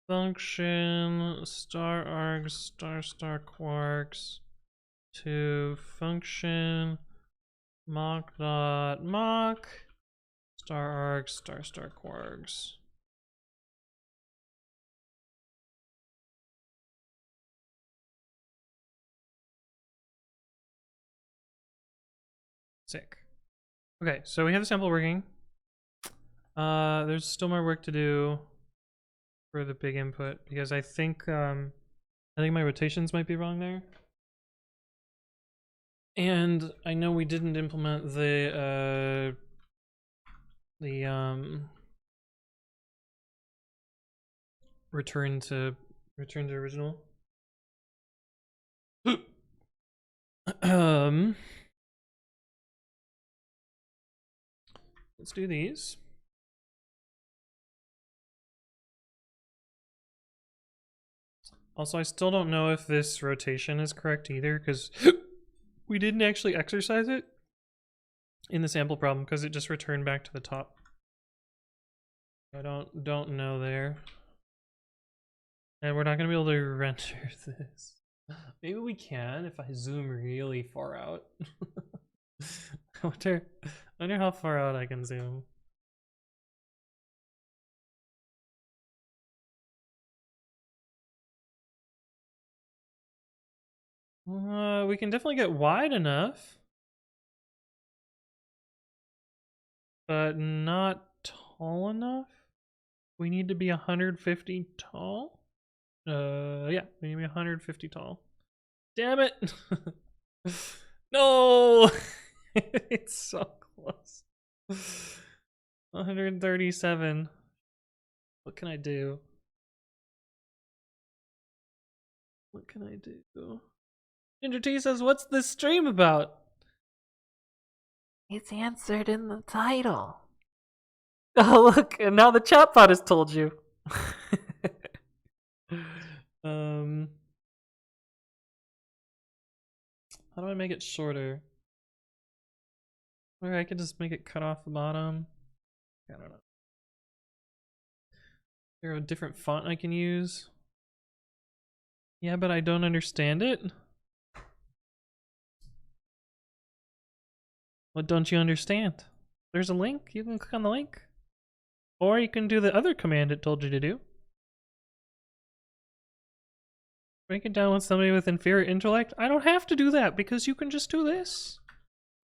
Speaker 1: function star args star quarks to function mock dot mock star args star quarks. Sick. Okay, so we have the sample working. There's still more work to do for the big input because I think my rotations might be wrong there. And I know we didn't implement the return to original. Let's do these. Also, I still don't know if this rotation is correct either, because we didn't actually exercise it in the sample problem because it just returned back to the top. I don't know there. And we're not gonna be able to render this. Maybe we can if I zoom really far out. I wonder how far out I can zoom. We can definitely get wide enough, but not tall enough. We need to be 150 tall. Yeah, we need to be 150 tall. Damn it! No! It's so close. 137. What can I do? What can I do? Ginger T says, what's this stream about? It's answered in the title. Oh, look, and now the chatbot has told you. How do I make it shorter? Or I could just make it cut off the bottom. I don't know. Is there a different font I can use? Yeah, but I don't understand it. What don't you understand? There's a link. You can click on the link. Or you can do the other command it told you to do. Break it down with somebody with inferior intellect. I don't have to do that because you can just do this.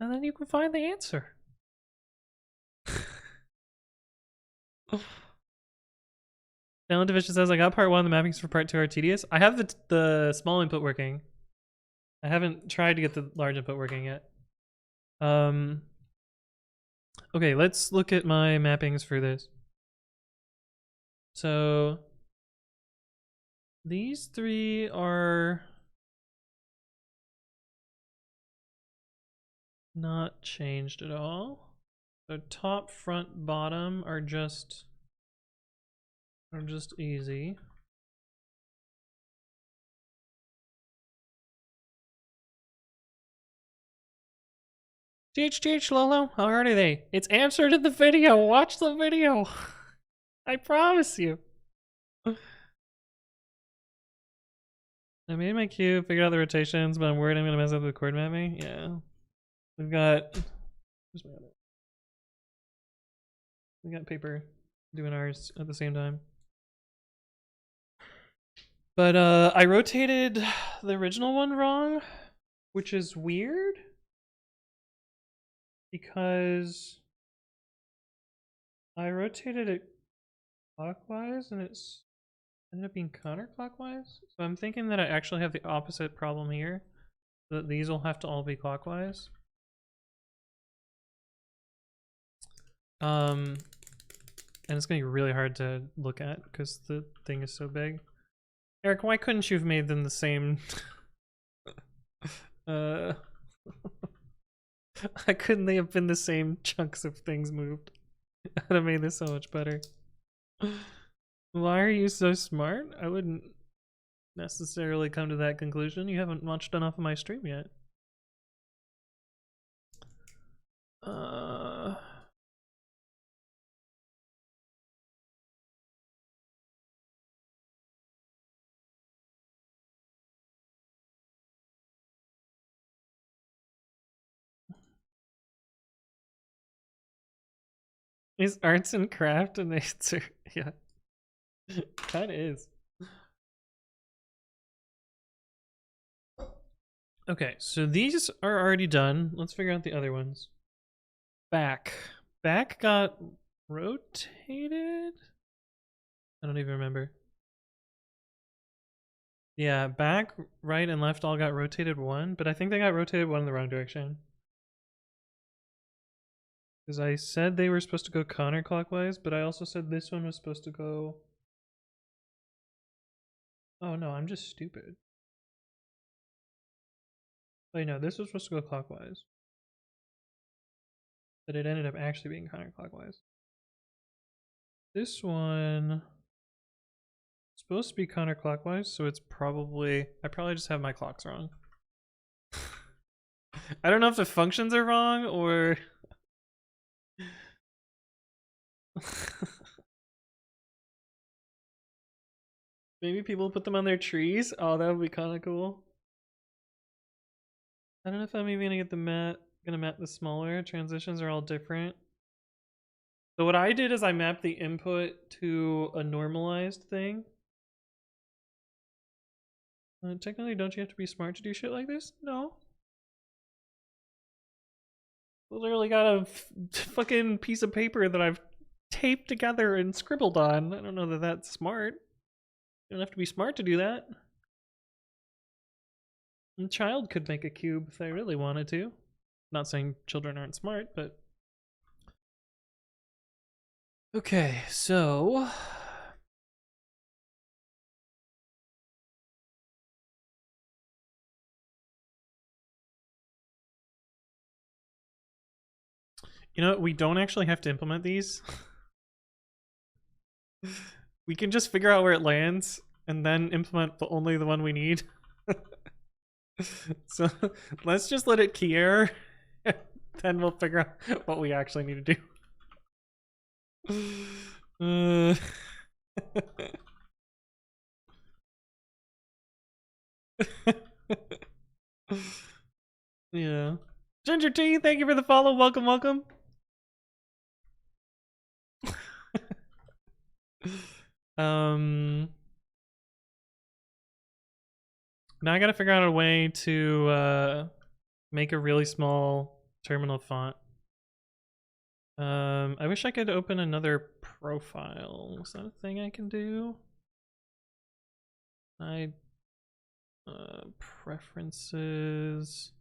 Speaker 1: And then you can find the answer. Alan Division says, I got part 1, the mappings for part 2 are tedious. I have the small input working. I haven't tried to get the large input working yet. Okay, let's look at my mappings for this. So these 3 are not changed at all. So top, front, bottom are just easy. GHGH Lolo, how hard are they? It's answered in the video. Watch the video. I promise you. I made my cube, figured out the rotations, but I'm worried I'm gonna mess up the chord mapping. Yeah. We've got paper doing ours at the same time. But I rotated the original one wrong, which is weird because I rotated it clockwise and it's ended up being counterclockwise. So I'm thinking that I actually have the opposite problem here, that these will have to all be clockwise. And it's gonna be really hard to look at because the thing is so big. Eric, why couldn't you have made them the same? Why couldn't they have been the same chunks of things moved? I'd have made this so much better. Why are you so smart? I wouldn't necessarily come to that conclusion. You haven't watched enough of my stream yet. Is arts and craft an answer? Yeah. Kinda is. Okay, so these are already done. Let's figure out the other ones. Back. Back got rotated? I don't even remember. Yeah, back, right, and left all got rotated one, but I think they got rotated one in the wrong direction. Because I said they were supposed to go counterclockwise, but I also said this one was supposed to go... Oh no, I'm just stupid. Wait, no, this was supposed to go clockwise. But it ended up actually being counterclockwise. This one... supposed to be counterclockwise, so it's probably... I probably just have my clocks wrong. I don't know if the functions are wrong, or... Maybe people put them on their trees? Oh, that would be kind of cool. I don't know if I'm even gonna get the map the smaller. Transitions are all different. So what I did is I mapped the input to a normalized thing. Technically, don't you have to be smart to do shit like this? No. Literally got a fucking piece of paper that I've taped together and scribbled on. I don't know that that's smart. You don't have to be smart to do that. A child could make a cube if they really wanted to. Not saying children aren't smart, but... Okay, so... You know what? We don't actually have to implement these. We can just figure out where it lands and then implement only the one we need. So let's just let it key error. Then we'll figure out what we actually need to do. Yeah. Ginger Tea, thank you for the follow. Welcome, welcome. Now I gotta figure out a way to make a really small terminal font. I wish I could open another profile. Is that a thing I can do? Preferences.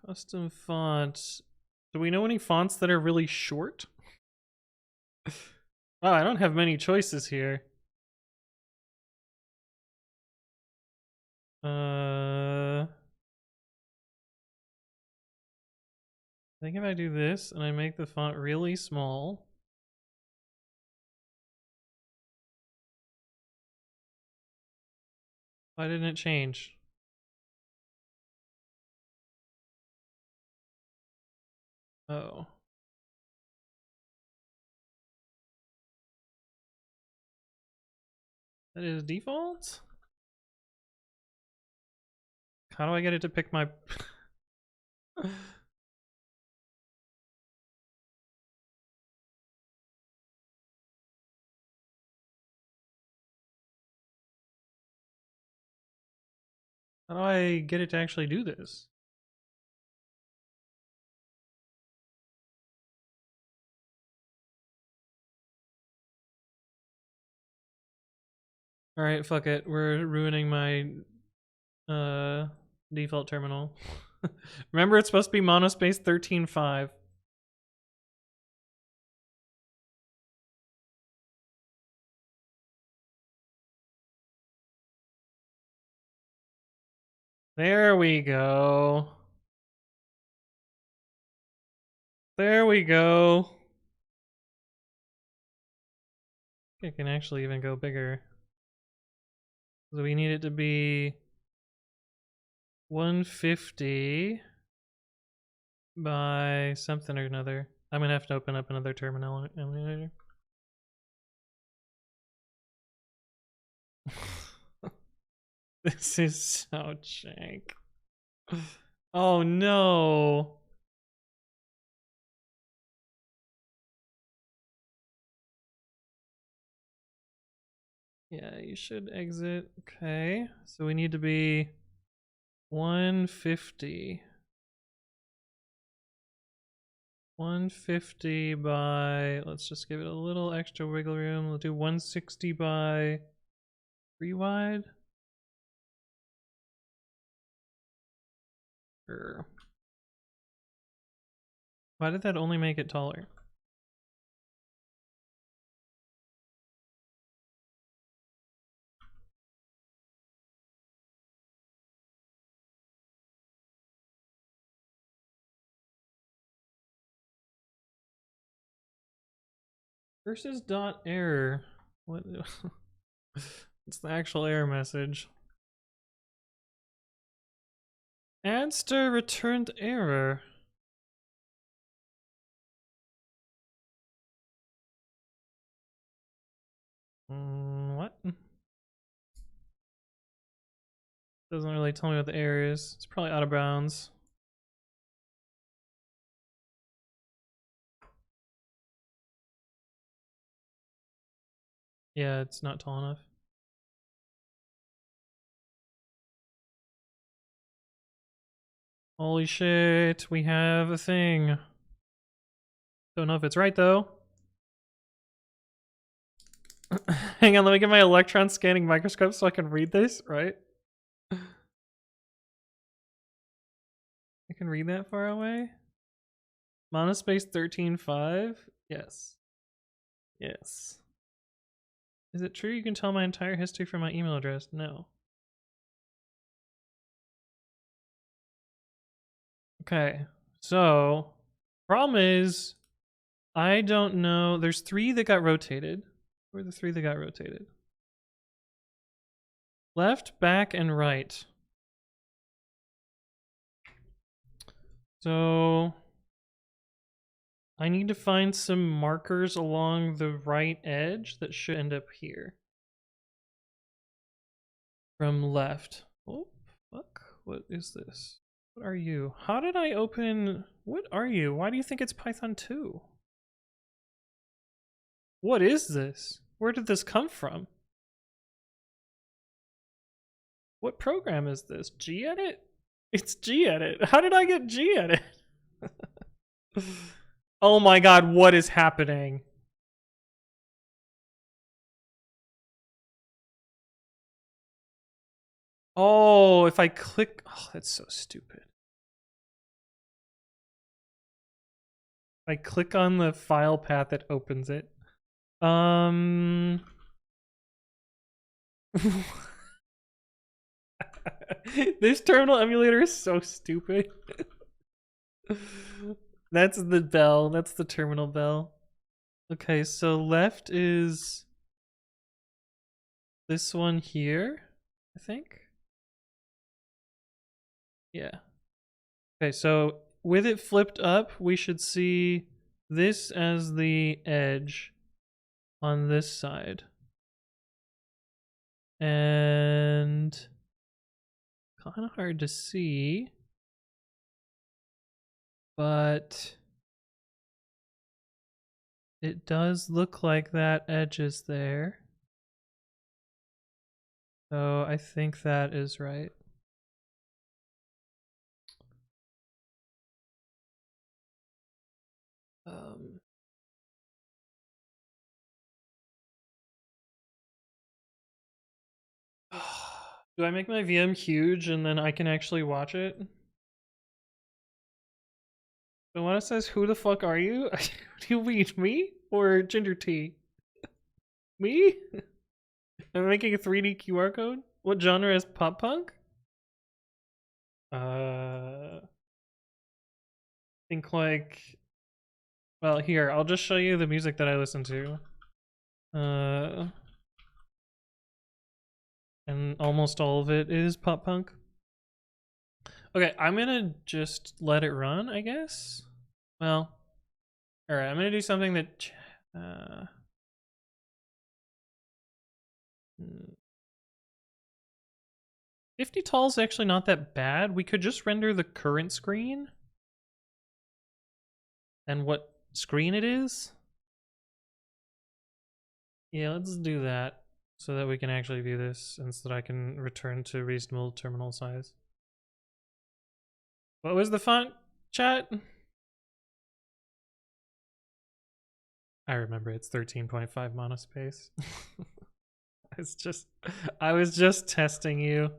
Speaker 1: Custom fonts. Do we know any fonts that are really short? Wow, I don't have many choices here. I think if I do this and I make the font really small. Why didn't it change? Oh. That is default? How do I get it to pick my... How do I get it to actually do this? Alright, fuck it. We're ruining my default terminal. Remember, it's supposed to be monospace 13.5. There we go. There we go. It can actually even go bigger. So we need it to be 150 by something or another. I'm gonna have to open up another terminal emulator. This is so jank. Oh no. Yeah, you should exit. Okay, so we need to be 150. 150 by, let's just give it a little extra wiggle room. We'll do 160 by 3 wide. Sure. Why did that only make it taller? Versus dot error. What? It's the actual error message. Adster returned error. What? Doesn't really tell me what the error is. It's probably out of bounds. Yeah, it's not tall enough. Holy shit, we have a thing. Don't know if it's right though. Hang on, let me get my electron scanning microscope so I can read this, right? I can read that far away? Monospace 13.5? Yes. Yes. Is it true you can tell my entire history from my email address? No. Okay, so problem is I don't know. There's 3 that got rotated. Where are the 3 that got rotated? Left, back, and right. So I need to find some markers along the right edge that should end up here. From left. Oh, fuck. What is this? What are you? How did I open... What are you? Why do you think it's Python 2? What is this? Where did this come from? What program is this? Gedit? It's Gedit. How did I get Gedit? Oh my god, what is happening? Oh, if I click... Oh, that's so stupid. If I click on the file path, it opens it. This terminal emulator is so stupid. That's the bell. That's the terminal bell. Okay, so left is this one here, I think. Yeah. Okay, so with it flipped up, we should see this as the edge on this side. And kind of hard to see, but it does look like that edge is there. So I think that is right. Do I make my VM huge and then I can actually watch it? The one that says, "Who the fuck are you?" Do you mean me or Ginger Tea? Me? I'm making a 3D QR code? What genre is pop punk? Think like... Well, here, I'll just show you the music that I listen to. And almost all of it is pop punk. Okay, I'm gonna just let it run, I guess. Well, alright, I'm gonna do something that... 50 tall is actually not that bad. We could just render the current screen and what screen it is. Yeah, let's do that. so that we can actually view this and so that I can return to reasonable terminal size. What was the font, chat? I remember it's 13.5 monospace. I was just testing you.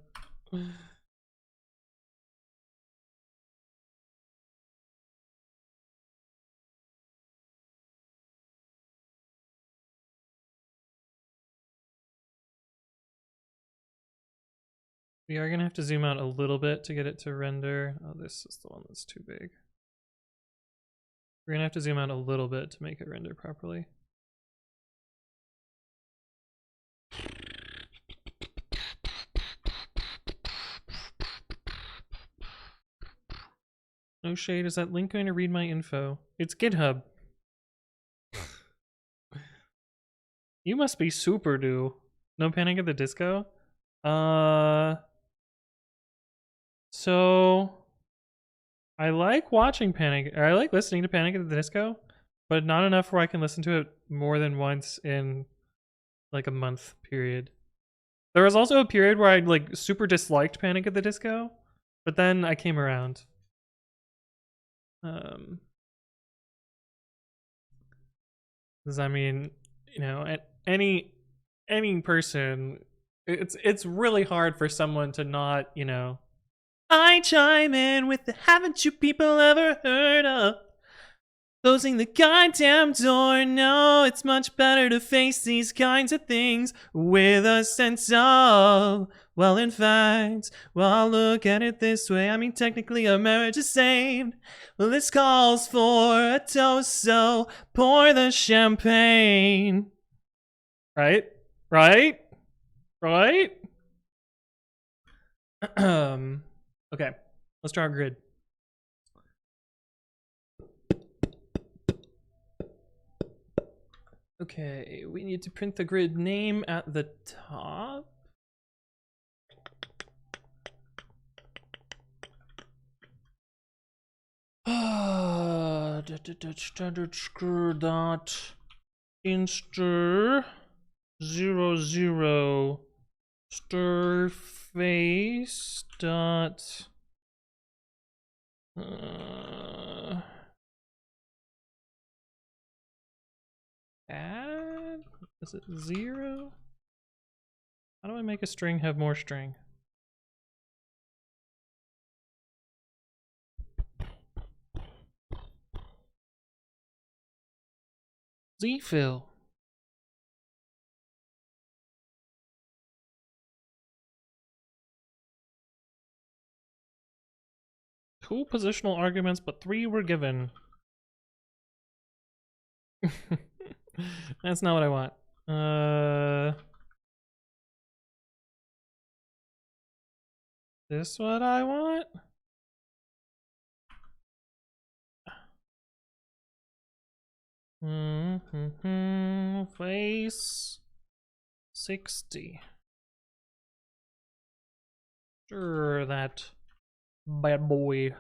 Speaker 1: We are gonna have to zoom out a little bit to get it to render. Oh, this is the one that's too big. We're gonna have to zoom out a little bit to make it render properly. No shade, is that link going to read my info? It's GitHub. You must be super new. No Panic at the Disco? So I like watching Panic, or I like listening to Panic at the Disco, but not enough where I can listen to it more than once in like a month period. There was also a period where I like super disliked Panic at the Disco, but then I came around. Because I mean, you know, any person, it's really hard for someone to not, you know. I chime in with the haven't you people ever heard of? Closing the goddamn door. No, it's much better to face these kinds of things with a sense of, well, in fact, well, I'll look at it this way. I mean, technically, our marriage is saved. Well, this calls for a toast, so pour the champagne. Right? Right? Right? Okay, let's draw a grid. Okay, we need to print the grid name at the top. Standard screw dot inster 00 stir face dot add? Is it 0? How do I make a string have more string? zfill. Two positional arguments, but 3 were given. That's not what I want. This what I want? Face 60. Sure, that bad boy.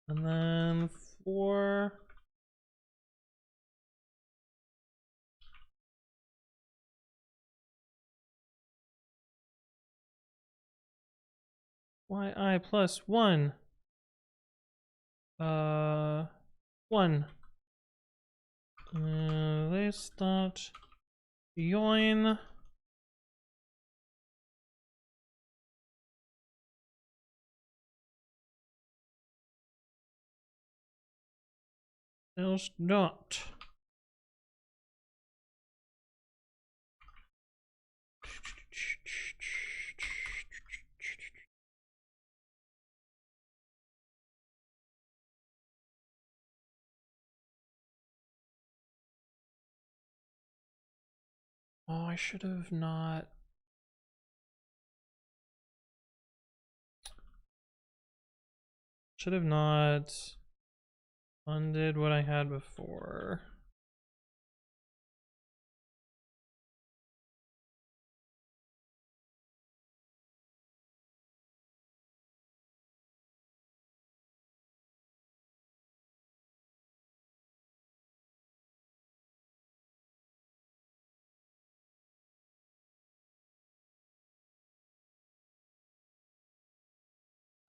Speaker 1: And then 4. yi plus 1. 1. This dot join. Else dot. Oh, I should have not. Should have not undid what I had before.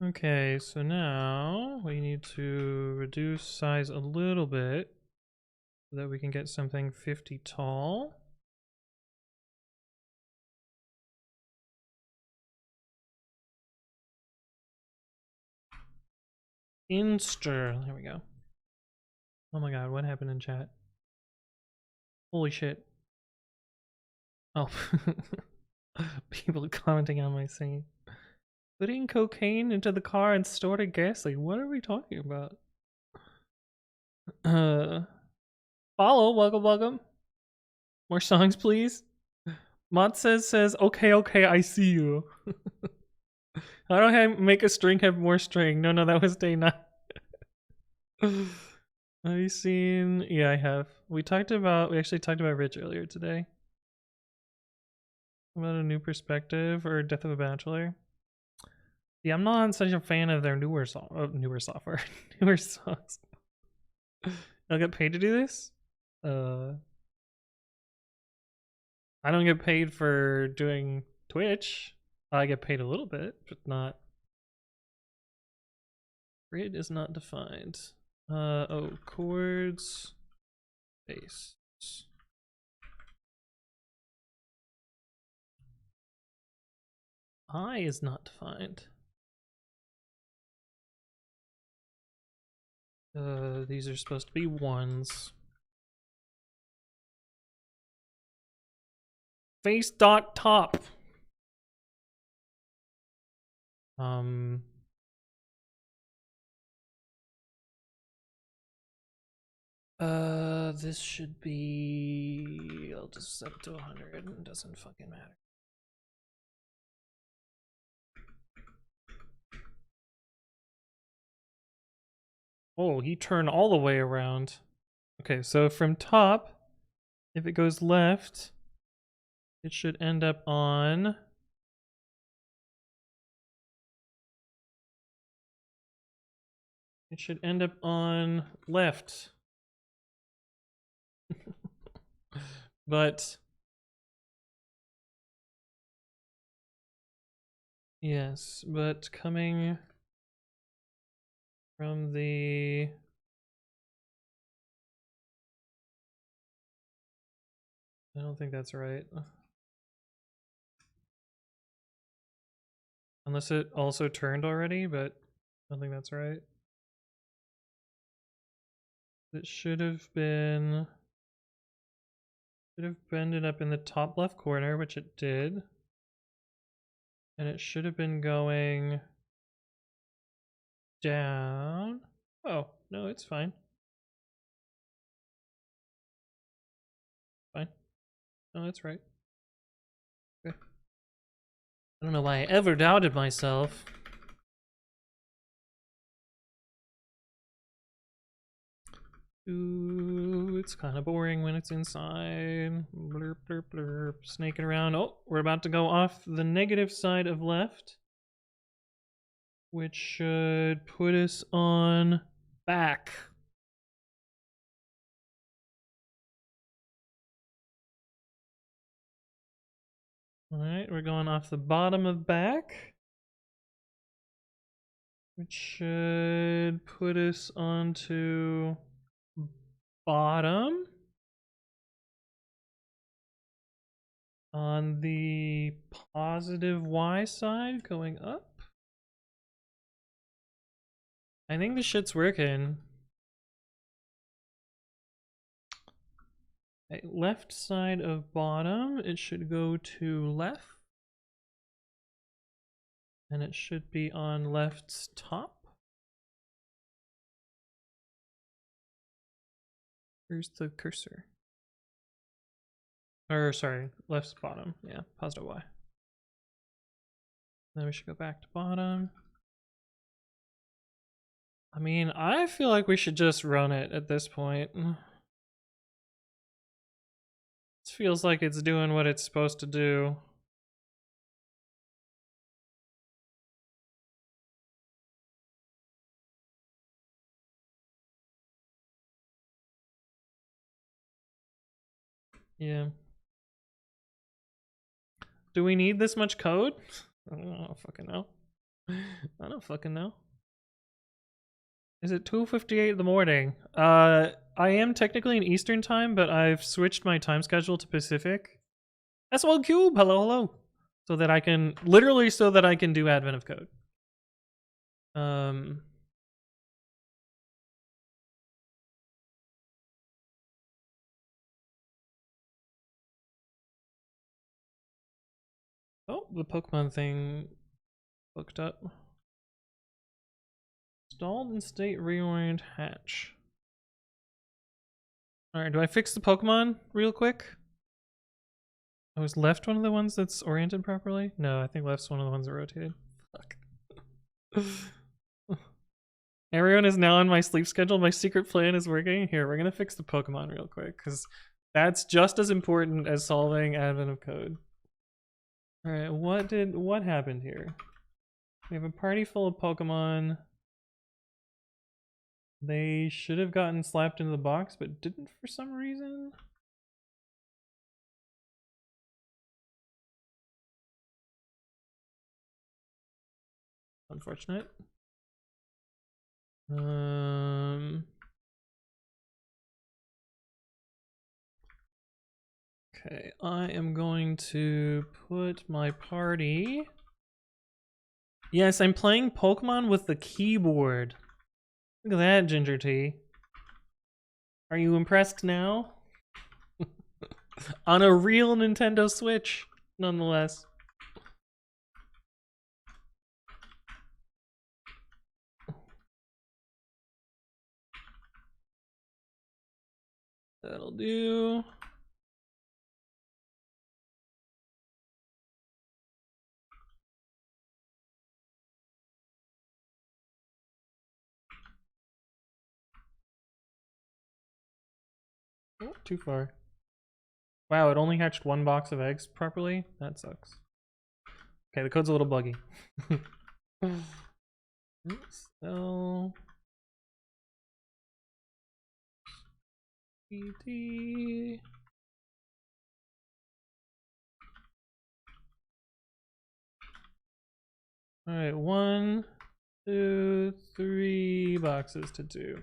Speaker 1: Okay, so now we need to reduce size a little bit so that we can get something 50 tall. Insta. There we go. Oh my god, what happened in chat? Holy shit. Oh. People commenting on my scene. Putting cocaine into the car and stored it gasoline. What are we talking about? Follow, welcome. More songs, please. Mott says, okay, I see you. How do I make a string have more string? No, that was day 9. Have you seen? Yeah, I have. We actually talked about Rich earlier today. About a new perspective or Death of a Bachelor. Yeah, I'm not such a fan of their newer software, newer songs. I'll get paid to do this. I don't get paid for doing Twitch. I get paid a little bit, but not. Grid is not defined. Oh, chords, bass. I is not defined. These are supposed to be ones. Face dot top. This should be. I'll just set it to 100. It doesn't fucking matter. Oh, he turned all the way around. Okay, so from top, if it goes left, it should end up on. It should end up on left. But yes, but coming from the I don't think that's right. Unless it also turned already, but I don't think that's right. It should have ended up in the top left corner, which it did. And it should have been going down. Oh, no, it's fine. Fine. No, that's right. Okay. I don't know why I ever doubted myself. Ooh, it's kind of boring when it's inside. Blurp, blurp, blurp. Snaking around. Oh, we're about to go off the negative side of left, which should put us on back. Alright, we're going off the bottom of back, which should put us onto bottom. On the positive Y side, going up. I think this shit's working. Okay, left side of bottom, it should go to left. And it should be on left's top. Where's the cursor? Or sorry, left's bottom. Yeah, positive Y. Then we should go back to bottom. I mean, I feel like we should just run it at this point. It feels like it's doing what it's supposed to do. Yeah. Do we need this much code? I don't fucking know. I don't fucking know. Is it 2:58 in the morning? I am technically in Eastern time, but I've switched my time schedule to Pacific. S1 Cube, hello, hello. So that I can, literally so that I can do Advent of Code. Oh, the Pokemon thing hooked up. Stalled in state rewind hatch. Alright, do I fix the Pokemon real quick? I was left one of the ones that's oriented properly? No, I think left's one of the ones that rotated. Fuck. Everyone is now on my sleep schedule. My secret plan is working. Here, we're gonna fix the Pokemon real quick, because that's just as important as solving Advent of Code. Alright, what happened here? We have a party full of Pokemon. They should have gotten slapped into the box, but didn't for some reason. Unfortunate. Okay, I am going to put my party. Yes, I'm playing Pokemon with the keyboard. Look at that, Ginger Tea. Are you impressed now? On a real Nintendo Switch, nonetheless. That'll do. Oh, too far. Wow, it only hatched one box of eggs properly? That sucks. Okay, the code's a little buggy. So... PD... Alright, 1, 2, 3 boxes to do.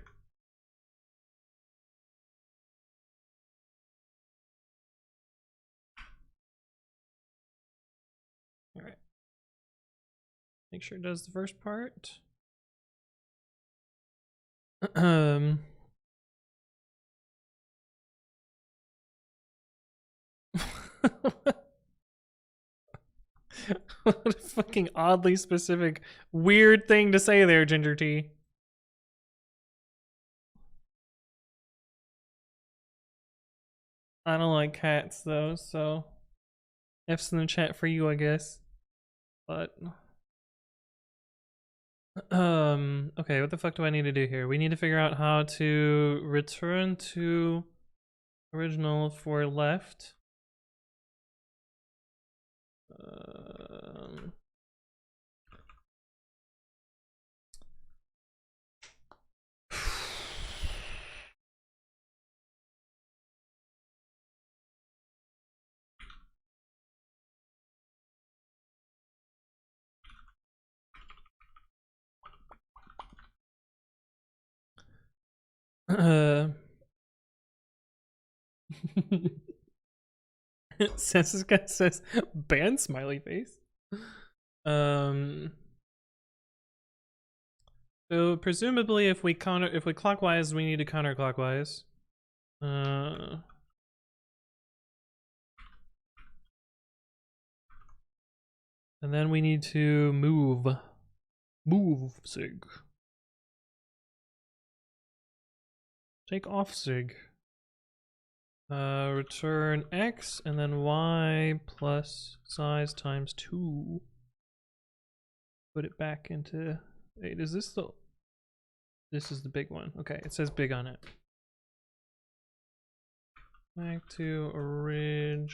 Speaker 1: Alright. Make sure it does the first part. What a fucking oddly specific, weird thing to say there, Ginger Tea. I don't like cats though, so F's in the chat for you, I guess. But okay, what the fuck do I need to do here? We need to figure out how to return to original for left. Sensiska says ban smiley face. So presumably if we clockwise, we need to counterclockwise. And then we need to move sig. Take off sig. Return x and then y plus size times 2. Put it back into. Wait, is this the? This is the big one. Okay, it says big on it. Back to orig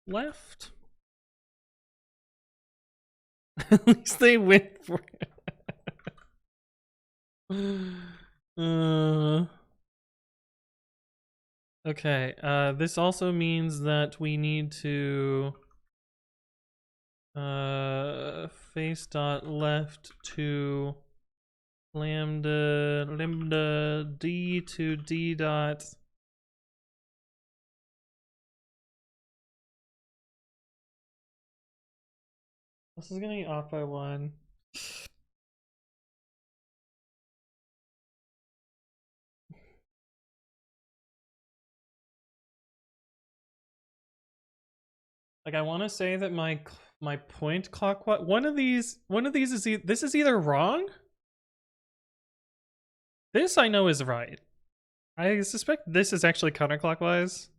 Speaker 1: left. At least they went for it. Okay, this also means that we need to Face dot left to lambda d to d dot. This is gonna be off by 1. Like, I want to say that my point clockwise. One of these is this is either wrong. This I know is right. I suspect this is actually counterclockwise.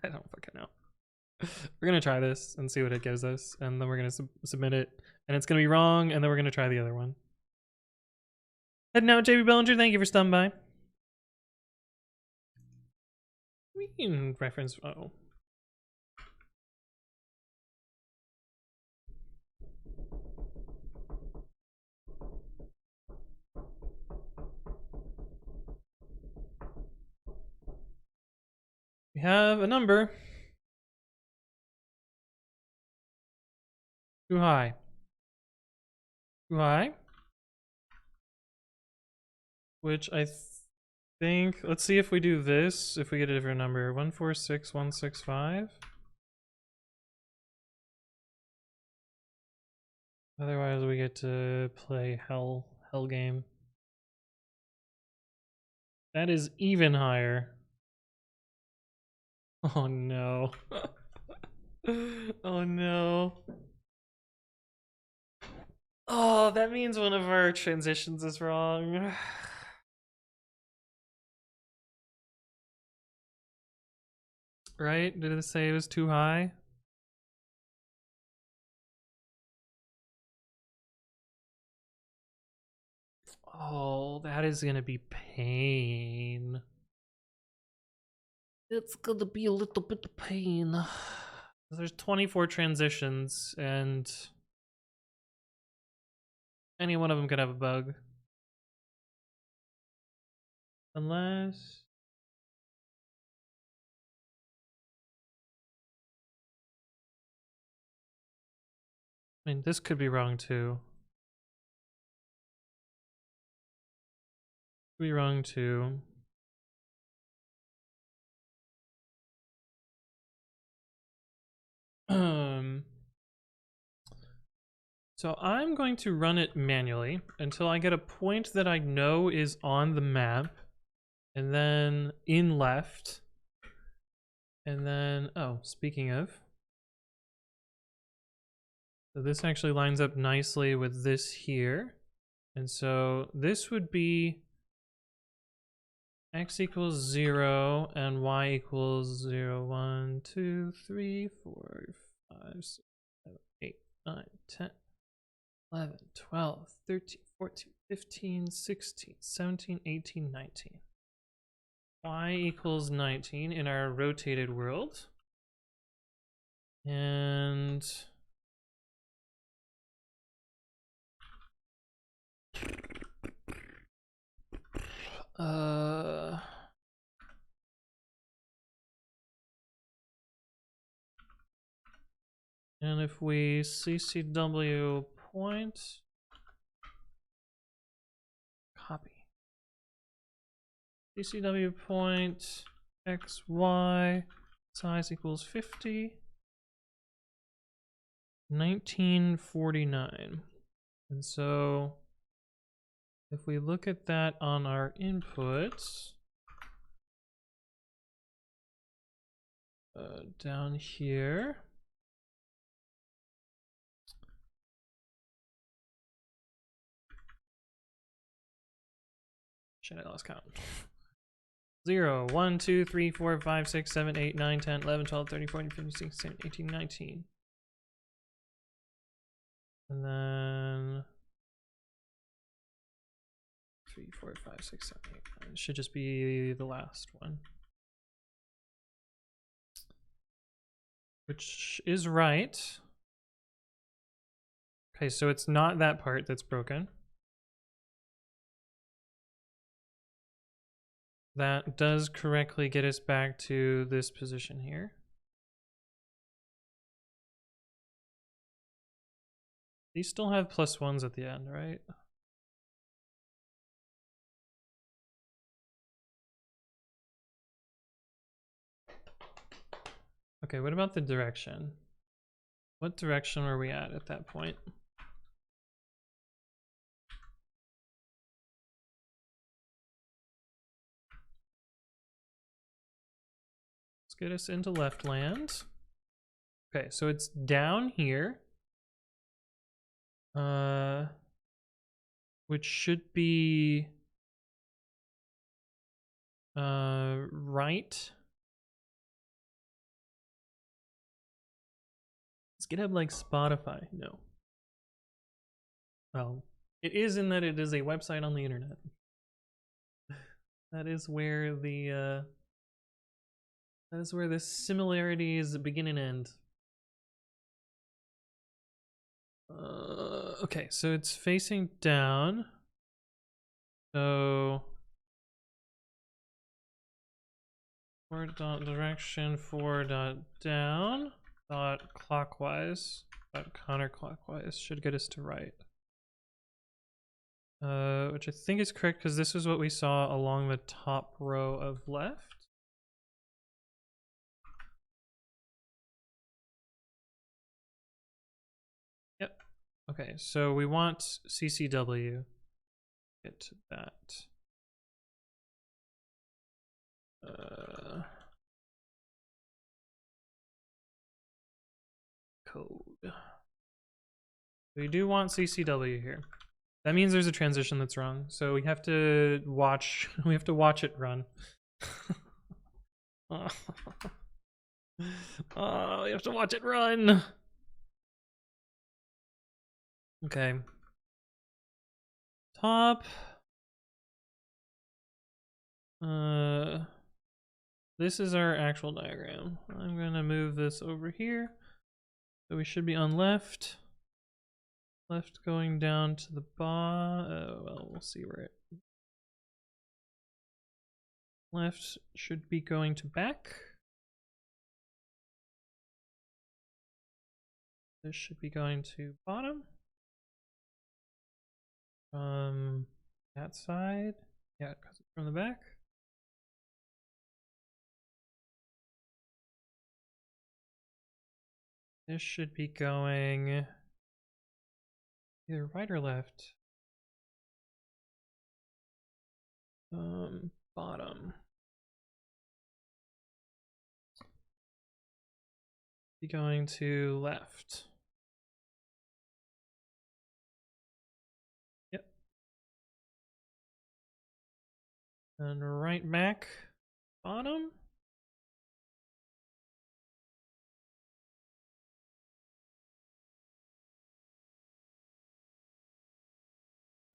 Speaker 1: I don't fucking know. We're gonna try this and see what it gives us, and then we're gonna submit it, and it's gonna be wrong, and then we're gonna try the other one. Heading out, JB Bellinger. Thank you for stopping by. We can reference. Oh. We have a number. Too high. Too high. Which I think, let's see if we do this, if we get a different number. 146165. Otherwise we get to play hell game. That is even higher. Oh no. Oh no. Oh, that means one of our transitions is wrong. Right? Did it say it was too high? Oh, that is gonna be pain. It's gonna be a little bit of pain. There's 24 transitions, and any one of them could have a bug. Unless... I mean, this could be wrong too. Could be wrong too. So I'm going to run it manually until I get a point that I know is on the map, and then in left, and then, oh, speaking of, so this actually lines up nicely with this here, and so this would be x equals 0 and y equals 0, 1, 2, 3, 4, 5, 6, 7, 8, 9, 10, 11, 12, 13, 14, 15, 16, 17, 18, 19. Y equals 19 in our rotated world. And and if we CCW point, copy. CCW point XY size equals 50. 1949. And so if we look at that on our inputs, down here, shit, I lost count. 0, 1, 2, 3, 4, 5, 6, 7, 8, 9, 10, 11, 12, 13, 14, 15, 16, 17, 18, 19. And then 3, 4, 5, 6, 7, 8, 9. It should just be the last one. Which is right. Okay, so it's not that part that's broken. That does correctly get us back to this position here. These still have +1s at the end, right? Okay, what about the direction? What direction were we at that point? Let's get us into left land. Okay, so it's down here. Which should be right. Is GitHub like Spotify? No. Well, it is in that it is a website on the internet. That is where the similarities begin and end. Okay, so it's facing down. So direction 4.down clockwise counterclockwise should get us to right. Which I think is correct because this is what we saw along the top row of left. Yep. Okay, so we want CCW. Get to that. Code. We do want CCW here. That means there's a transition that's wrong. So we have to watch. We have to watch it run. Oh, we have to watch it run. Okay. Top. This is our actual diagram. I'm gonna move this over here. So we should be on left. Left going down to the bottom. Well, we'll see where it. Left should be going to back. This should be going to bottom. From that side. Yeah, because it's from the back. This should be going either right or left. Bottom. Be going to left. Yep. And right back, bottom.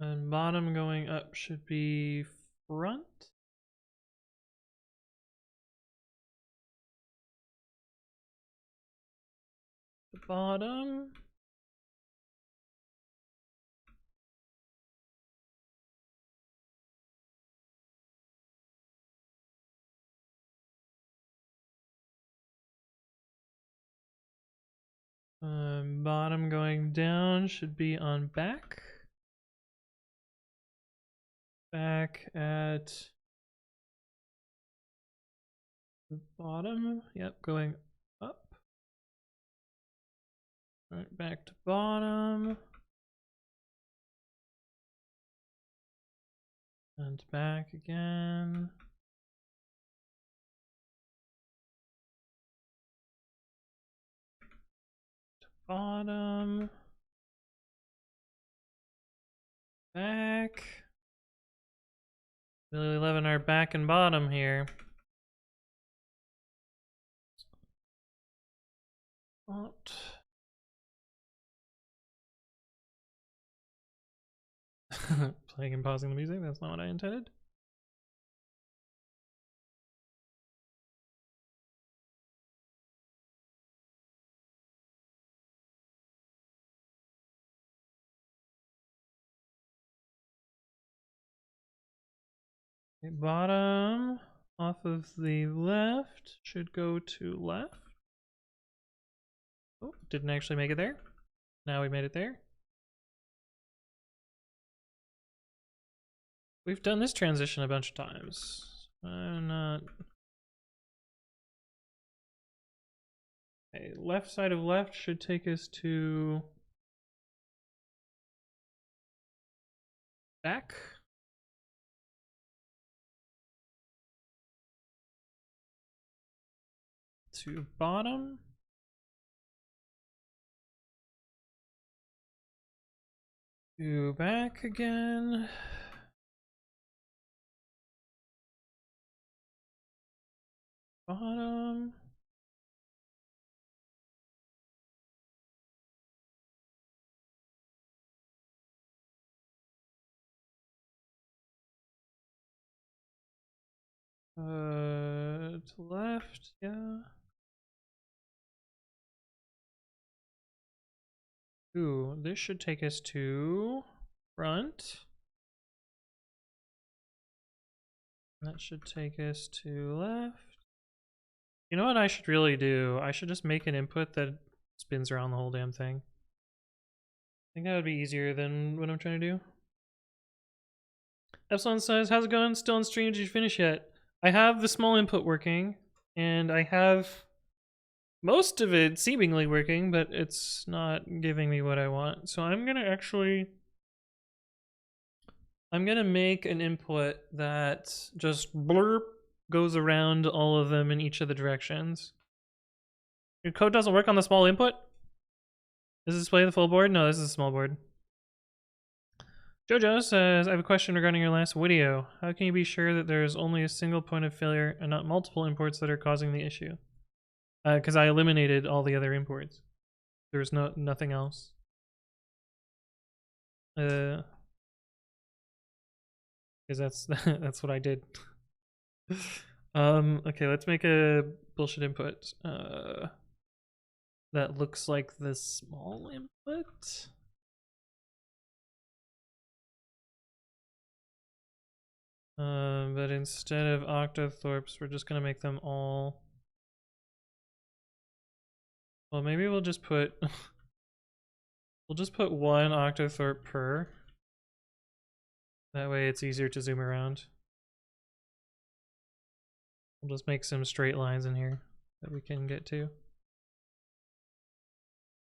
Speaker 1: And bottom going up should be front. The bottom. Bottom going down should be on back. Back at the bottom. Yep, going up. Right back to bottom. And back again. To bottom. Back. Really loving our back and bottom here. What? Playing and pausing the music, that's not what I intended. Okay, bottom off of the left should go to left. Oh, didn't actually make it there. Now we made it there. We've done this transition a bunch of times. I'm not... Okay, left side of left should take us to... back. To bottom. To back again. Bottom. To left, yeah. Ooh, this should take us to front. That should take us to left. You know what I should really do? I should just make an input that spins around the whole damn thing. I think that would be easier than what I'm trying to do. Epsilon says, how's it going? Still on stream? Did you finish yet? I have the small input working, and I have most of it seemingly working, but it's not giving me what I want. So I'm gonna make an input that just blurp goes around all of them in each of the directions. Your code doesn't work on the small input? Does it display the full board? No, this is a small board. Jojo says, I have a question regarding your last video. How can you be sure that there is only a single point of failure and not multiple imports that are causing the issue? Because I eliminated all the other imports. There's nothing else. Because that's what I did. Okay, let's make a bullshit input. That looks like the small input. But instead of octothorpes, we're just gonna make them all. Well, maybe we'll just put we'll just put one octothorpe per. That way it's easier to zoom around. We'll just make some straight lines in here that we can get to.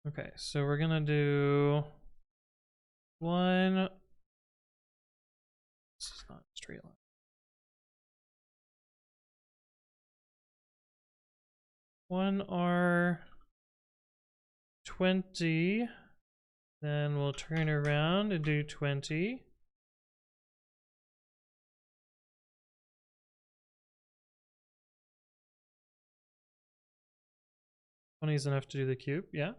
Speaker 1: Okay, so we're gonna do one. This is not a straight line. One R20. Then we'll turn around and do 20. Is enough to do the cube, yeah.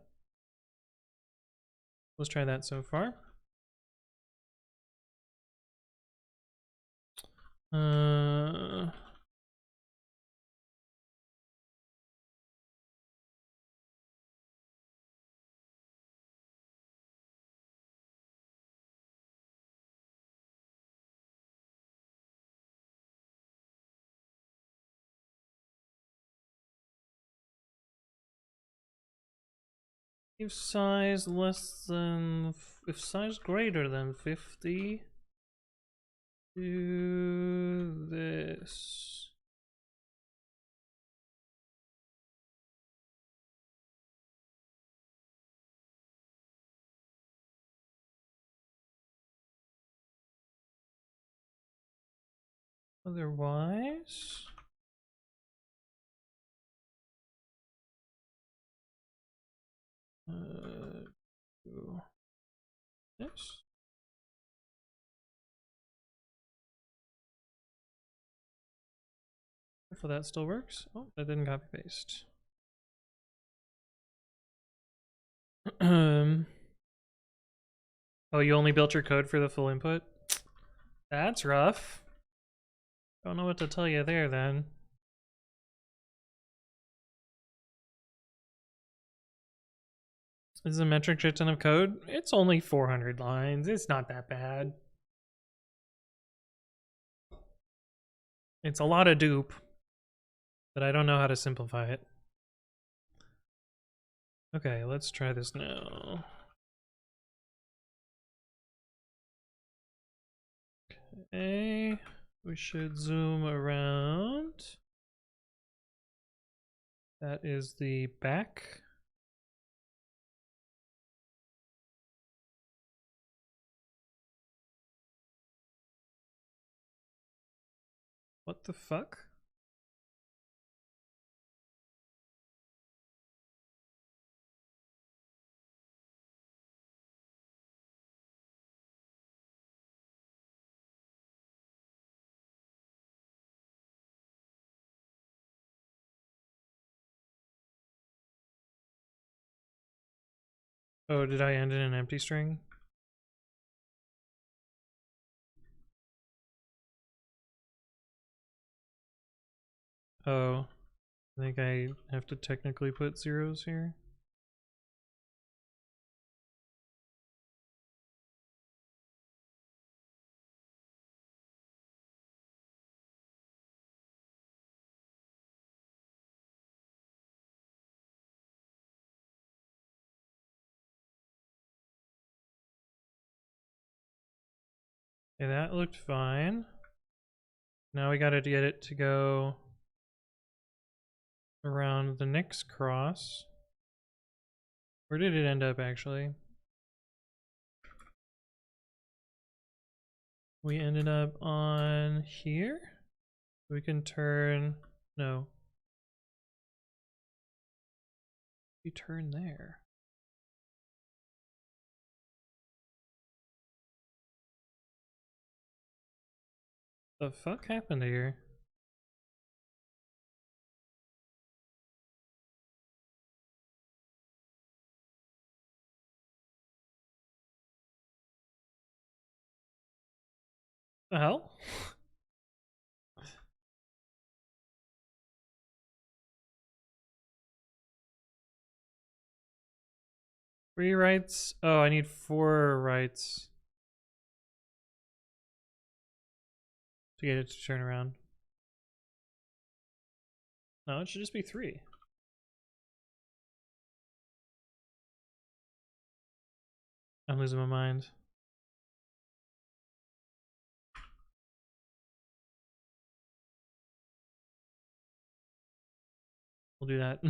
Speaker 1: Let's try that so far. If size greater than 50, do this. Otherwise, do this. Hopefully that still works. Oh, that didn't copy paste. Oh, you only built your code for the full input? That's rough. Don't know what to tell you there then. This is a metric shit ton of code. It's only 400 lines. It's not that bad. It's a lot of dupe, but I don't know how to simplify it. Okay, let's try this now. Okay, we should zoom around. That is the back. What the fuck? Oh, did I end in an empty string? Oh, I think I have to technically put zeros here. Okay, that looked fine. Now we gotta get it to go around the next cross. Where did it end up actually? We ended up on here. We can turn, no. We turn there. The fuck happened here? The hell? Rewrites? Oh, I need 4 writes to get it to turn around. No, it should just be 3. I'm losing my mind. We'll do that.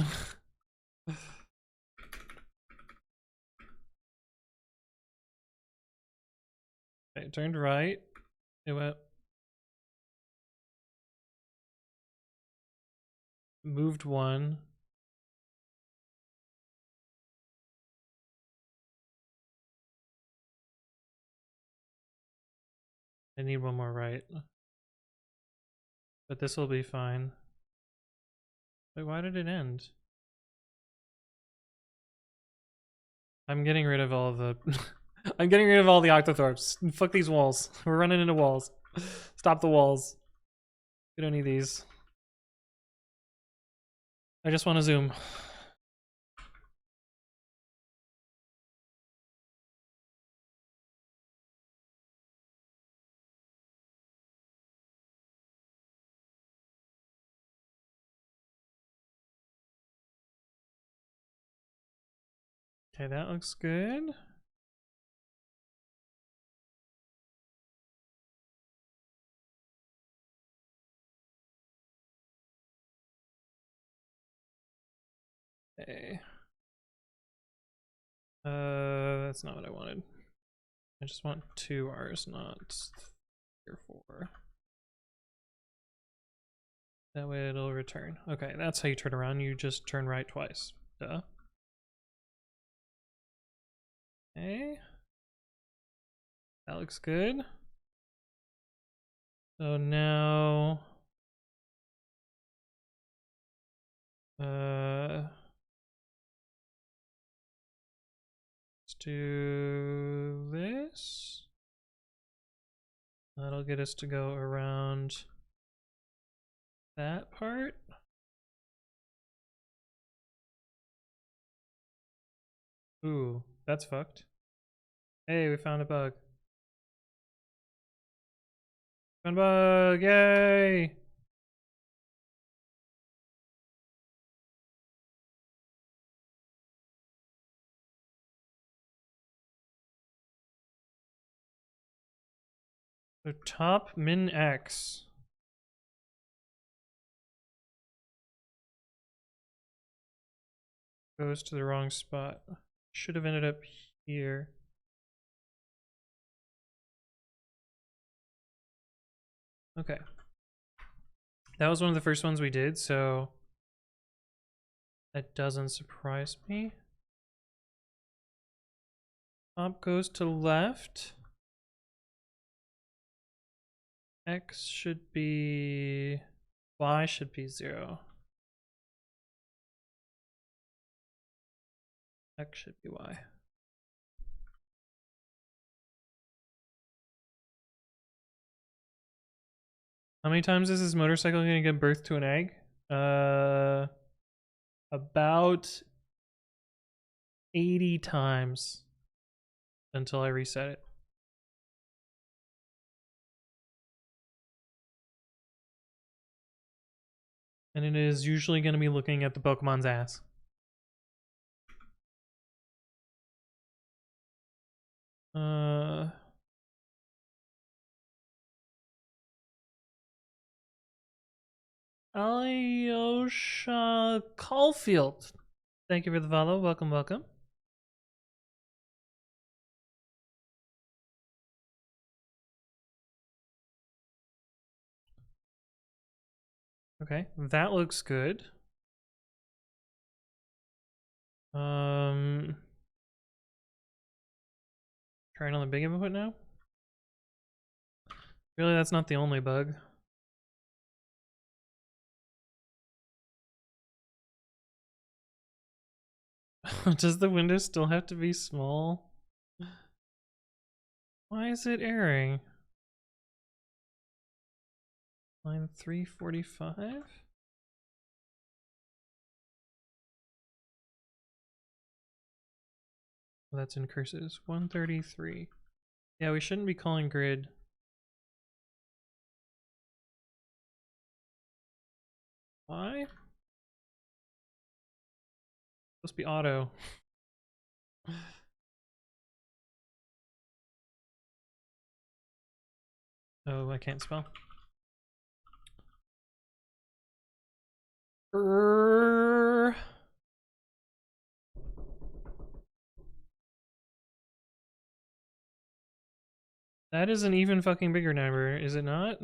Speaker 1: Okay, it turned right. It went. Moved 1. I need 1 more right. But this will be fine. Wait, why did it end? I'm getting rid of all of the... I'm getting rid of all the octothorpes. Fuck these walls. We're running into walls. Stop the walls. We don't need these. I just want to zoom. Okay, that looks good. Okay. That's not what I wanted. I just want 2 R's, not 3 or 4. That way it'll return. Okay, that's how you turn around. You just turn right twice. Duh. Okay. That looks good. So now... let's do this. That'll get us to go around that part. Ooh, that's fucked. Hey, we found a bug. Found a bug, yay! So top min X. Goes to the wrong spot. Should have ended up here. Okay. That was one of the first ones we did, so that doesn't surprise me. Top goes to left. X should be... Y should be 0. X should be Y. How many times is this motorcycle gonna give birth to an egg? About 80 times until I reset it. And it is usually gonna be looking at the Pokemon's ass. Alyosha Caulfield. Thank you for the follow. Welcome, welcome. Okay, that looks good. Trying on the big input now? Really, that's not the only bug. Does the window still have to be small? Why is it erroring? Line 345? Oh, that's in cursives. 133. Yeah, we shouldn't be calling grid. Why? Supposed to be auto. Oh, I can't spell. That is an even fucking bigger number, is it not?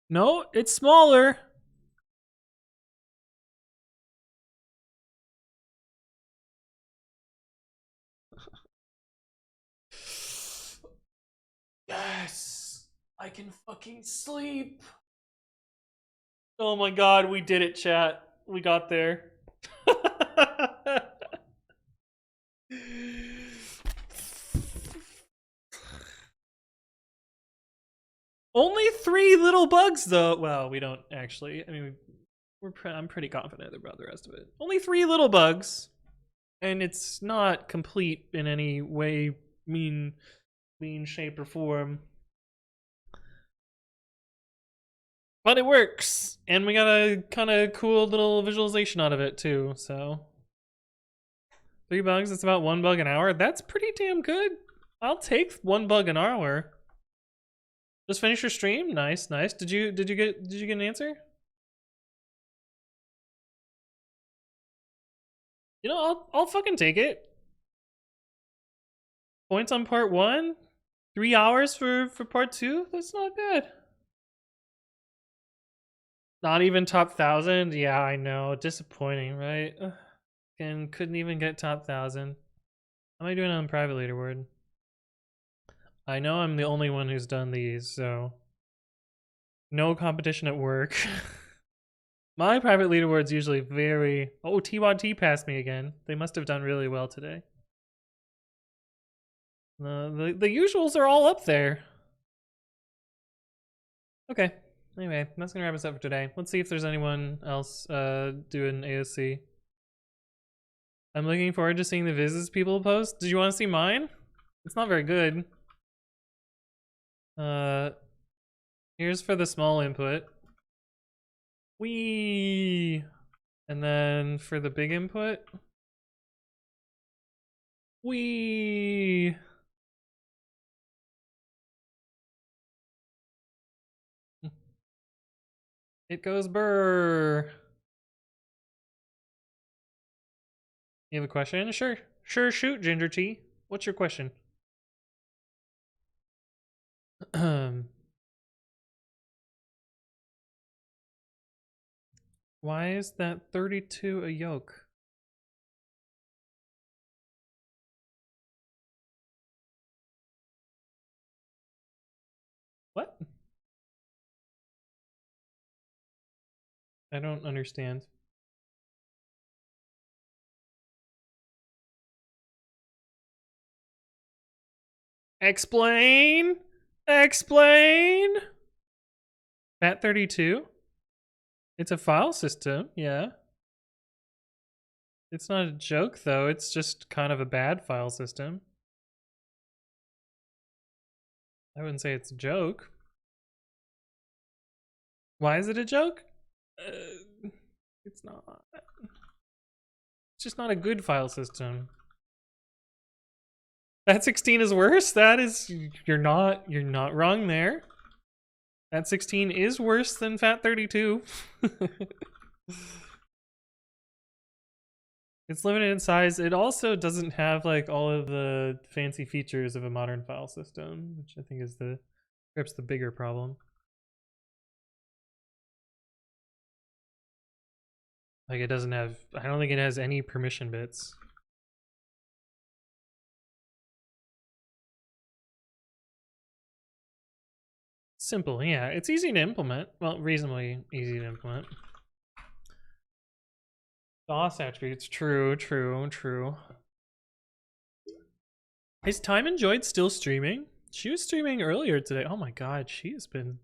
Speaker 1: No, it's smaller. Yes, I can fucking sleep. Oh my god, we did it, chat. We got there. Only 3 little bugs, though. Well, we don't actually. I mean, I'm pretty confident about the rest of it. Only 3 little bugs, and it's not complete in any way, mean, shape, or form. But it works, and we got a kind of cool little visualization out of it too. So 3 bugs. It's about 1 bug an hour. That's pretty damn good. I'll take 1 bug an hour. Just finish your stream. Nice, nice. Did you get an answer? You know, I'll fucking take it. Points on part 1, 3 hours for part 2. That's not bad. Not even top 1,000. Yeah, I know. Disappointing, right? And couldn't even get top 1,000. How am I doing on private leaderboard? I know I'm the only one who's done these, so no competition at work. My private leaderboard's usually very... Oh, TWT passed me again. They must have done really well today. The usuals are all up there. Okay. Anyway, that's gonna wrap us up for today. Let's see if there's anyone else doing AOC. I'm looking forward to seeing the visits people post. Did you want to see mine? It's not very good. Here's for the small input. Whee! And then for the big input. Whee! It goes burr. You have a question? Sure. Sure, shoot, Ginger Tea. What's your question? Why is that 32 a yoke? What? I don't understand. Explain? Explain? Fat 32? It's a file system, yeah. It's not a joke, though. It's just kind of a bad file system. I wouldn't say it's a joke. Why is it a joke? It's not. It's just not a good file system. That 16 is worse. That is, you're not wrong there. That 16 is worse than Fat 32. It's limited in size. It also doesn't have like all of the fancy features of a modern file system, which I think is perhaps the bigger problem. Like it doesn't have, I don't think it has any permission bits. Simple, yeah. It's easy to implement. Well, reasonably easy to implement. DOS attributes, true. Is Time Enjoyed still streaming? She was streaming earlier today. Oh my god, she has been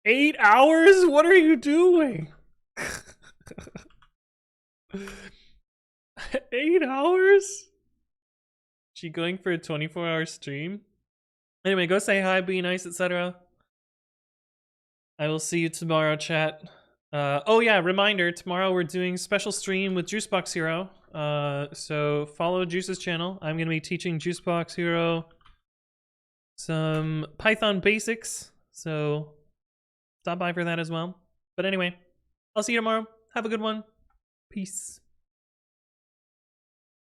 Speaker 1: 8 hours? What are you doing? 8 hours? She going for a 24-hour stream? Anyway, go say hi, be nice, etc. I will see you tomorrow, chat. Oh yeah, reminder, tomorrow we're doing special stream with Juicebox Hero. So follow Juice's channel. I'm gonna be teaching Juicebox Hero some Python basics. So stop by for that as well. But anyway, I'll see you tomorrow. Have a good one. Peace.